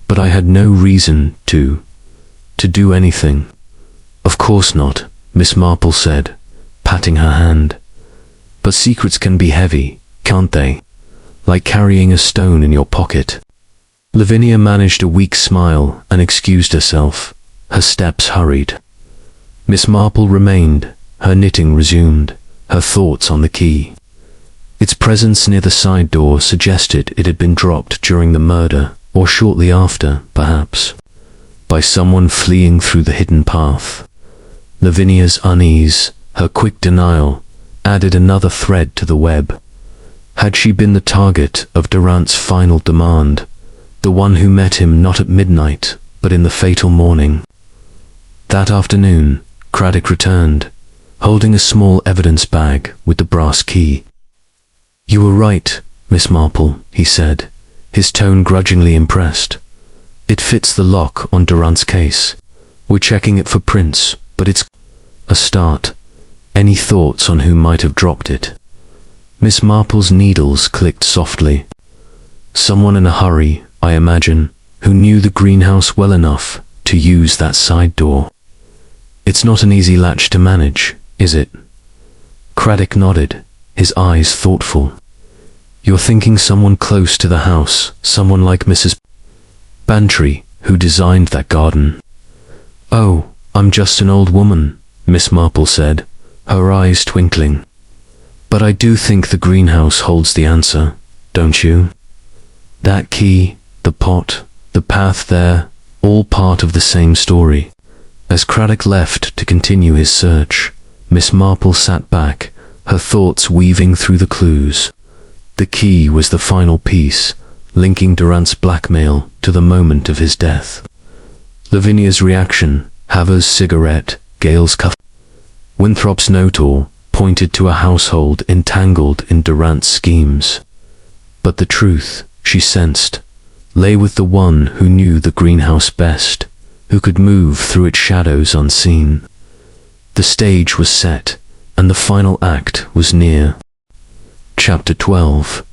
but I had no reason to do anything. Of course not, Miss Marple said, patting her hand. But secrets can be heavy, can't they? Like carrying a stone in your pocket. Lavinia managed a weak smile and excused herself. Her steps hurried. Miss Marple remained, her knitting resumed, her thoughts on the key. Its presence near the side door suggested it had been dropped during the murder, or shortly after, perhaps, by someone fleeing through the hidden path. Lavinia's unease, her quick denial, added another thread to the web. Had she been the target of Durant's final demand, the one who met him not at midnight, but in the fatal morning? That afternoon, Craddock returned, holding a small evidence bag with the brass key. You were right, Miss Marple, he said, his tone grudgingly impressed. It fits the lock on Durant's case. We're checking it for prints, but it's a start. Any thoughts on who might have dropped it? Miss Marple's needles clicked softly. Someone in a hurry, I imagine, who knew the greenhouse well enough to use that side door. It's not an easy latch to manage, is it? Craddock nodded, his eyes thoughtful. You're thinking someone close to the house, someone like Mrs. Bantry, who designed that garden. Oh, I'm just an old woman, Miss Marple said, her eyes twinkling. But I do think the greenhouse holds the answer, don't you? That key, the pot, the path there, all part of the same story. As Craddock left to continue his search, Miss Marple sat back, her thoughts weaving through the clues. The key was the final piece, linking Durant's blackmail to the moment of his death. Lavinia's reaction, Haver's cigarette, Gale's cuff, Winthrop's note pointed to a household entangled in Durant's schemes. But the truth, she sensed, lay with the one who knew the greenhouse best, who could move through its shadows unseen. The stage was set, and the final act was near. Chapter 12.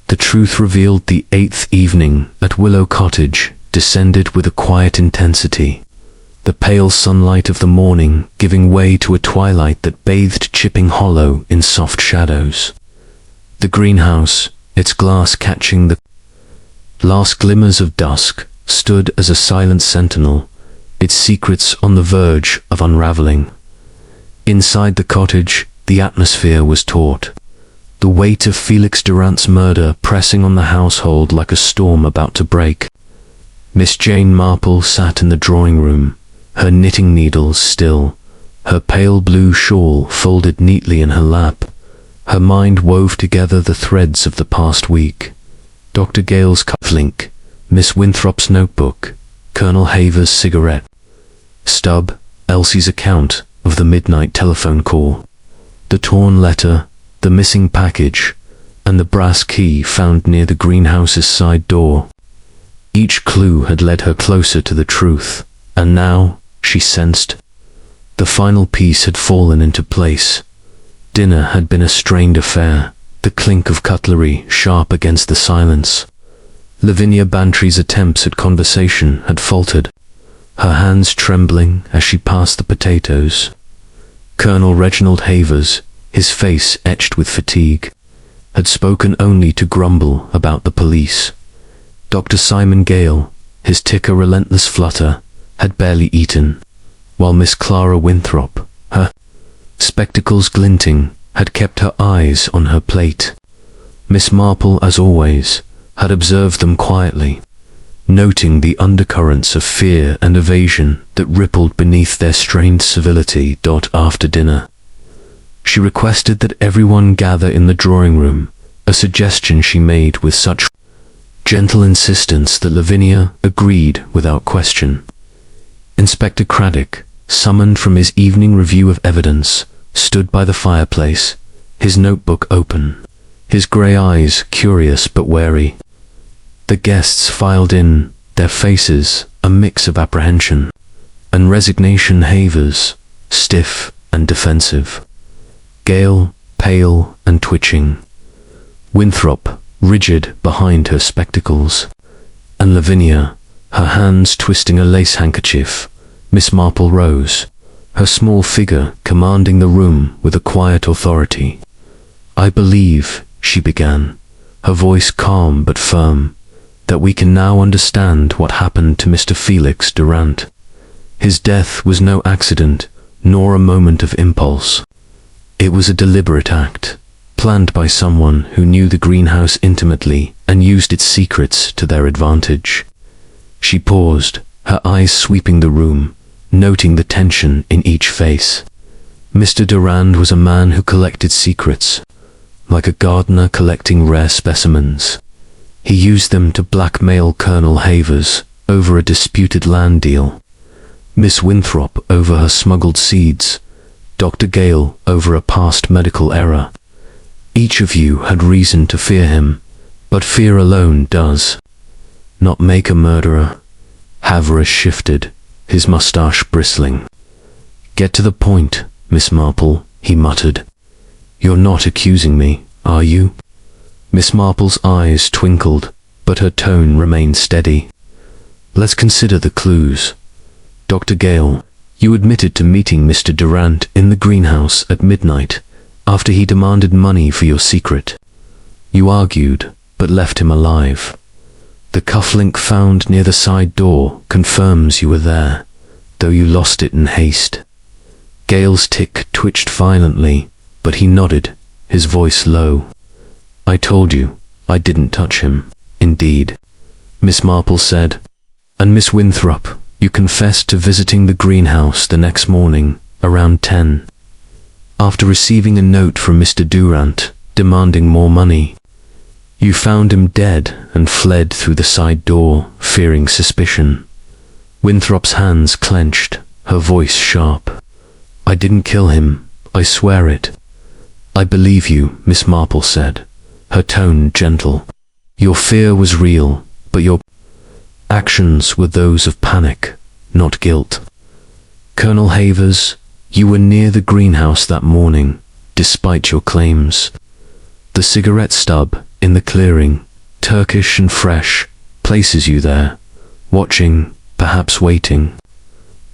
The truth revealed. The 8th evening at Willow Cottage descended with a quiet intensity, the pale sunlight of the morning giving way to a twilight that bathed Chipping Hollow in soft shadows. The greenhouse, its glass catching the last glimmers of dusk, stood as a silent sentinel, its secrets on the verge of unraveling. Inside the cottage, the atmosphere was taut, the weight of Felix Durant's murder pressing on the household like a storm about to break. Miss Jane Marple sat in the drawing room, her knitting needles still, her pale blue shawl folded neatly in her lap. Her mind wove together the threads of the past week. Dr. Gale's cufflink, Miss Winthrop's notebook, Colonel Haver's cigarette stub, Elsie's account of the midnight telephone call, the torn letter, the missing package, and the brass key found near the greenhouse's side door. Each clue had led her closer to the truth, and now, she sensed, the final piece had fallen into place. Dinner had been a strained affair, the clink of cutlery sharp against the silence. Lavinia Bantry's attempts at conversation had faltered, her hands trembling as she passed the potatoes. Colonel Reginald Havers, his face etched with fatigue, had spoken only to grumble about the police. Dr. Simon Gale, his tick a relentless flutter, had barely eaten, while Miss Clara Winthrop, her spectacles glinting, had kept her eyes on her plate. Miss Marple, as always, had observed them quietly, noting the undercurrents of fear and evasion that rippled beneath their strained civility. After dinner, she requested that everyone gather in the drawing room, a suggestion she made with such gentle insistence that Lavinia agreed without question. Inspector Craddock, summoned from his evening review of evidence, stood by the fireplace, his notebook open, his grey eyes curious but wary. The guests filed in, their faces a mix of apprehension and resignation. Havers, stiff and defensive. Gale, pale and twitching. Winthrop, rigid behind her spectacles. And Lavinia, her hands twisting a lace handkerchief. Miss Marple rose, her small figure commanding the room with a quiet authority. "I believe," she began, her voice calm but firm, "that we can now understand what happened to Mr. Felix Durant. His death was no accident, nor a moment of impulse. It was a deliberate act, planned by someone who knew the greenhouse intimately and used its secrets to their advantage." She paused, her eyes sweeping the room, noting the tension in each face. Mr. Durant was a man who collected secrets, like a gardener collecting rare specimens. He used them to blackmail Colonel Havers over a disputed land deal, Miss Winthrop over her smuggled seeds, Dr. Gale over a past medical error. Each of you had reason to fear him, but fear alone does not make a murderer. Havers shifted, his mustache bristling. "Get to the point, Miss Marple," he muttered. "You're not accusing me, are you?" Miss Marple's eyes twinkled, but her tone remained steady. "Let's consider the clues. Dr. Gale, you admitted to meeting Mr. Durant in the greenhouse at midnight, after he demanded money for your secret. You argued, but left him alive. The cufflink found near the side door confirms you were there, though you lost it in haste." Gale's tick twitched violently, but he nodded, his voice low. "I told you, I didn't touch him." "Indeed," Miss Marple said. "And Miss Winthrop, you confessed to visiting the greenhouse the next morning, around 10, after receiving a note from Mr. Durant demanding more money. You found him dead and fled through the side door, fearing suspicion." Winthrop's hands clenched, her voice sharp. "I didn't kill him, I swear it." "I believe you," Miss Marple said, her tone gentle. "Your fear was real, but your actions were those of panic, not guilt. Colonel Havers, you were near the greenhouse that morning, despite your claims. The cigarette stub in the clearing, Turkish and fresh, places you there, watching, perhaps waiting."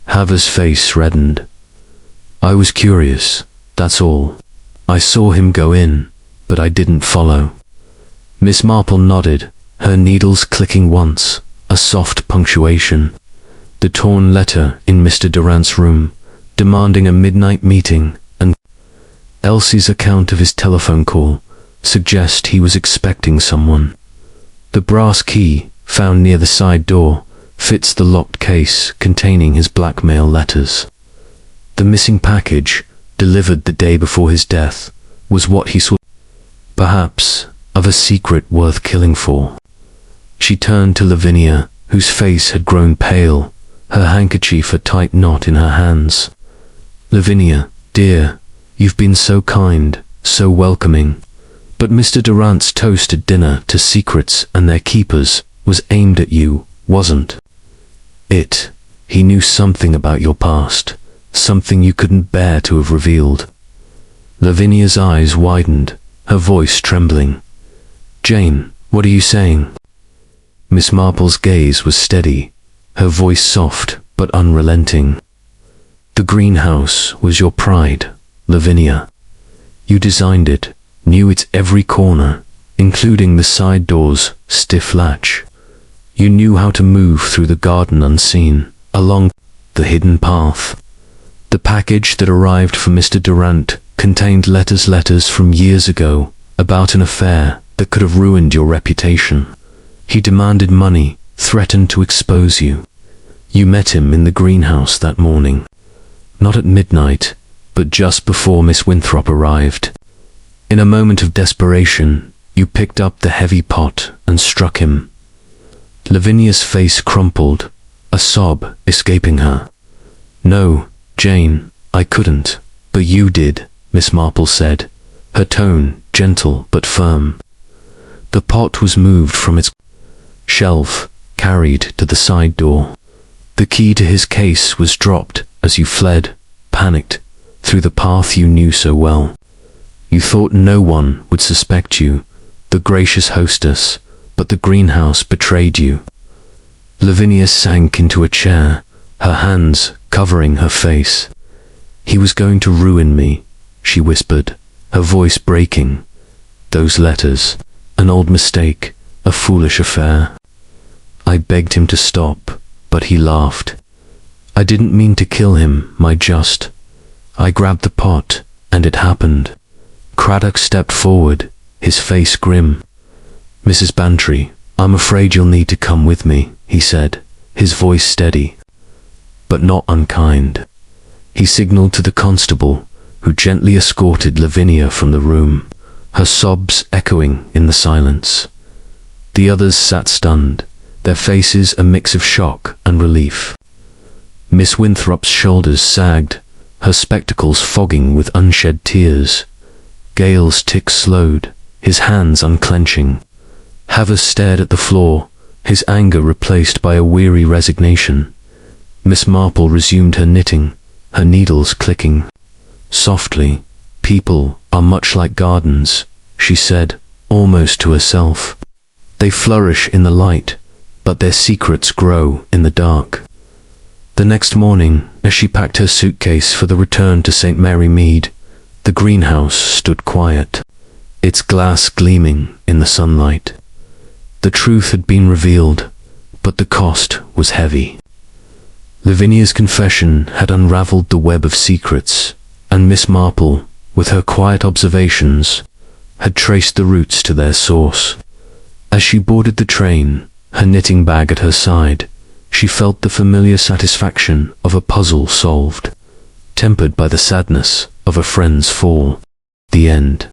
Havers' face reddened. "I was curious, that's all. I saw him go in, but I didn't follow." Miss Marple nodded, her needles clicking once, a soft punctuation. The torn letter in Mr. Durant's room, demanding a midnight meeting, and Elsie's account of his telephone call, suggest he was expecting someone. The brass key, found near the side door, fits the locked case containing his blackmail letters. The missing package, delivered the day before his death, was what he saw, perhaps, of a secret worth killing for. She turned to Lavinia, whose face had grown pale, her handkerchief a tight knot in her hands. "Lavinia, dear, you've been so kind, so welcoming, but Mr. Durant's toast at dinner to secrets and their keepers was aimed at you, wasn't it? He knew something about your past, something you couldn't bear to have revealed." Lavinia's eyes widened, her voice trembling. "Jane, what are you saying?" Miss Marple's gaze was steady, her voice soft but unrelenting. "The greenhouse was your pride, Lavinia. You designed it, knew its every corner, including the side door's stiff latch. You knew how to move through the garden unseen, along the hidden path. The package that arrived for Mr. Durant contained letters from years ago about an affair that could have ruined your reputation. He demanded money, threatened to expose you. You met him in the greenhouse that morning. Not at midnight, but just before Miss Winthrop arrived. In a moment of desperation, you picked up the heavy pot and struck him. Lavinia's face crumpled, a sob escaping her. "No, Jane, I couldn't, but you did," Miss Marple said, her tone gentle but firm. The pot was moved from its shelf, carried to the side door. The key to his case was dropped as you fled, panicked, through the path you knew so well. You thought no one would suspect you, the gracious hostess, but the greenhouse betrayed you. Lavinia sank into a chair, her hands covering her face. "He was going to ruin me," she whispered, her voice breaking. "Those letters, an old mistake, a foolish affair. I begged him to stop, but he laughed. I didn't mean to kill him, I grabbed the pot, and it happened." Craddock stepped forward, his face grim. "Mrs. Bantry, I'm afraid you'll need to come with me," he said, his voice steady, but not unkind. He signaled to the constable, who gently escorted Lavinia from the room, her sobs echoing in the silence. The others sat stunned, their faces a mix of shock and relief. Miss Winthrop's shoulders sagged, her spectacles fogging with unshed tears. Gale's tick slowed, his hands unclenching. Havers stared at the floor, his anger replaced by a weary resignation. Miss Marple resumed her knitting, her needles clicking. Softly, "People are much like gardens," she said, almost to herself. "They flourish in the light, but their secrets grow in the dark." The next morning, as she packed her suitcase for the return to St. Mary Mead, the greenhouse stood quiet, its glass gleaming in the sunlight. The truth had been revealed, but the cost was heavy. Lavinia's confession had unraveled the web of secrets, and Miss Marple, with her quiet observations, had traced the roots to their source. As she boarded the train, her knitting bag at her side, she felt the familiar satisfaction of a puzzle solved, tempered by the sadness of a friend's fall. The end.